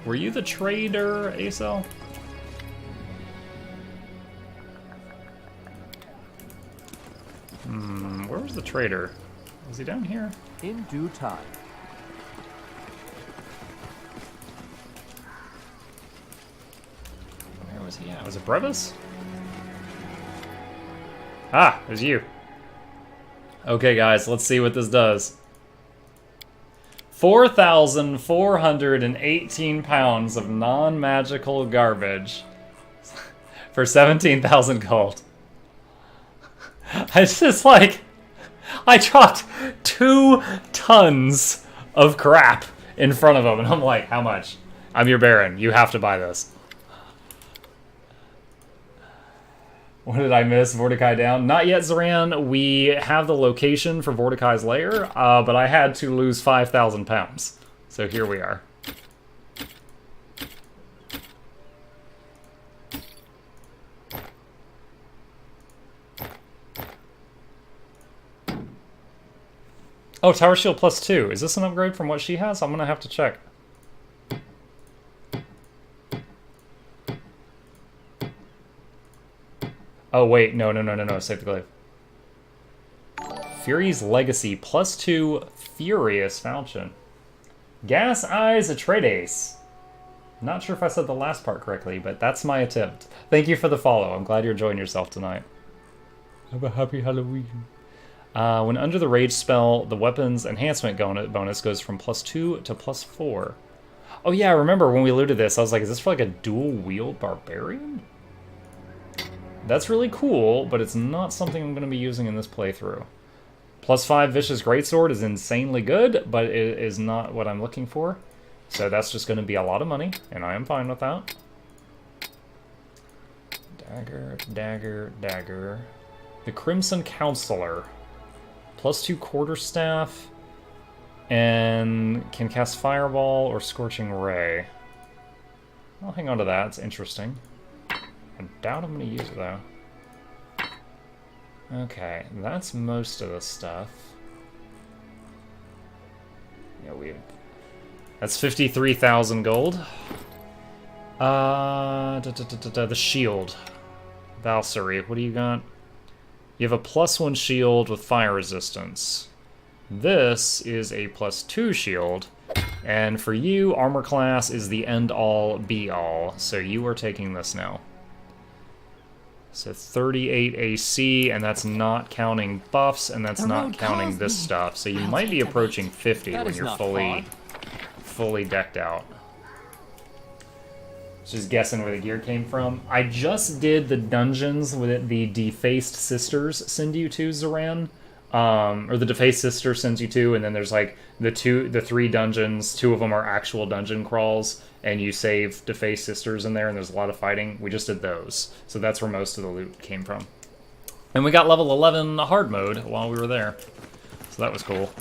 Were you the trader, Acel? Where was the trader? Was he down here? In due time. Where was he at? Was it Brevis? Ah, it was you. Okay, guys, let's see what this does. 4,418 pounds of non-magical garbage for 17,000 gold. It's just like, I dropped 2 tons of crap in front of him, and I'm like, how much? I'm your Baron. You have to buy this. What did I miss? Vordakai down? Not yet, Zoran. We have the location for Vordakai's lair, but I had to lose 5,000 pounds. So here we are. Oh, Tower Shield +2. Is this an upgrade from what she has? I'm gonna have to check. Oh, wait. No. Save the glaive. Fury's Legacy +2 Furious Falchion. Gas Eyes Atreides. Not sure if I said the last part correctly, but that's my attempt. Thank you for the follow. I'm glad you're enjoying yourself tonight. Have a happy Halloween. When under the rage spell, the weapon's enhancement bonus goes from +2 to +4. Oh yeah, I remember when we looted this, I was like, is this for like a dual-wield barbarian? That's really cool, but it's not something I'm going to be using in this playthrough. +5 Vicious Greatsword is insanely good, but it is not what I'm looking for. So that's just going to be a lot of money, and I am fine with that. Dagger. The Crimson Counselor. +2 Quarterstaff, and can cast Fireball or Scorching Ray. I'll hang on to that, it's interesting. I doubt I'm going to use it, though. Okay, that's most of the stuff. Yeah, that's 53,000 gold. The shield. Valkyrie, what do you got? You have a +1 shield with fire resistance. This is a +2 shield. And for you, armor class is the end-all, be-all. So you are taking this now. So 38 AC, and that's not counting buffs, and that's not counting this stuff. So you might be approaching 50 when you're fully decked out. Just guessing where the gear came from. I just did the dungeons with the Defaced Sisters send you to, Zoran. Or the Defaced Sister sends you to, and then there's like the 3 dungeons. 2 of them are actual dungeon crawls, and you save Defaced Sisters in there, and there's a lot of fighting. We just did those. So that's where most of the loot came from. And we got level 11 hard mode while we were there. So that was cool.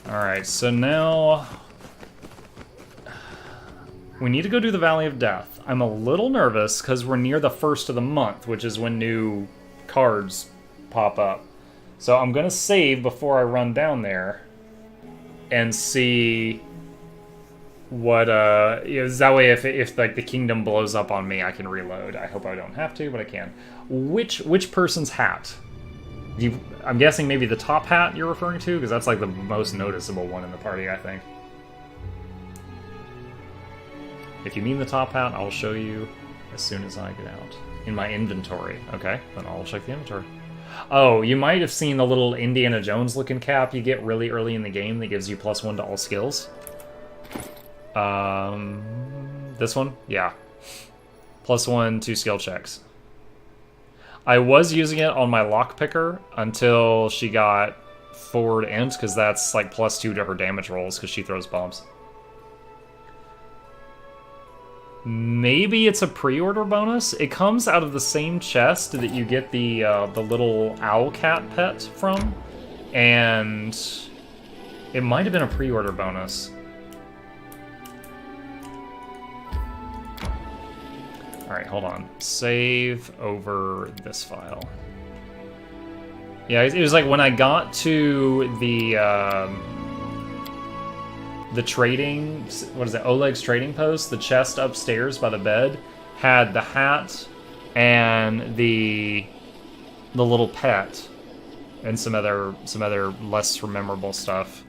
Alright, so now we need to go do the Valley of Death. I'm a little nervous because we're near the 1st of the month, which is when new cards pop up. So I'm going to save before I run down there and see what, that way if like the kingdom blows up on me, I can reload. I hope I don't have to, but I can. Which person's hat? I'm guessing maybe the top hat you're referring to, because that's like the most noticeable one in the party, I think. If you mean the top hat, I'll show you as soon as I get out. In my inventory. Okay, then I'll check the inventory. Oh, you might have seen the little Indiana Jones looking cap you get really early in the game that gives you +1 to all skills. This one? Yeah. +1 to skill checks. I was using it on my lockpicker until she got forward int, because that's like +2 to her damage rolls because she throws bombs. Maybe it's a pre-order bonus. It comes out of the same chest that you get the little owl cat pet from, and it might have been a pre-order bonus. All right, hold on. Save over this file. Yeah, it was like when I got to the trading, what is it, Oleg's trading post, the chest upstairs by the bed had the hat and the little pet and some other less memorable stuff.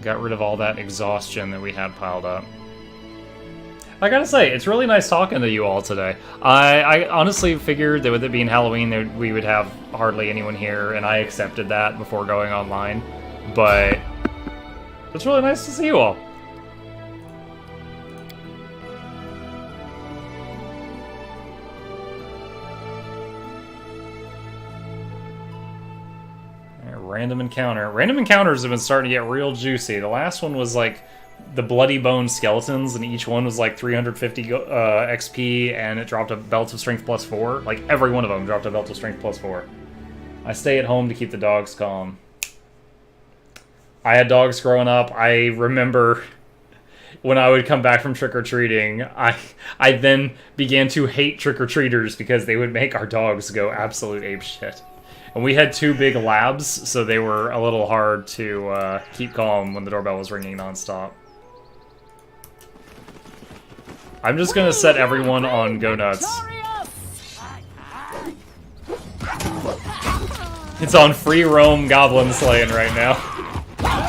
Got rid of all that exhaustion that we had piled up. I gotta say, it's really nice talking to you all today. I honestly figured that with it being Halloween, we would have hardly anyone here, and I accepted that before going online. but it's really nice to see you all. Random encounter. Random encounters have been starting to get real juicy. The last one was like the bloody bone skeletons, and each one was like 350 XP, and it dropped a belt of strength plus 4. Like every one of them dropped a belt of strength plus 4. I stay at home to keep the dogs calm. I had dogs growing up. I remember when I would come back from trick-or-treating, I then began to hate trick-or-treaters because they would make our dogs go absolute apeshit. And we had 2 big labs, so they were a little hard to keep calm when the doorbell was ringing nonstop. I'm just gonna set everyone on Go Nuts. It's on free roam goblin slaying right now.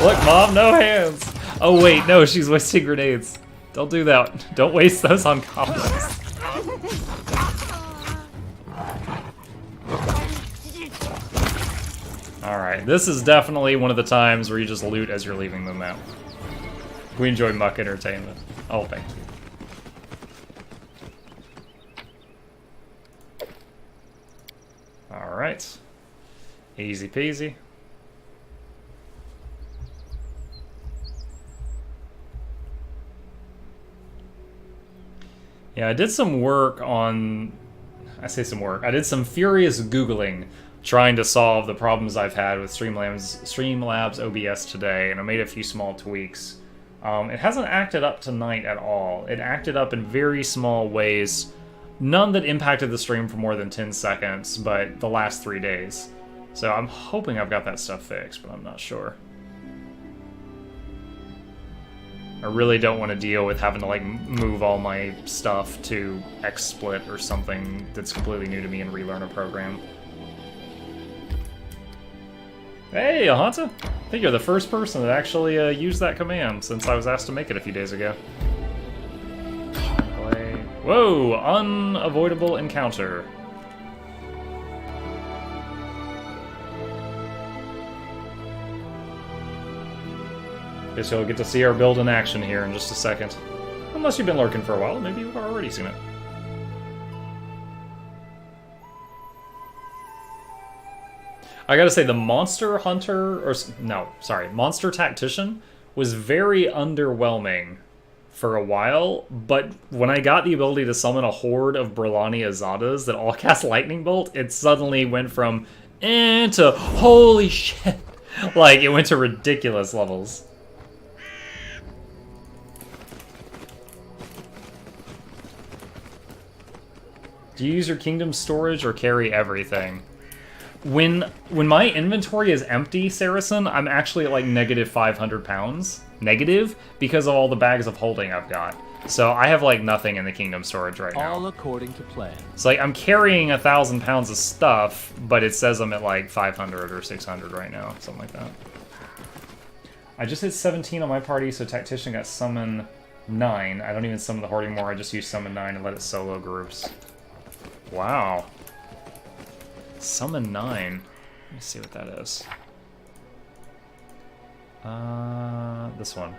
Look, Mom, no hands! Oh wait, no, she's wasting grenades. Don't do that. Don't waste those on goblins. Alright, this is definitely one of the times where you just loot as you're leaving the map. We enjoy muck entertainment. Oh, thank you. Alright. Easy peasy. Yeah, I did some work on... I say some work. I did some furious Googling trying to solve the problems I've had with Streamlabs OBS today, and I made a few small tweaks. It hasn't acted up tonight at all. It acted up in very small ways. None that impacted the stream for more than 10 seconds, but the last 3 days. So I'm hoping I've got that stuff fixed, but I'm not sure. I really don't want to deal with having to like move all my stuff to XSplit or something that's completely new to me and relearn a program. Hey, Ahanta! I think you're the first person that actually used that command since I was asked to make it a few days ago. Whoa! Unavoidable encounter. Guess you'll get to see our build in action here in just a second. Unless you've been lurking for a while, maybe you've already seen it. I gotta say, the Monster Hunter, or no, sorry, Monster Tactician was very underwhelming for a while, but when I got the ability to summon a horde of Brillani Azadas that all cast Lightning Bolt, it suddenly went from eh to holy shit. Like, it went to ridiculous levels. Do you use your kingdom storage or carry everything? When my inventory is empty, Saracen, I'm actually at like negative 500 pounds. Negative because of all the bags of holding I've got. So I have like nothing in the kingdom storage right now. All according to plan. So like I'm carrying 1,000 pounds of stuff, but it says I'm at like 500 or 600 right now, something like that. I just hit 17 on my party, so Tactician got summon 9. I don't even summon the horde anymore. I just use summon 9 and let it solo groups. Wow. Summon 9. Let me see what that is. This one.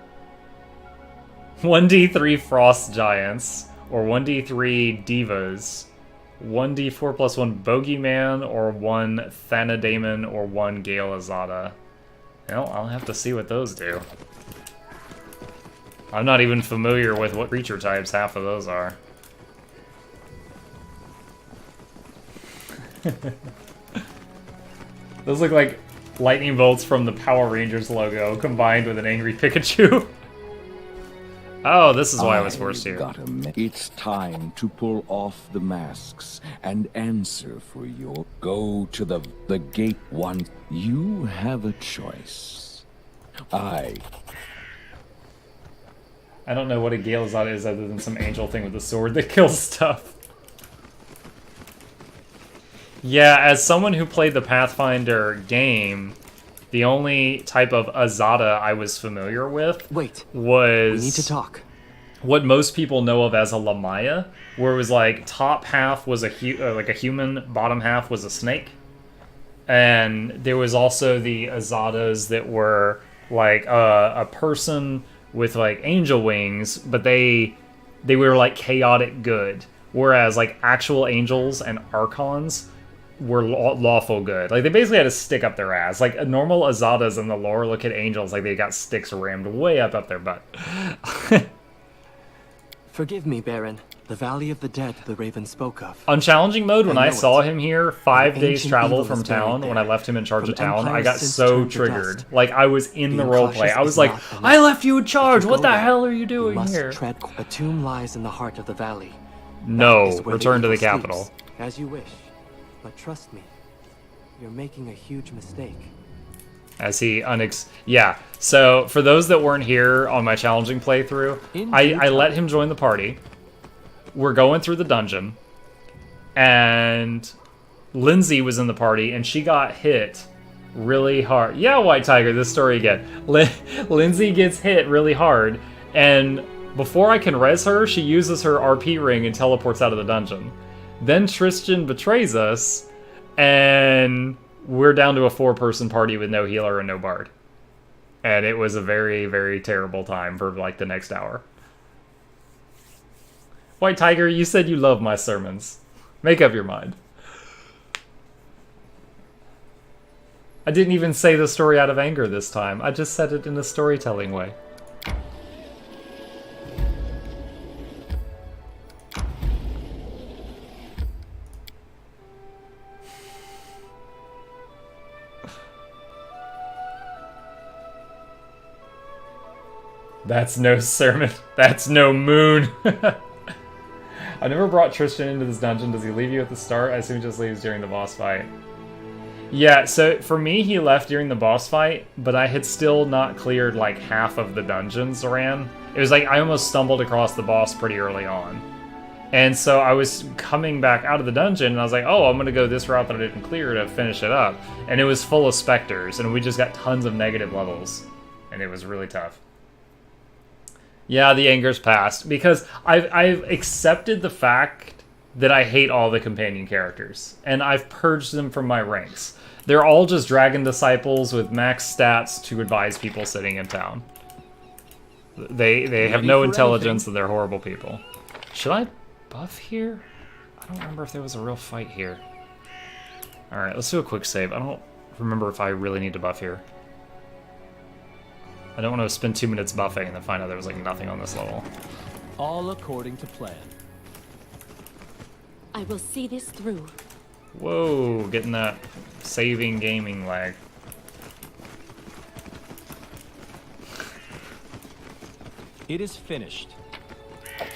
1d3 Frost Giants, or 1d3 Divas, 1d4 plus 1 Bogeyman, or 1 Thanadaemon, or 1 Gale Azada. Well, I'll have to see what those do. I'm not even familiar with what creature types half of those are. Those look like lightning bolts from the Power Rangers logo combined with an angry Pikachu. Oh, this is why I was forced here. It's time to pull off the masks and answer for your... Go to the gate one. You have a choice. I don't know what a Gale Azada is other than some angel thing with a sword that kills stuff. Yeah, as someone who played the Pathfinder game, the only type of Azada I was familiar with was... we need to talk. What most people know of as a Lamaya, where it was like top half was like a human, bottom half was a snake. And there was also the Azadas that were like a person with like angel wings, but they were like chaotic good, whereas like actual angels and archons were lawful good. Like they basically had a stick up their ass. Like normal Azadas in the lore look at angels like they got sticks rammed way up their butt. Forgive me, Baron. The Valley of the Dead the Raven spoke of. On challenging mode, when I saw him here, 5 days ancient travel evil from is buried town, there. when I left him in charge From of town, I empires got since so turned to triggered. dust. Like, I was in the Being roleplay. cautious I was is like, not enough. I left you in charge! If you What go the there, hell are you You doing must here? tread. A tomb lies in the heart of the valley. That No, is where return to the evil capital. sleeps, as you wish. But trust me, you're making a huge mistake. As he Yeah, so for those that weren't here on my challenging playthrough, I let him join the party. We're going through the dungeon, and Lindsay was in the party, and she got hit really hard. Yeah, White Tiger, this story again. Lindsay gets hit really hard, and before I can res her, she uses her RP ring and teleports out of the dungeon. Then Tristan betrays us, and we're down to a 4-person party with no healer and no bard. And it was a very, very terrible time for like the next hour. White Tiger, you said you love my sermons. Make up your mind. I didn't even say the story out of anger this time. I just said it in a storytelling way. That's no sermon. That's no moon. I never brought Tristan into this dungeon. Does he leave you at the start? I assume he just leaves during the boss fight. Yeah, so for me, he left during the boss fight, but I had still not cleared like half of the dungeons ran. It was like I almost stumbled across the boss pretty early on. And so I was coming back out of the dungeon, and I was like, oh, I'm going to go this route that I didn't clear to finish it up. And it was full of specters, and we just got tons of negative levels. And it was really tough. Yeah, the anger's passed, because I've accepted the fact that I hate all the companion characters, and I've purged them from my ranks. They're all just dragon disciples with max stats to advise people sitting in town. They have no intelligence and they're horrible people. Should I buff here? I don't remember if there was a real fight here. Alright, let's do a quick save. I don't remember if I really need to buff here. I don't want to spend 2 minutes buffing and then find out there was like nothing on this level. All according to plan. I will see this through. Whoa, getting that saving gaming lag. It is finished.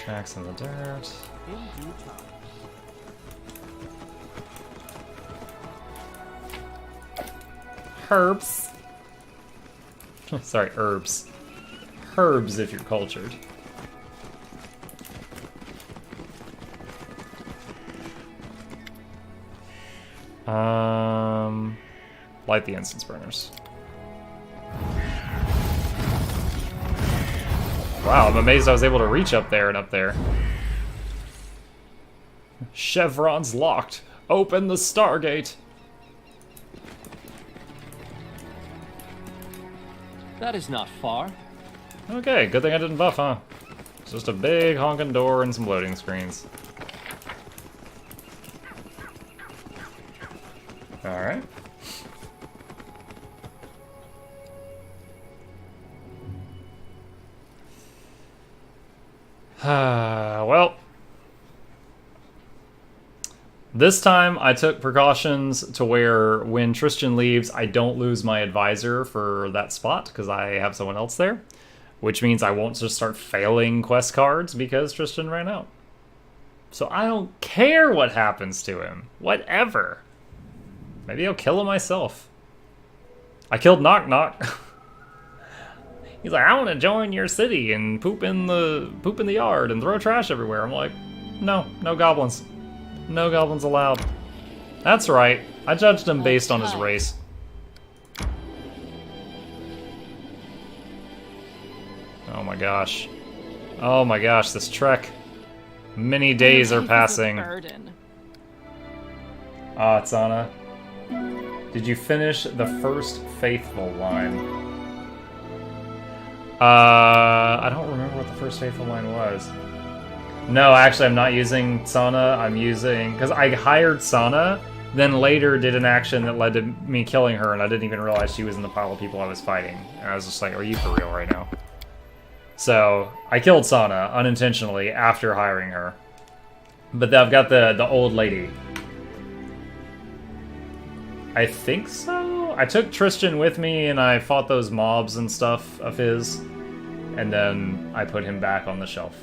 Tracks in the dirt. In due time. Herbs. Sorry, herbs. Herbs if you're cultured. Light the incense burners. Wow, I'm amazed I was able to reach up there and up there. Chevron's locked. Open the Stargate. That is not far. Okay, good thing I didn't buff, huh? It's just a big honking door and some loading screens. Alright. Well, this time I took precautions to where when Tristan leaves, I don't lose my advisor for that spot because I have someone else there, which means I won't just start failing quest cards because Tristan ran out. So I don't care what happens to him. Whatever. Maybe I'll kill him myself. I killed Nok-nok. He's like, I want to join your city and poop in the yard and throw trash everywhere. I'm like, no goblins. No goblins allowed. That's right. I judged him based on his race. Oh my gosh. Oh my gosh, this trek. Many days are passing. Ah, Tsana. Did you finish the first faithful line? I don't remember what the first faithful line was. No, actually, I'm not using Sana. I'm using... Because I hired Sana, then later did an action that led to me killing her, and I didn't even realize she was in the pile of people I was fighting. And I was just like, are you for real right now? So, I killed Sana, unintentionally, after hiring her. But I've got the old lady. I think so? I took Tristan with me, and I fought those mobs and stuff of his. And then I put him back on the shelf.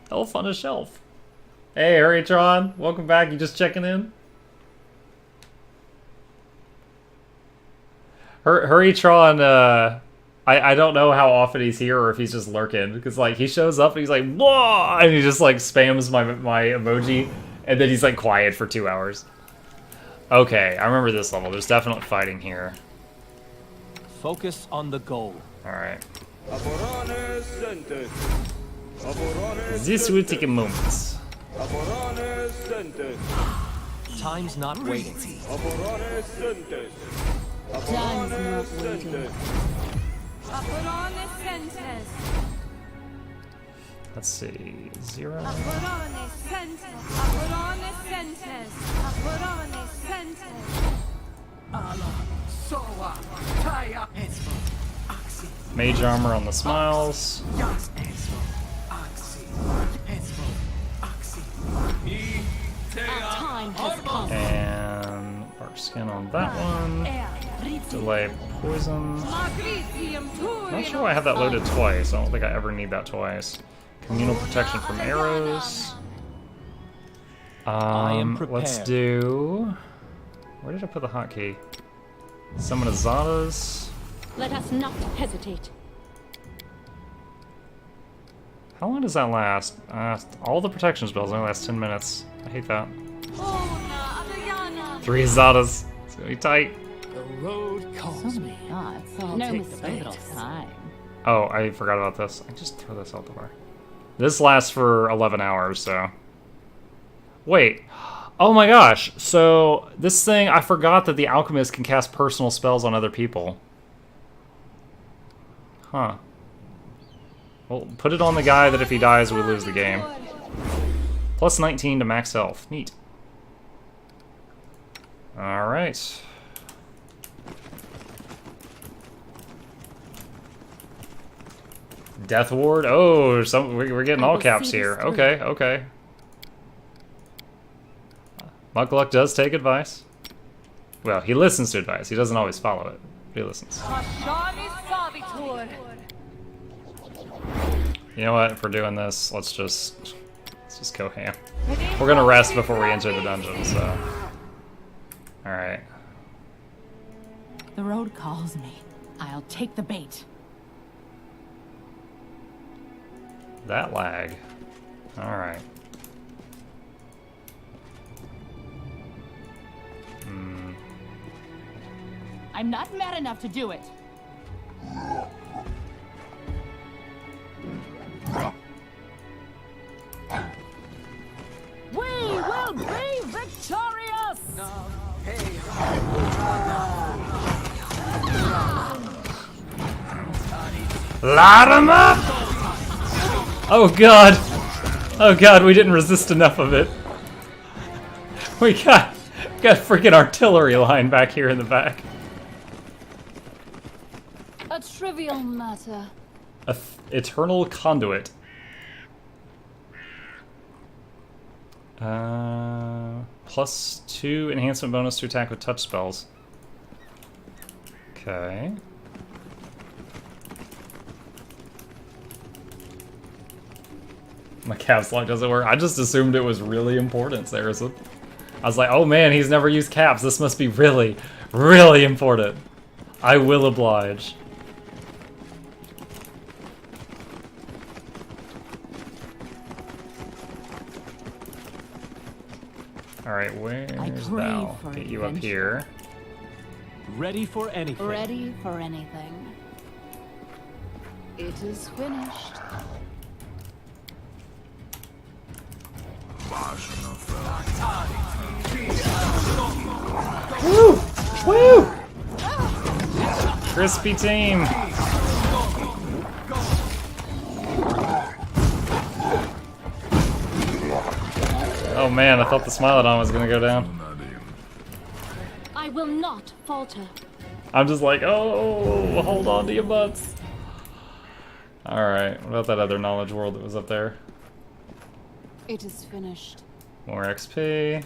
Elf on a shelf. Hey, Hurrytron, welcome back. You just checking in? Hurrytron, I don't know how often he's here or if he's just lurking. Because, like, he shows up and he's like, whoa! And he just, like, spams my emoji. And then he's, like, quiet for 2 hours. Okay, I remember this level. There's definitely fighting here. Focus on the goal. Alright. This will take a moment. Time's not waiting. Time's not waiting. Let's see. 0. Mage armor on the smiles. And dark skin on that one. Delay poison. Not sure why I have that loaded twice. I don't think I ever need that twice. Communal protection from arrows. Let's do... Where did I put the hotkey? Summon Azadas. Let us not hesitate. How long does that last? All the protection spells only last 10 minutes. I hate that. 3 Azadas. It's gonna be tight. The road calls me. No mistake. Oh, I forgot about this. I just throw this out the door. This lasts for 11 hours, so... Wait. Oh my gosh. So, this thing, I forgot that the alchemist can cast personal spells on other people. Huh. Well, put it on the guy that if he dies, we lose the game. Plus 19 to max health. Neat. Alright. Death Ward? Oh, we're getting all caps here. Okay, okay. nok-nok does take advice. Well, he listens to advice. He doesn't always follow it, but he listens. You know what? If we're doing this, let's just go ham. We're gonna rest before we enter the dungeon, so... Alright. The road calls me. I'll take the bait. That lag. Alright. I'm not mad enough to do it. We will be victorious! Light 'em up! Oh god! Oh god, we didn't resist enough of it. We got freaking artillery line back here in the back. A trivial matter. Eternal conduit. +2 enhancement bonus to attack with touch spells. Okay. My caps lock doesn't work. I just assumed it was really important, Saracen. I was like, oh man, he's never used caps. This must be really, really important. I will oblige. Alright, where's Val? Get you up here. Ready for anything. Ready for anything. It is finished. Woo! Crispy team. Oh man, I thought the Smilodon was gonna go down. I will not falter. I'm just like, oh, hold on to your butts. Alright, what about that other knowledge world that was up there? It is finished. More XP.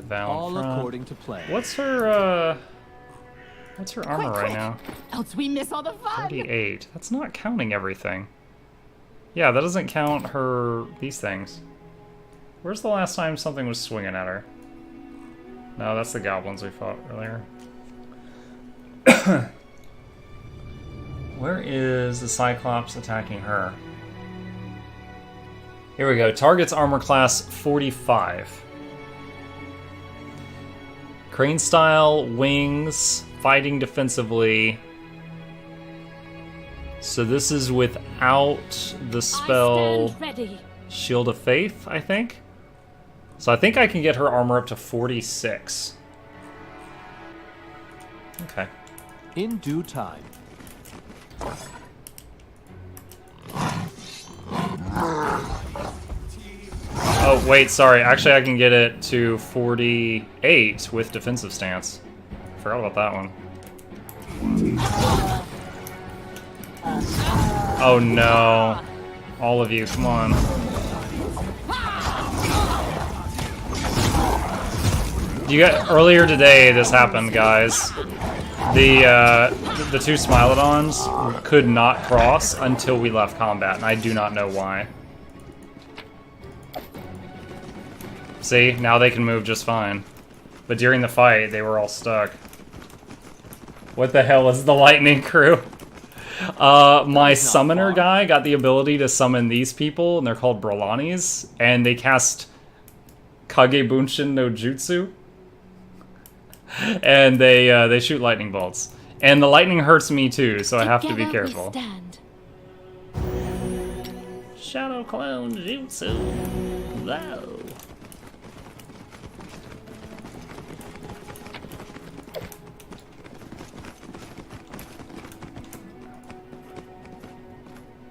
All according to plan. What's her armor right now? Else we miss all the fun. 38. That's not counting everything. Yeah, that doesn't count these things. Where's the last time something was swinging at her? No, that's the goblins we fought earlier. Where is the Cyclops attacking her? Here we go. Target's armor class 45. Crane style, wings, fighting defensively. So this is without the spell Shield of Faith, I think. So I think I can get her armor up to 46. Okay. In due time. Oh, wait, sorry. Actually, I can get it to 48 with defensive stance. Forgot about that one. Oh no. All of you, come on. Earlier today this happened, guys. The two Smilodons could not cross until we left combat, and I do not know why. See, now they can move just fine. But during the fight, they were all stuck. What the hell is the lightning crew? My summoner guy got the ability to summon these people, and they're called Brolanis, and they cast Kagebunshin no Jutsu. And they shoot lightning bolts. And the lightning hurts me too, so I have to be careful. Shadow Clone Jutsu. Wow.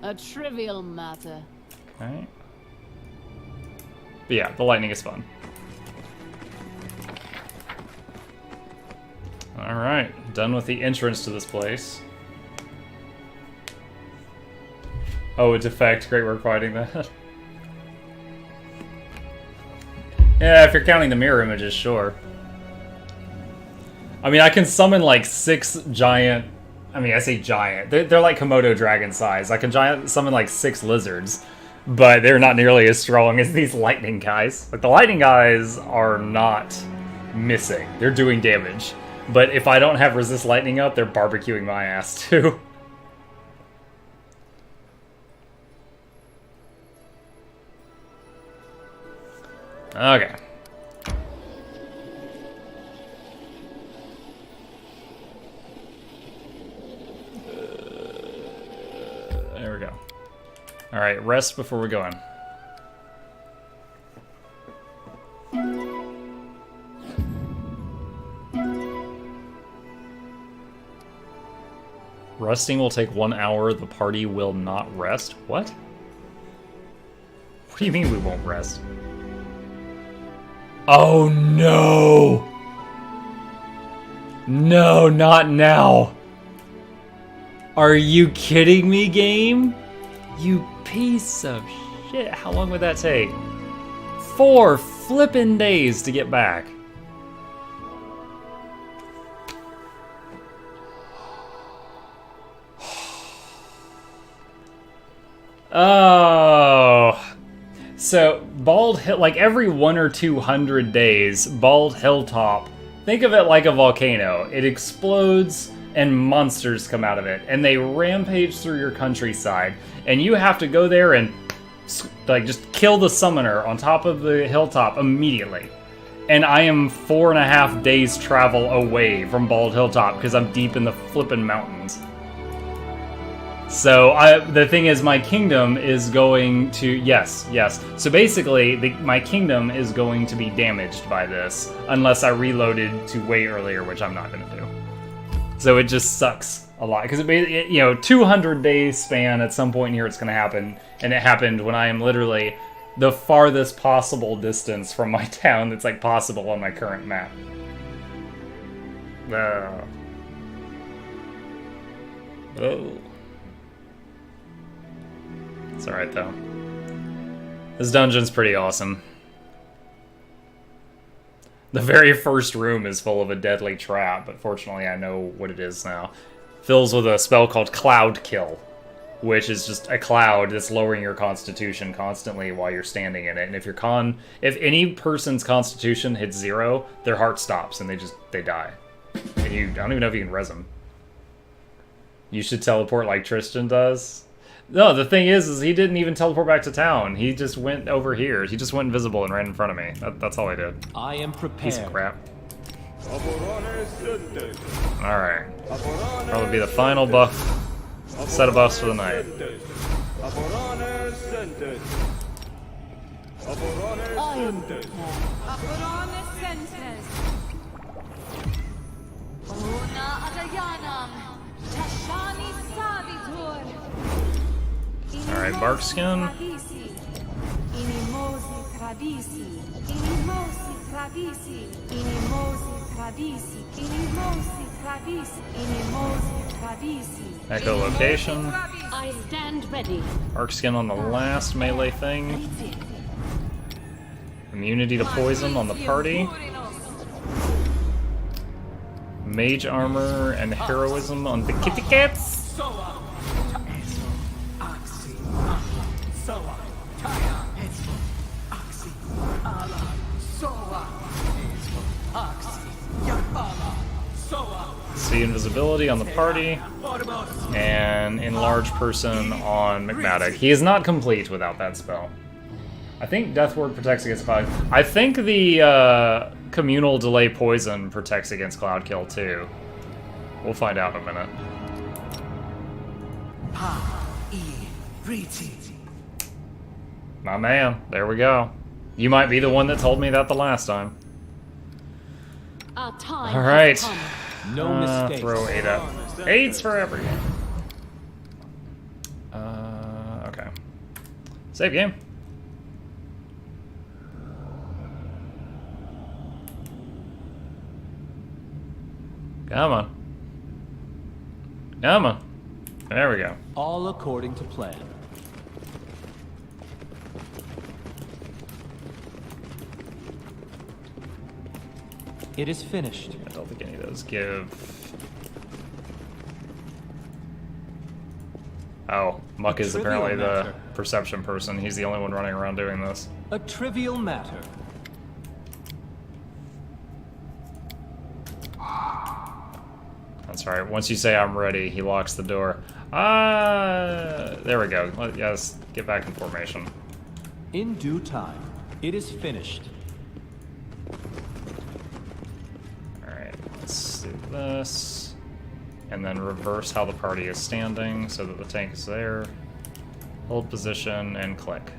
A trivial matter. Okay. But yeah, the lightning is fun. Alright, done with the entrance to this place. Oh, a defect. Great work fighting that. Yeah, if you're counting the mirror images, sure. I mean, I can summon like 6 giant... I mean, I say giant. They're like Komodo dragon size. I can summon like 6 lizards, but they're not nearly as strong as these lightning guys. Like, the lightning guys are not missing. They're doing damage. But if I don't have resist lightning up, they're barbecuing my ass too. Okay. There we go. Alright, rest before we go in. Resting will take 1 hour. The party will not rest. What? What do you mean we won't rest? Oh no! No, not now. Are you kidding me, game? You piece of shit. How long would that take? 4 flippin' days to get back. Oh. So, Bald Hill, like every 100 or 200 days, Bald Hilltop, think of it like a volcano. It explodes and monsters come out of it, and they rampage through your countryside, and you have to go there and like just kill the summoner on top of the hilltop immediately. and I am 4.5 days travel away from Bald Hilltop because I'm deep in the flippin' mountains. So the thing is, my kingdom is going to yes. So basically, my kingdom is going to be damaged by this unless I reloaded to way earlier, which I'm not going to do. So it just sucks a lot because it 200 days span at some point here it's going to happen, and it happened when I am literally the farthest possible distance from my town that's like possible on my current map. Oh. It's alright though. This dungeon's pretty awesome. The very first room is full of a deadly trap, but fortunately I know what it is now. Fills with a spell called Cloud Kill, which is just a cloud that's lowering your constitution constantly while you're standing in it. And if any person's constitution hits 0, their heart stops and they die. And I don't even know if you can res them. You should teleport like Tristan does. No, the thing is he didn't even teleport back to town. He just went over here. He just went invisible and ran in front of me. That's all he did. I am prepared. Piece of crap. Alright. Probably be the final buff. Set of buffs for the night. Alright, bark skin. Echolocation. I stand ready. Arc skin on the last melee thing. Immunity to poison on the party. Mage armor and heroism on the kitty cats. See invisibility on the party, and enlarge person on McMaddock. He is not complete without that spell. I think Death Ward protects against Cloud. I think the communal delay poison protects against Cloud Kill too. We'll find out in a minute. My man, there we go. You might be the one that told me that the last time. Our time All right. has come. No mistakes. Throw 8 up. 8's for every game. Okay. Save game. Come on. Come on. There we go. All according to plan. It is finished. I don't think any of those give. Oh, Muck is apparently the perception person. He's the only one running around doing this. A trivial matter. That's right. Once you say I'm ready, he locks the door. There we go. Let's get back in formation. In due time, it is finished. Let's do this, and then reverse how the party is standing so that the tank is there. Hold position and click.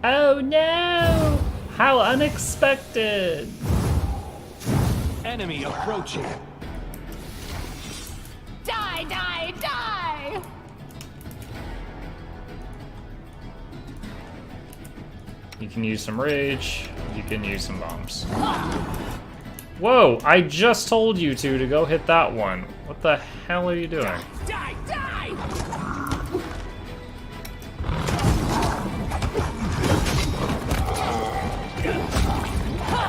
Oh no! How unexpected! Enemy approaching. Die, die, die! You can use some rage. You can use some bombs. Whoa! I just told you to go hit that one. What the hell are you doing? Die, die!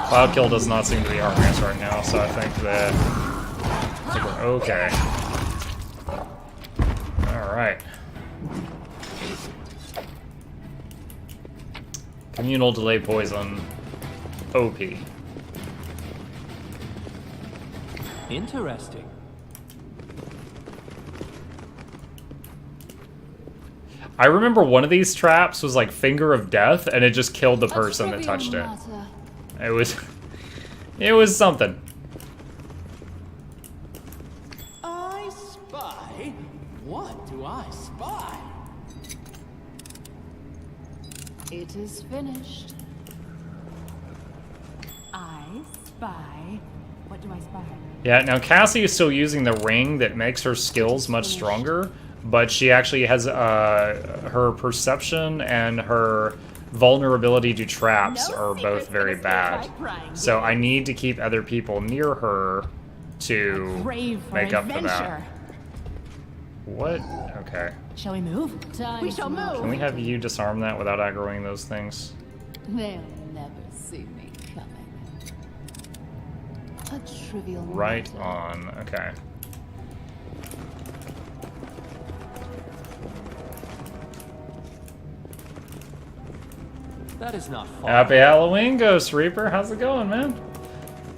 Cloud Kill does not seem to be harming us right now, so I think we're okay. Alright. Communal delay poison. OP. Interesting. I remember one of these traps was like Finger of Death, and it just killed the person that touched it. It was something. I spy? What do I spy? It is finished. I spy. What do I spy? Yeah, now Cassie is still using the ring that makes her skills much stronger, but she actually has her perception and her vulnerability to traps are both very bad. So I need to keep other people near her to make up for that. What? Okay. Shall we move? We shall move. Can we have you disarm that without aggroing those things? They'll never see me coming. A trivial Right matter. on. Okay. That is not far. Happy Halloween, Ghost Reaper. How's it going, man?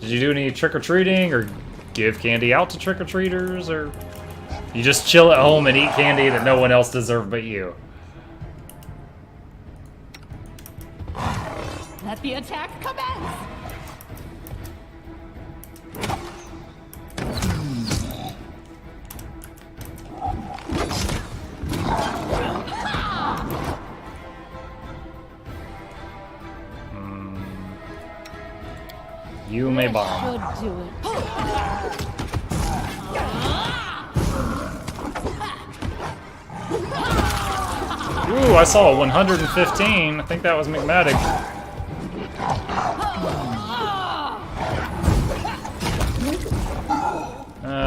Did you do any trick-or-treating or give candy out to trick-or-treaters, or you just chill at home and eat candy that no one else deserves but you? Let the attack commence! You may bomb. Should do it. Ooh, I saw a 115. I think that was McMatic.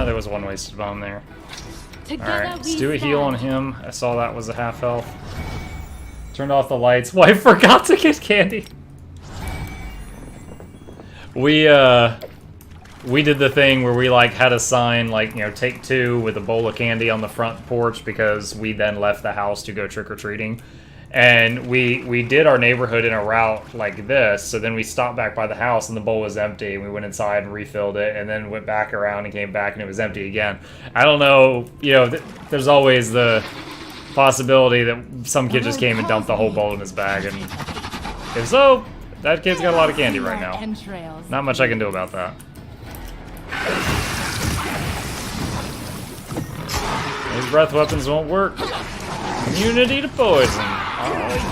There was one wasted bomb there. Alright, let's do a heal on him. I saw that was a half health. Turned off the lights. Well, I forgot to get candy. We did the thing where we like had a sign like, you know, take 2 with a bowl of candy on the front porch because we then left the house to go trick-or-treating. And we did our neighborhood in a route like this, so then we stopped back by the house and the bowl was empty, and we went inside and refilled it, and then went back around and came back and it was empty again. I don't know, you know, there's always the possibility that some kid just came and dumped the whole bowl in his bag, and if so, that kid's got a lot of candy right now. Not much I can do about that. These breath weapons won't work. Immunity to poison. Oh, yeah.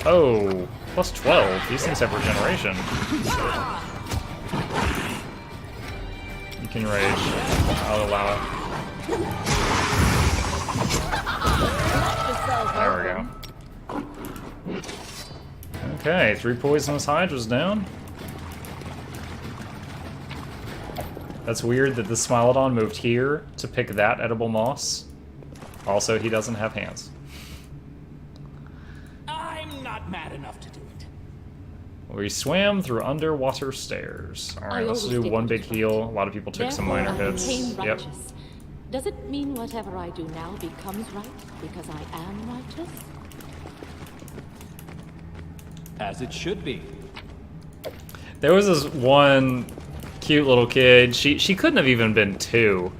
Oh, plus 12. These things have regeneration. You can rage. I'll allow it. There we go. Okay, 3 poisonous hydras down. That's weird that the Smilodon moved here to pick that edible moss. Also, he doesn't have hands. I'm not mad enough to do it. We swam through underwater stairs. Alright, let's do one big heal. A lot of people took some minor hits. Yep. Does it mean whatever I do now becomes right because I am righteous? As it should be. There was this one cute little kid. She couldn't have even been 2.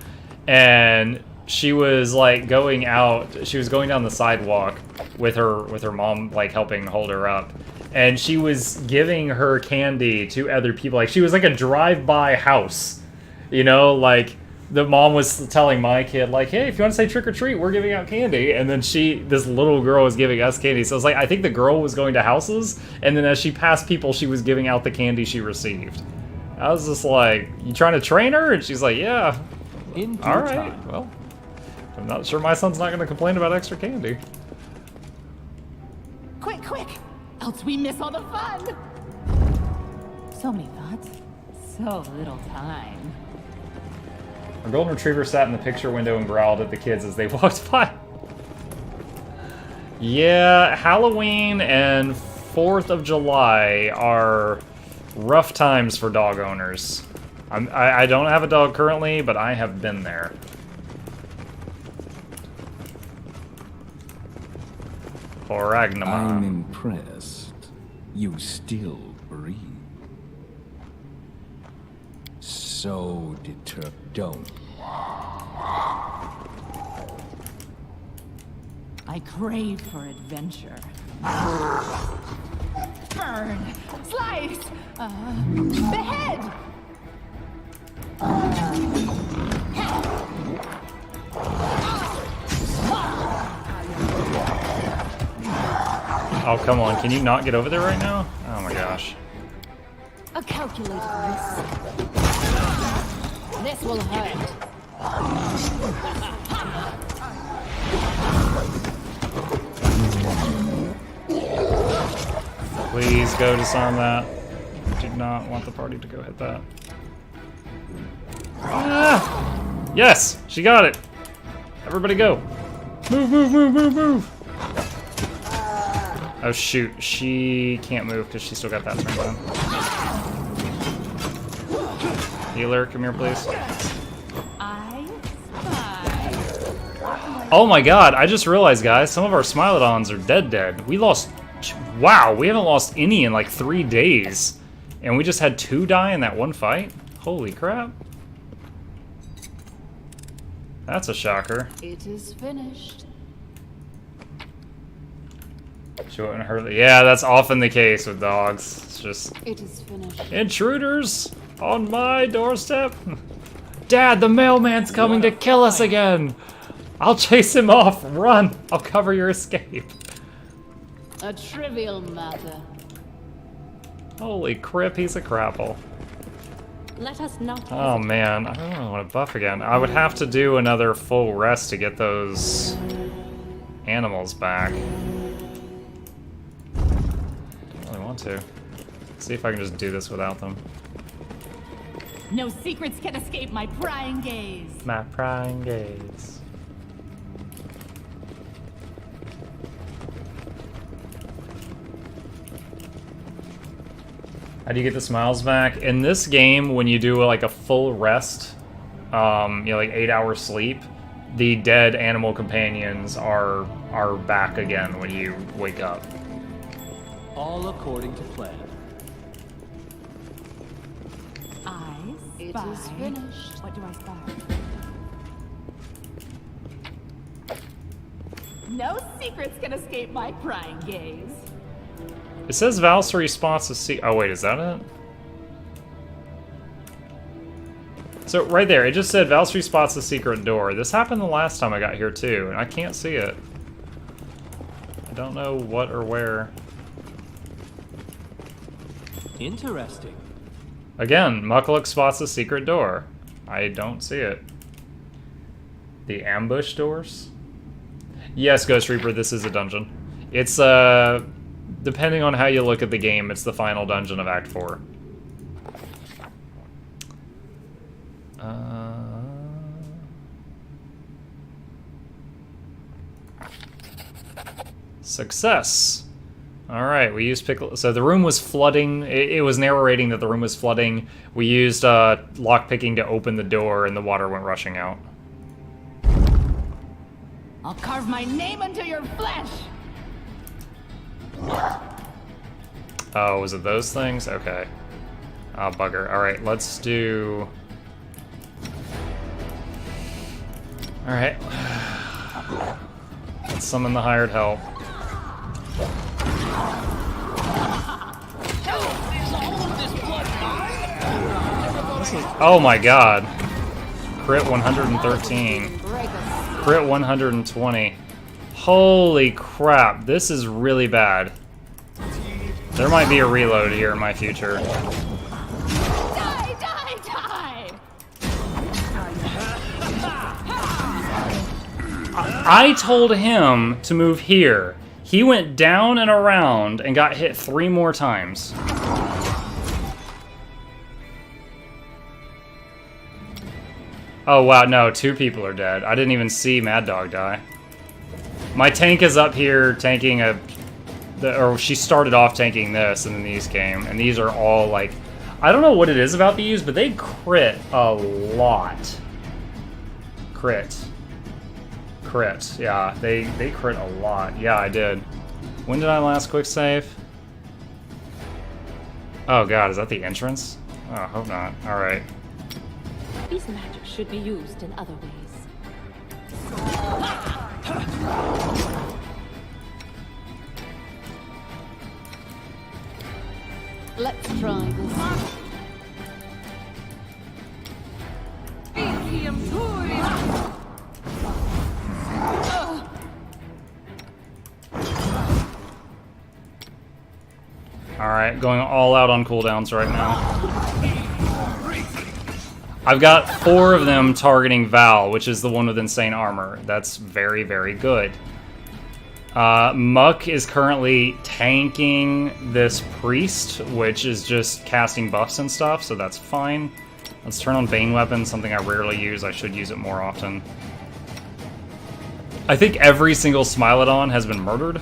And she was like going out, she was going down the sidewalk with her mom like helping hold her up. And she was giving her candy to other people. Like she was like a drive-by house. You know, like the mom was telling my kid like, hey, if you want to say trick or treat, we're giving out candy. And then this little girl was giving us candy. So it's like, I think the girl was going to houses, and then as she passed people, she was giving out the candy she received. I was just like, you trying to train her? And she's like, yeah. All right, well, I'm not sure my son's not going to complain about extra candy. Quick, quick! Else we miss all the fun! So many thoughts, so little time. Our golden retriever sat in the picture window and growled at the kids as they walked by. Yeah, Halloween and 4th of July are rough times for dog owners. I don't have a dog currently, but I have been there. I'm impressed. You still breathe. So determined. Don't. I crave for adventure. Burn! Slice! Behead! Oh, come on. Can you not get over there right now? Oh my gosh. A calculated risk. This will hurt. Please go disarm that. I do not want the party to go hit that. Ah! Yes! She got it! Everybody go! Move, move, move, move, move! Oh shoot, she can't move because she still got that turned on. Healer, come here please. Oh my god, I just realized guys, some of our Smilodons are dead. We lost, wow, we haven't lost any in like 3 days. And we just had 2 die in that one fight? Holy crap. That's a shocker. It is finished. She wouldn't hurt. Yeah, that's often the case with dogs. It's just It is finished. intruders on my doorstep. Dad, the mailman's coming to kill us again. I'll chase him off. Run. I'll cover your escape. A trivial matter. Holy crap, he's a crapple. Let us not. Oh man, I don't want to buff again. I would have to do another full rest to get those animals back. Don't really want to. See if I can just do this without them. No secrets can escape my prying gaze. My prying gaze. How do you get the smiles back? In this game, when you do like a full rest, like 8 hours sleep, the dead animal companions are back again when you wake up. All according to plan. It is finished. What do I spy? No secrets can escape my prying gaze. It says Valkyrie spots a oh wait, is that it? So right there, it just said Valkyrie spots the secret door. This happened the last time I got here too, and I can't see it. I don't know what or where. Interesting. Again, nok-nok spots the secret door. I don't see it. The ambush doors? Yes, Ghost Reaper, this is a dungeon. It's, depending on how you look at the game, it's the final dungeon of Act 4. Success! Alright, we used pickle. So the room was flooding. It was narrating that the room was flooding. We used lockpicking to open the door, and the water went rushing out. I'll carve my name into your flesh. Oh, was it those things? Okay. Oh, bugger. Alright, let's do... Alright. Let's summon the hired help. Oh my god. Crit 113. Crit 120. Holy crap, this is really bad. There might be a reload here in my future. Die, die, die! I told him to move here. He went down and around and got hit 3 more times. Oh wow, no, 2 people are dead. I didn't even see Mad Dog die. My tank is up here tanking or she started off tanking this and then these came. And these are all like, I don't know what it is about these, but they crit a lot. Crit, yeah, they crit a lot. Yeah, I did. When did I last quick save? Oh god, is that the entrance? Oh, I hope not. Alright. These magic should be used in other ways. Let's try this. Alright, going all out on cooldowns right now. I've got 4 of them targeting Val, which is the one with insane armor. That's very, very good. Muck is currently tanking this priest, which is just casting buffs and stuff, so that's fine. Let's turn on Bane Weapon, something I rarely use. I should use it more often. I think every single Smilodon has been murdered.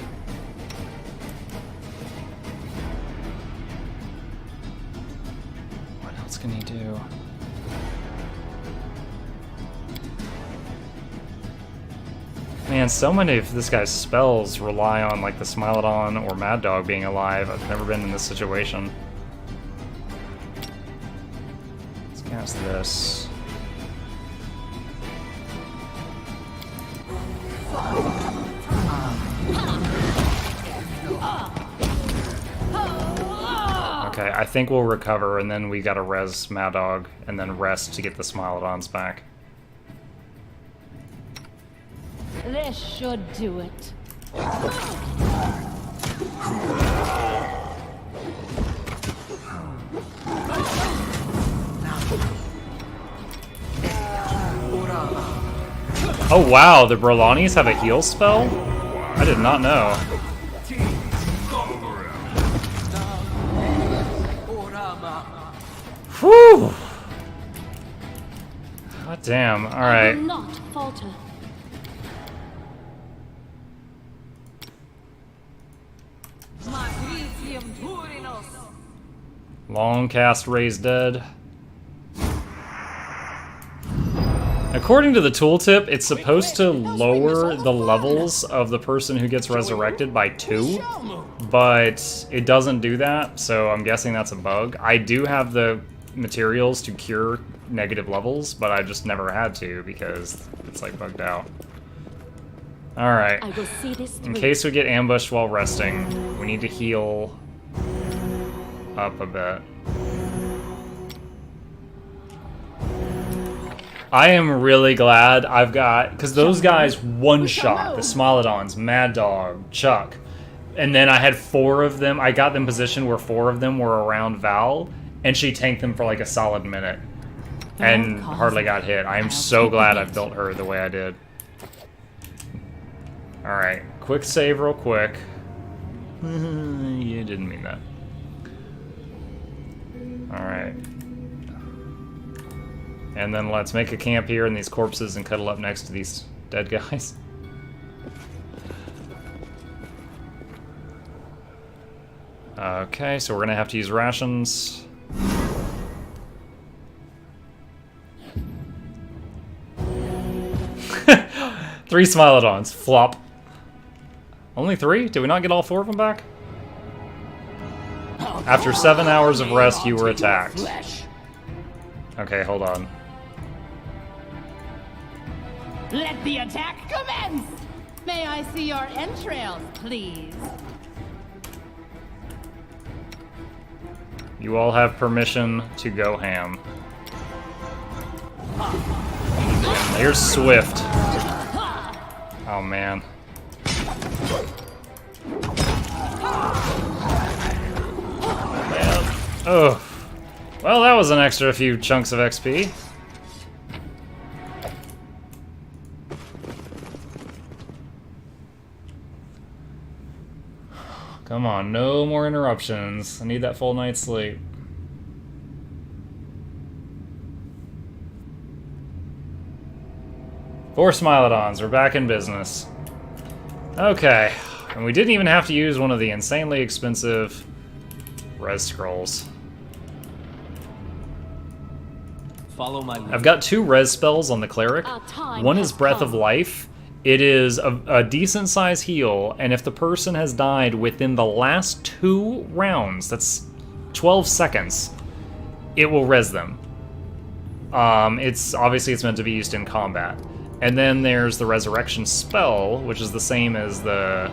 What else can he do? Man, so many of this guy's spells rely on like the Smilodon or Mad Dog being alive. I've never been in this situation. Let's cast this. Okay, I think we'll recover, and then we gotta res Mad Dog, and then rest to get the Smilodons back. This should do it. Oh wow, the Brolanis have a heal spell? I did not know. Whew! God damn, alright. Do not falter. Long cast Raise Dead. According to the tooltip, it's supposed to lower the levels of the person who gets resurrected by 2, but it doesn't do that, so I'm guessing that's a bug. I do have the materials to cure negative levels, but I just never had to because it's like bugged out. Alright. In case we get ambushed while resting, we need to heal up a bit. I am really glad I've got, because those guys one-shot, the Smilodons, Mad Dog, Chuck, and then I had 4 of them. I got them positioned where 4 of them were around Val, and she tanked them for like a solid minute and hardly got hit. I am so glad I built her the way I did. Alright, quick save real quick. You didn't mean that. Alright. And then let's make a camp here in these corpses and cuddle up next to these dead guys. Okay, so we're gonna have to use rations. Three Smilodons. Flop. Only 3? Did we not get all 4 of them back? After 7 hours of rest, you were attacked. Okay, hold on. Let the attack commence! May I see your entrails, please? You all have permission to go ham. Here's Swift. Oh man. Oh. Well, that was an extra few chunks of XP. Come on, no more interruptions. I need that full night's sleep. Four Smilodons, we're back in business. Okay, and we didn't even have to use one of the insanely expensive res scrolls. Follow my lead. I've got 2 res spells on the cleric. One is Breath of Life. It is a decent size heal, and if the person has died within the last 2 rounds, that's 12 seconds, it will res them. It's meant to be used in combat. And then there's the Resurrection spell, which is the same as the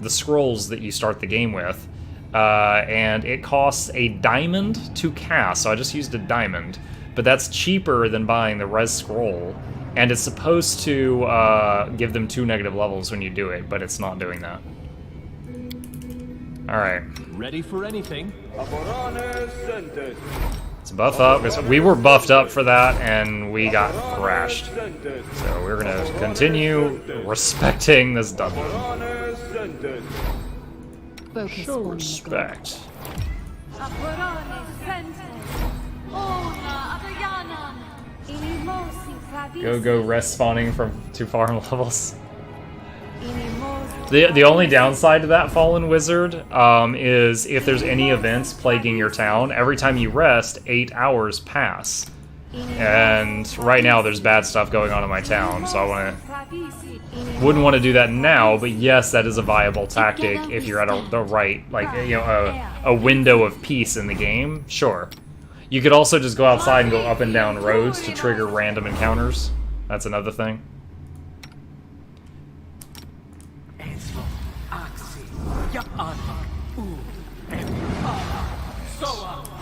scrolls that you start the game with. and it costs a diamond to cast, so I just used a diamond. But that's cheaper than buying the res scroll, and it's supposed to give them 2 negative levels when you do it, but it's not doing that. Alright. Ready for anything. Let's buff up, because we were buffed up for that, and we got thrashed. So we're gonna continue respecting this dungeon. Show respect. Go rest spawning from 2 farm levels. The only downside to that Fallen Wizard is if there's any events plaguing your town, every time you rest, 8 hours pass. And right now there's bad stuff going on in my town, so I wouldn't want to do that now, but yes, that is a viable tactic if you're at the right, like, you know, a window of peace in the game, sure. You could also just go outside and go up and down roads to trigger random encounters. That's another thing.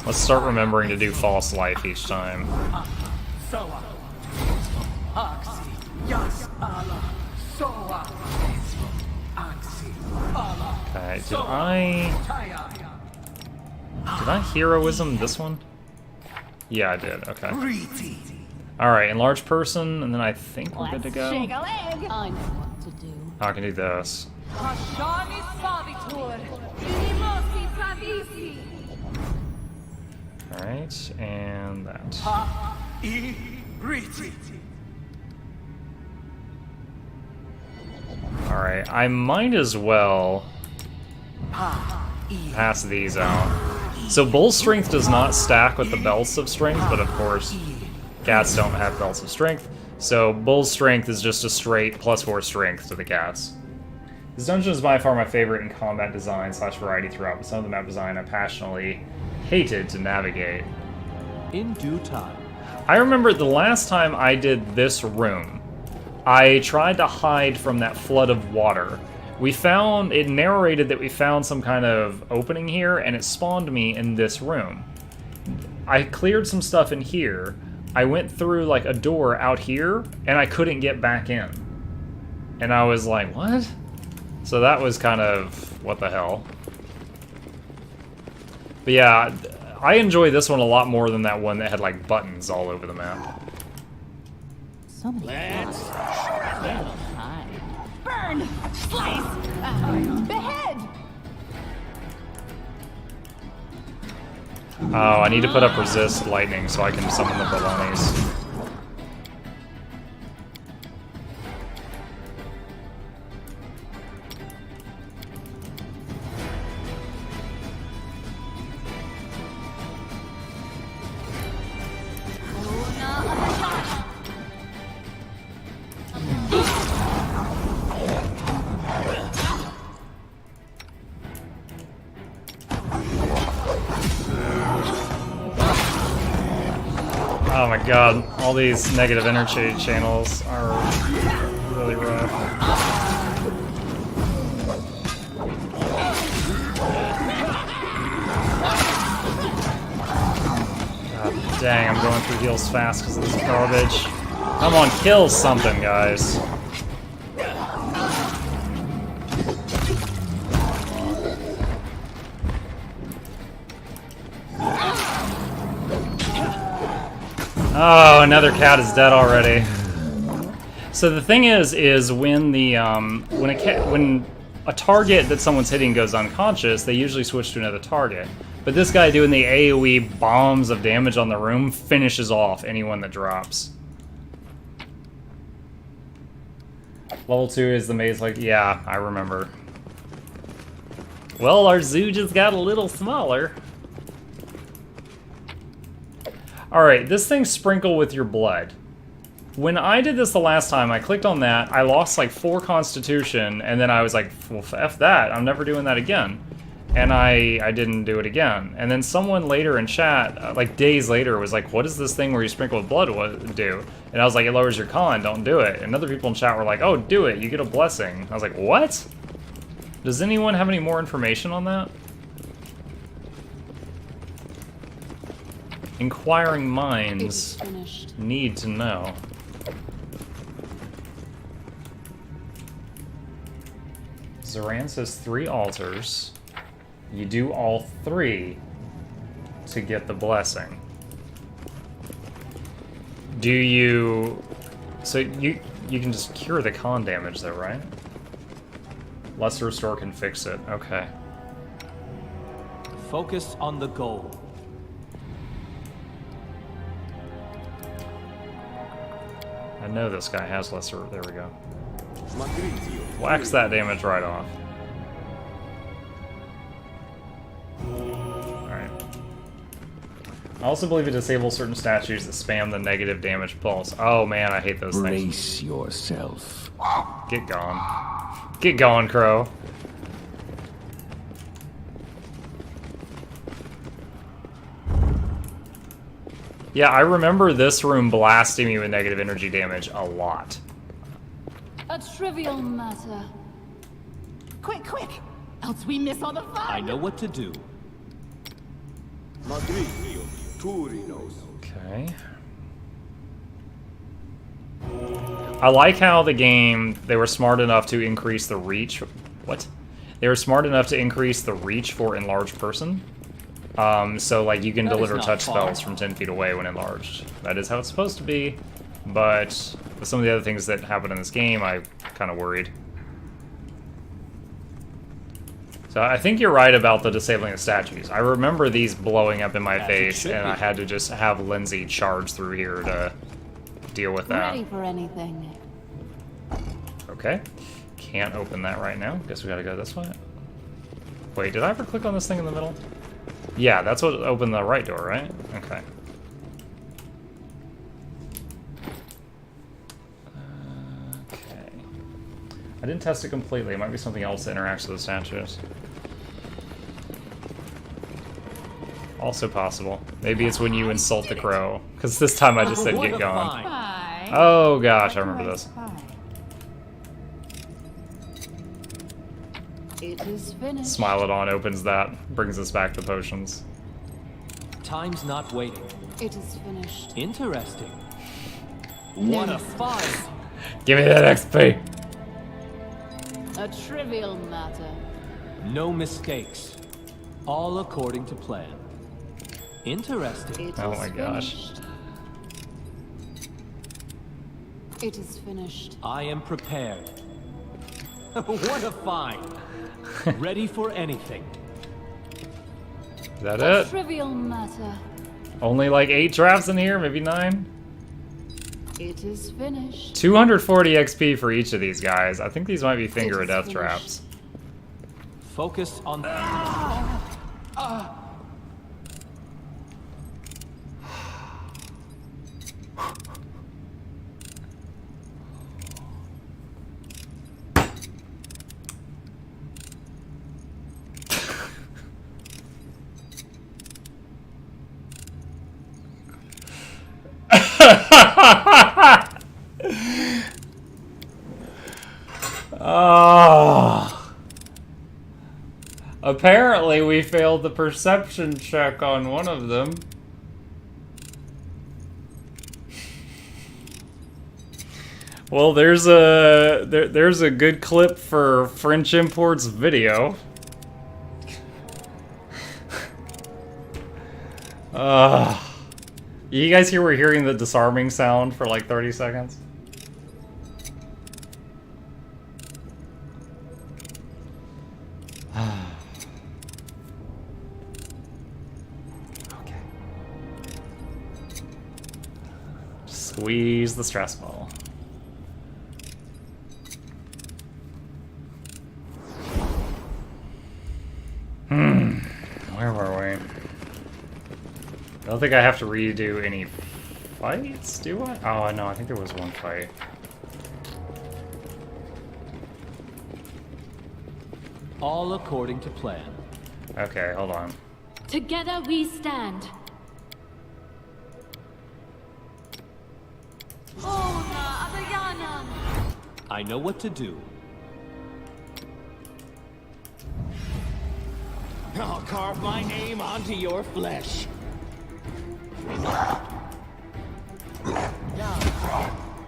Let's start remembering to do false life each time. Okay, did I heroism this one? Yeah, I did, okay. Alright, enlarge person, and then I think we're good to go. Shake a leg. I know what to do. I can do this. Alright, and that. Alright, I might as well pass these out. So Bull Strength does not stack with the Belts of Strength, but of course, cats don't have Belts of Strength. So Bull's Strength is just a straight +4 Strength to the cats. This dungeon is by far my favorite in combat design / variety throughout, but some of the map design I passionately hated to navigate. In due time. I remember the last time I did this room, I tried to hide from that flood of water. It narrated that we found some kind of opening here, and it spawned me in this room. I cleared some stuff in here, I went through like a door out here, and I couldn't get back in. And I was like, what? So that was kind of, what the hell. But yeah, I enjoy this one a lot more than that one that had like buttons all over the map. So many. Let's Burn! Slice! Behead! Oh, I need to put up resist lightning so I can summon the balonies. Oh my god, all these negative energy channels are really rough. God dang, I'm going through heals fast because of this garbage. Come on, kill something, guys. Oh, another cat is dead already. So the thing is when the when a target that someone's hitting goes unconscious, they usually switch to another target. But this guy doing the AoE bombs of damage on the room finishes off anyone that drops. Level 2 is the maze, like, yeah, I remember. Well, our zoo just got a little smaller. Alright, this thing sprinkle with your blood. When I did this the last time, I clicked on that, I lost like 4 constitution, and then I was like, well, F that, I'm never doing that again. And I didn't do it again. And then someone later in chat, like days later, was like, what is this thing where you sprinkle with blood do? And I was like, it lowers your con, don't do it. And other people in chat were like, oh, do it, you get a blessing. I was like, what? Does anyone have any more information on that? inquiring It is minds finished. need to know. Zoran says 3 altars. You do all 3 to get the blessing. Do you... So you can just cure the con damage though, right? Lesser Restore can fix it. Okay. Focus on the goal. I know this guy has lesser... There we go. Wax that damage right off. Alright. I also believe it disables certain statues that spam the negative damage pulse. Oh man, I hate those things. Brace yourself. Get gone. Get going, Crow. Yeah, I remember this room blasting me with negative energy damage a lot. A trivial matter. Quick, quick! Else we miss all the fun! I know what to do. Okay. I like how the game, they were smart enough to increase the reach. What? They were smart enough to increase the reach for enlarged person. So like you can That is deliver not touch far. spells from 10 feet away when enlarged. That is how it's supposed to be. But with some of the other things that happen in this game, I'm kind of worried. So I think you're right about the disabling the statues. I remember these blowing up in my As it face, should and be. I had to just have Lindsay charge through here to deal with that. Ready for anything. Okay. Can't open that right now. Guess we gotta go this way. Wait, did I ever click on this thing in the middle? Yeah, that's what opened the right door, right? Okay. Okay. I didn't test it completely. It might be something else that interacts with the statues. Also possible. Maybe it's when you insult the crow. Because this time I just said What get a gone. find. Bye. Oh gosh, I remember this. It is finished. Smilodon opens that, brings us back to potions. Time's not waiting. It is finished. Interesting. What a find! Give me that XP! A trivial matter. No mistakes. All according to plan. Interesting. It Oh is my gosh. finished. It is finished. I am prepared. What a find! Ready for anything. Is that A it? trivial matter. Only like 8 traps in here, maybe 9? It is finished. 240 XP for each of these guys. I think these might be finger It of is death finished. Ah! traps. Focus on. Oh. Apparently we failed the perception check on one of them. Well, there's a good clip for French Imports video. You guys here were hearing the disarming sound for like 30 seconds? Okay. Squeeze the stress ball. Where were we? I don't think I have to redo any fights, do I? Oh, no, I think there was one fight. All according to plan. Okay, hold on. Together we stand. I know what to do. I'll carve my name onto your flesh.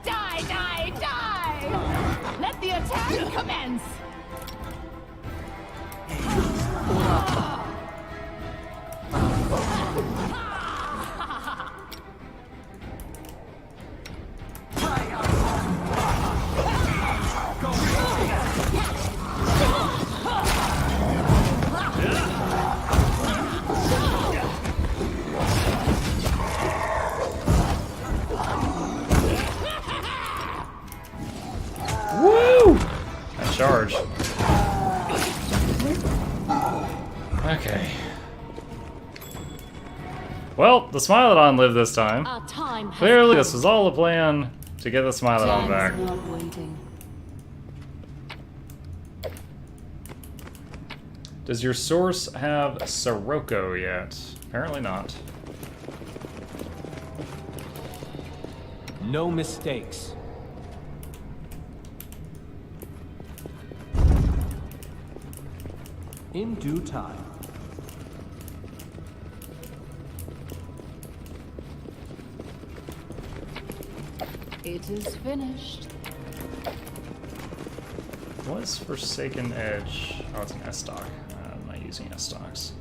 Die, die, die! Let the attack commence! Woo! That charge. Okay. Well, the Smilodon lived this time. Our time has Clearly, come. this was all a plan to get the Smilodon back. Time's not waiting. Does your source have Sirocco yet? Apparently not. No mistakes. In due time. It is finished. What's Forsaken Edge? Oh, it's an S-Stock. I'm not using S-Stocks.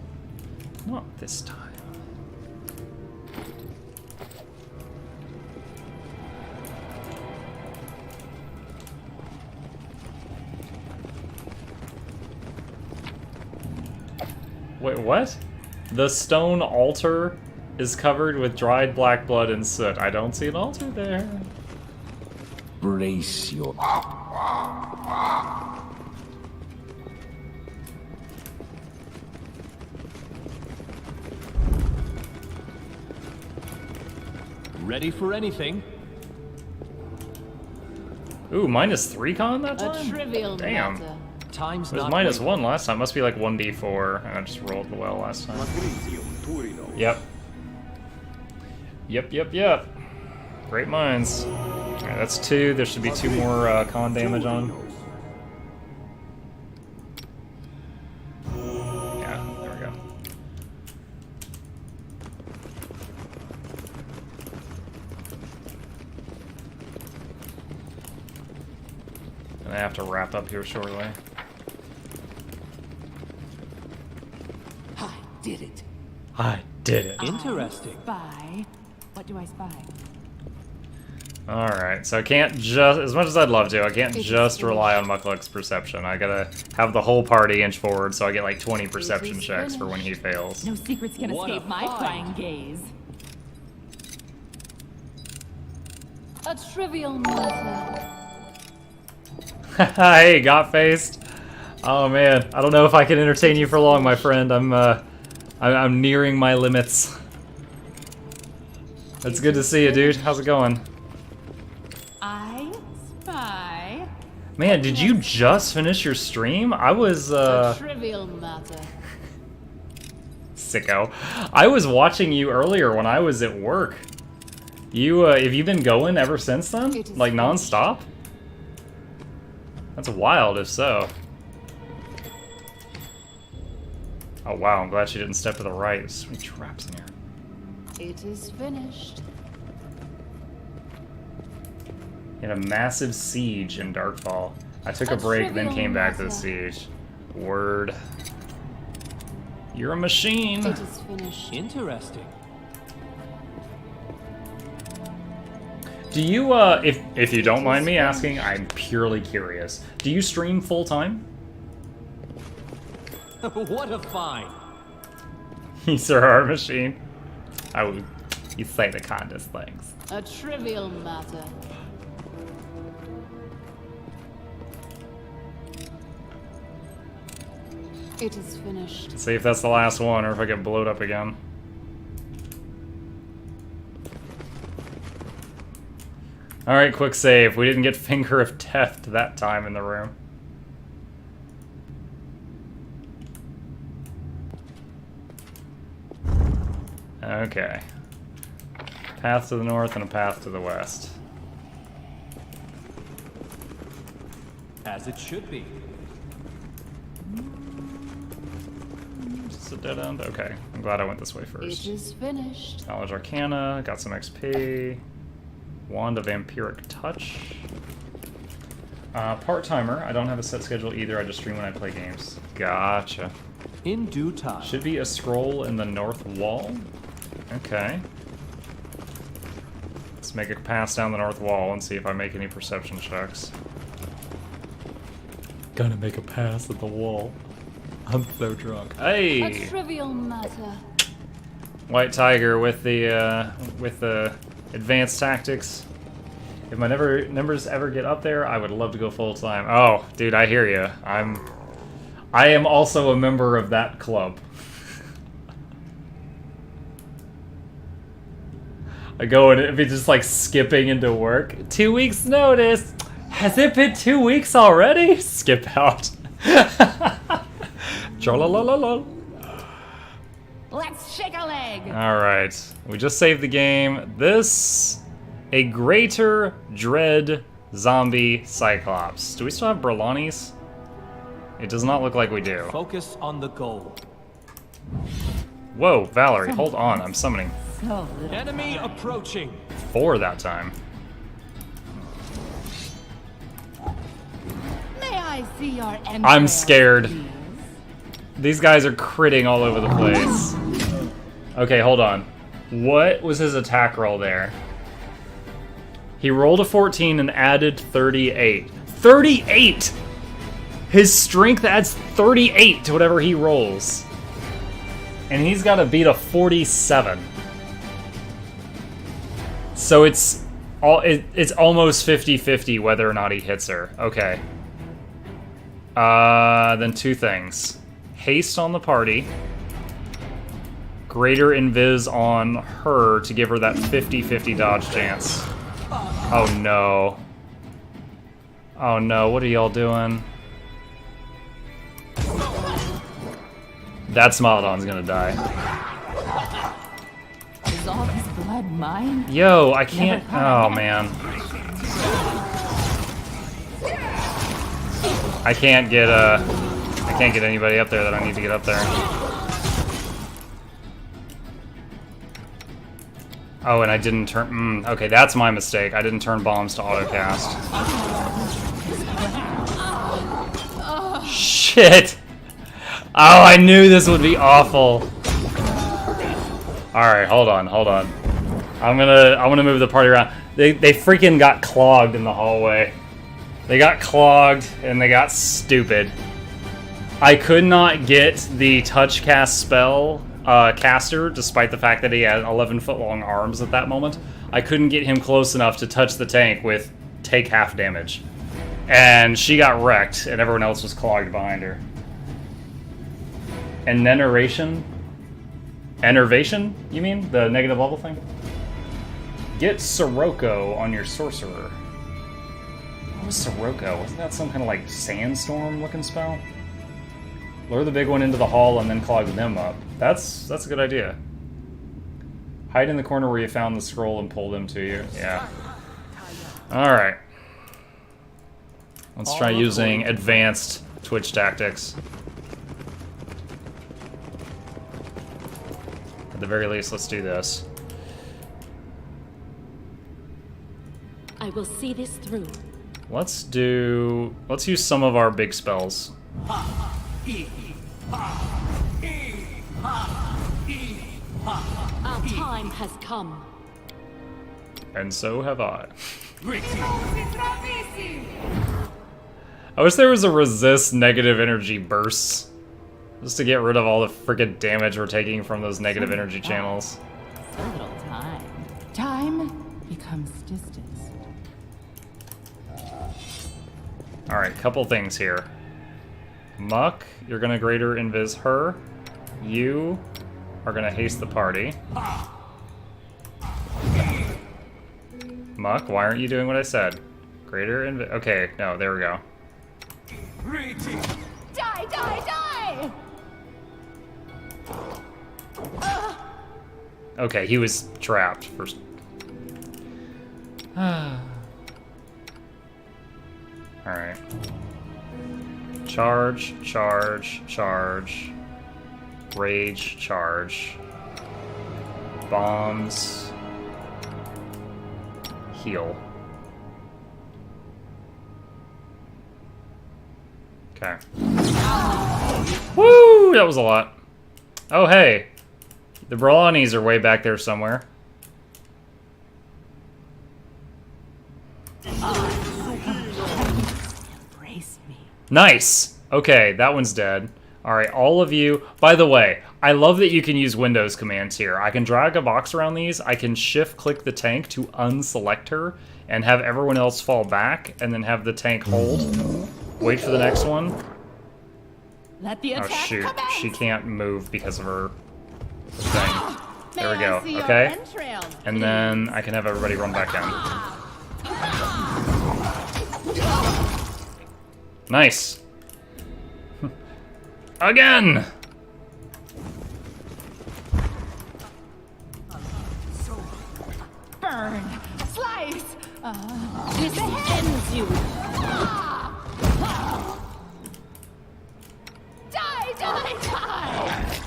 Not this time. Wait, what? The stone altar is covered with dried black blood and soot. I don't see an altar there. Brace your... Ready for anything. Ooh, -3 con that A time? trivial Damn. matter. Time's It was not -1 waiting. last time. Must be like 1d4. And I just rolled well last time. Yep. Yep. Great minds. Alright, that's 2. There should be 2 more con damage on. Yeah, there we go. And I have to wrap up here shortly. I did it. I did it. Interesting. Spy. What do I spy? Alright, so I can't just, as much as I'd love to, I can't just rely on nok-nok's perception. I gotta have the whole party inch forward so I get like 20 perception checks for when he fails. No secrets can What a escape my find. prying gaze. A trivial matter. Hey, got faced. Oh man, I don't know if I can entertain you for long, my friend. I'm nearing my limits. It's good to see you, dude. How's it going? I spy. Man, did you just finish your stream? I was, A trivial matter. sicko. I was watching you earlier when I was at work. You, have you been going ever since then? It is Like, non-stop? That's wild, if so. Oh wow, I'm glad she didn't step to the right. There's so many traps in here. It is finished. In a massive siege in Darkfall. I took a break, then came back to the siege. Word. You're a machine. It is finished. Interesting. Do you, if you don't mind me asking, I'm purely curious. Do you stream full time? What a find. You sir are a machine. I would. You say the kindest things. A trivial matter. It is finished. See if that's the last one, or if I get blowed up again. Alright, quick save. We didn't get Finger of Death that time in the room. Okay. Path to the north and a path to the west. As it should be. a dead end? Okay, I'm glad I went this way It first. is finished. Knowledge Arcana, got some XP. Wand of Vampiric Touch. Part-timer, I don't have a set schedule either, I just stream when I play games. Gotcha. In due time. Should be a scroll in the north wall. Okay. Let's make a pass down the north wall and see if I make any perception checks. Gonna make a pass at the wall. I'm so drunk. Hey! A trivial matter. White Tiger with the advanced tactics. If my numbers ever get up there, I would love to go full time. Oh, dude, I hear you. I am also a member of that club. I go and be just like skipping into work. 2 weeks notice. Has it been 2 weeks already? Skip out. Tra-la-la-la-la. Let's shake a leg. All right, we just saved the game. A greater dread zombie cyclops. Do we still have Berlanis? It does not look like we do. Focus on the goal. Whoa, Valerie, hold on. I'm summoning So little. Enemy approaching. 4 that time. May I see your entrails, I'm scared. please? These guys are critting all over the place. Okay, hold on. What was his attack roll there? He rolled a 14 and added 38. 38! His strength adds 38 to whatever he rolls. And he's got to beat a 47. So it's almost 50-50 whether or not he hits her. Okay. Then 2 things. Haste on the party. Greater invis on her to give her that 50-50 dodge chance. Oh no. Oh no, what are y'all doing? That Smilodon's gonna die. Is all this blood mine? Yo, I can't. Oh man. I can't get anybody up there that I need to get up there. Oh, and I didn't turn. Okay, that's my mistake. I didn't turn bombs to autocast. Shit! Oh, I knew this would be awful. All right, hold on. I'm gonna move the party around. They freaking got clogged in the hallway. They got clogged and they got stupid. I could not get the touch cast spell caster, despite the fact that he had 11-foot long arms at that moment. I couldn't get him close enough to touch the tank with take half damage. And she got wrecked, and everyone else was clogged behind her. And Enervation? Enervation, you mean? The negative level thing? Get Sirocco on your sorcerer. What was Sirocco? Wasn't that some kind of like sandstorm looking spell? Lure the big one into the hall and then clog them up. That's a good idea. Hide in the corner where you found the scroll and pull them to you. Yeah. Alright. Let's try using advanced Twitch tactics. At the very least, let's do this. I will see this through. Let's use some of our big spells. Our time has come. And so have I. I wish there was a resist negative energy bursts. Just to get rid of all the freaking damage we're taking from those negative energy channels. So little time. Time becomes distance. Alright, couple things here. Muck, you're gonna greater invis her. You are gonna haste the party. Muck, why aren't you doing what I said? Greater invis. Okay, no, there we go. Die, die, die! Okay, he was trapped first. Alright. Charge, charge, charge. Rage, charge. Bombs. Heal. Okay. Woo! That was a lot. Oh, hey. The Brawlanies are way back there somewhere. Embrace me. Nice! Okay, that one's dead. Alright, all of you... By the way, I love that you can use Windows commands here. I can drag a box around these, I can shift-click the tank to unselect her, and have everyone else fall back, and then have the tank hold. Wait for the next one. Let the Oh attack shoot, commence. she can't move because of her thing. There we May I go, see your okay? entrails, And then I can have everybody run back in. Nice! Again! Burn! Slice! This ends you. Die, die, die!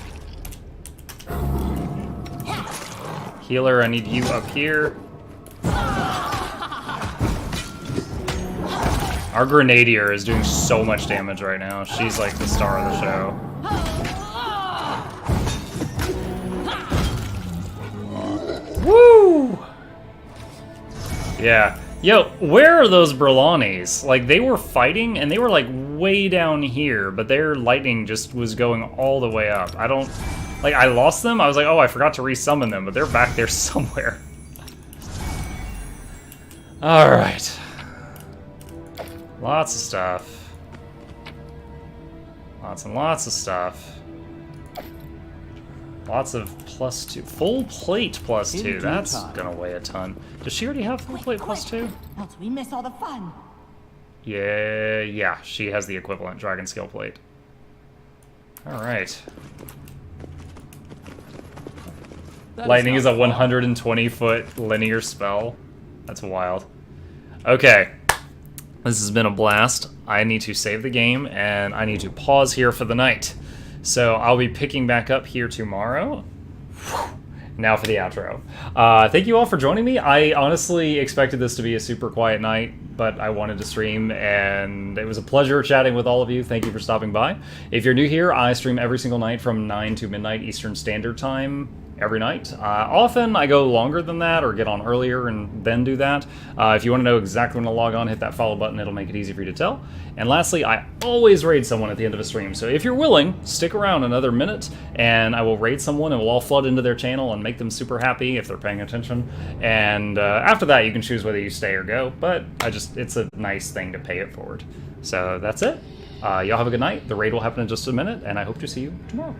Healer, I need you up here. Our Grenadier is doing so much damage right now. She's like the star of the show. Woo! Yeah. Yo, where are those Brawlanies? Like, they were fighting, and they were, like, way down here, but their lightning just was going all the way up. I don't... Like, I lost them. I was like, oh, I forgot to resummon them, but they're back there somewhere. Alright. Lots of stuff. Lots and lots of stuff. Lots of +2. Full plate +2. That's gonna weigh a ton. Does she already have full plate +2? Else we miss all the fun. Yeah, she has the equivalent dragon scale plate. Alright. Lightning is a 120-foot linear spell. That's wild. Okay. This has been a blast. I need to save the game, and I need to pause here for the night. So I'll be picking back up here tomorrow. Now for the outro. Thank you all for joining me. I honestly expected this to be a super quiet night, but I wanted to stream, and it was a pleasure chatting with all of you. Thank you for stopping by. If you're new here, I stream every single night from 9 to midnight Eastern Standard Time. Every night. Often I go longer than that or get on earlier and then do that. If you want to know exactly when to log on, hit that follow button. It'll make it easy for you to tell. And lastly, I always raid someone at the end of a stream. So if you're willing, stick around another minute and I will raid someone and we'll all flood into their channel and make them super happy if they're paying attention. And after that, you can choose whether you stay or go. But it's a nice thing to pay it forward. So that's it. Y'all have a good night. The raid will happen in just a minute and I hope to see you tomorrow.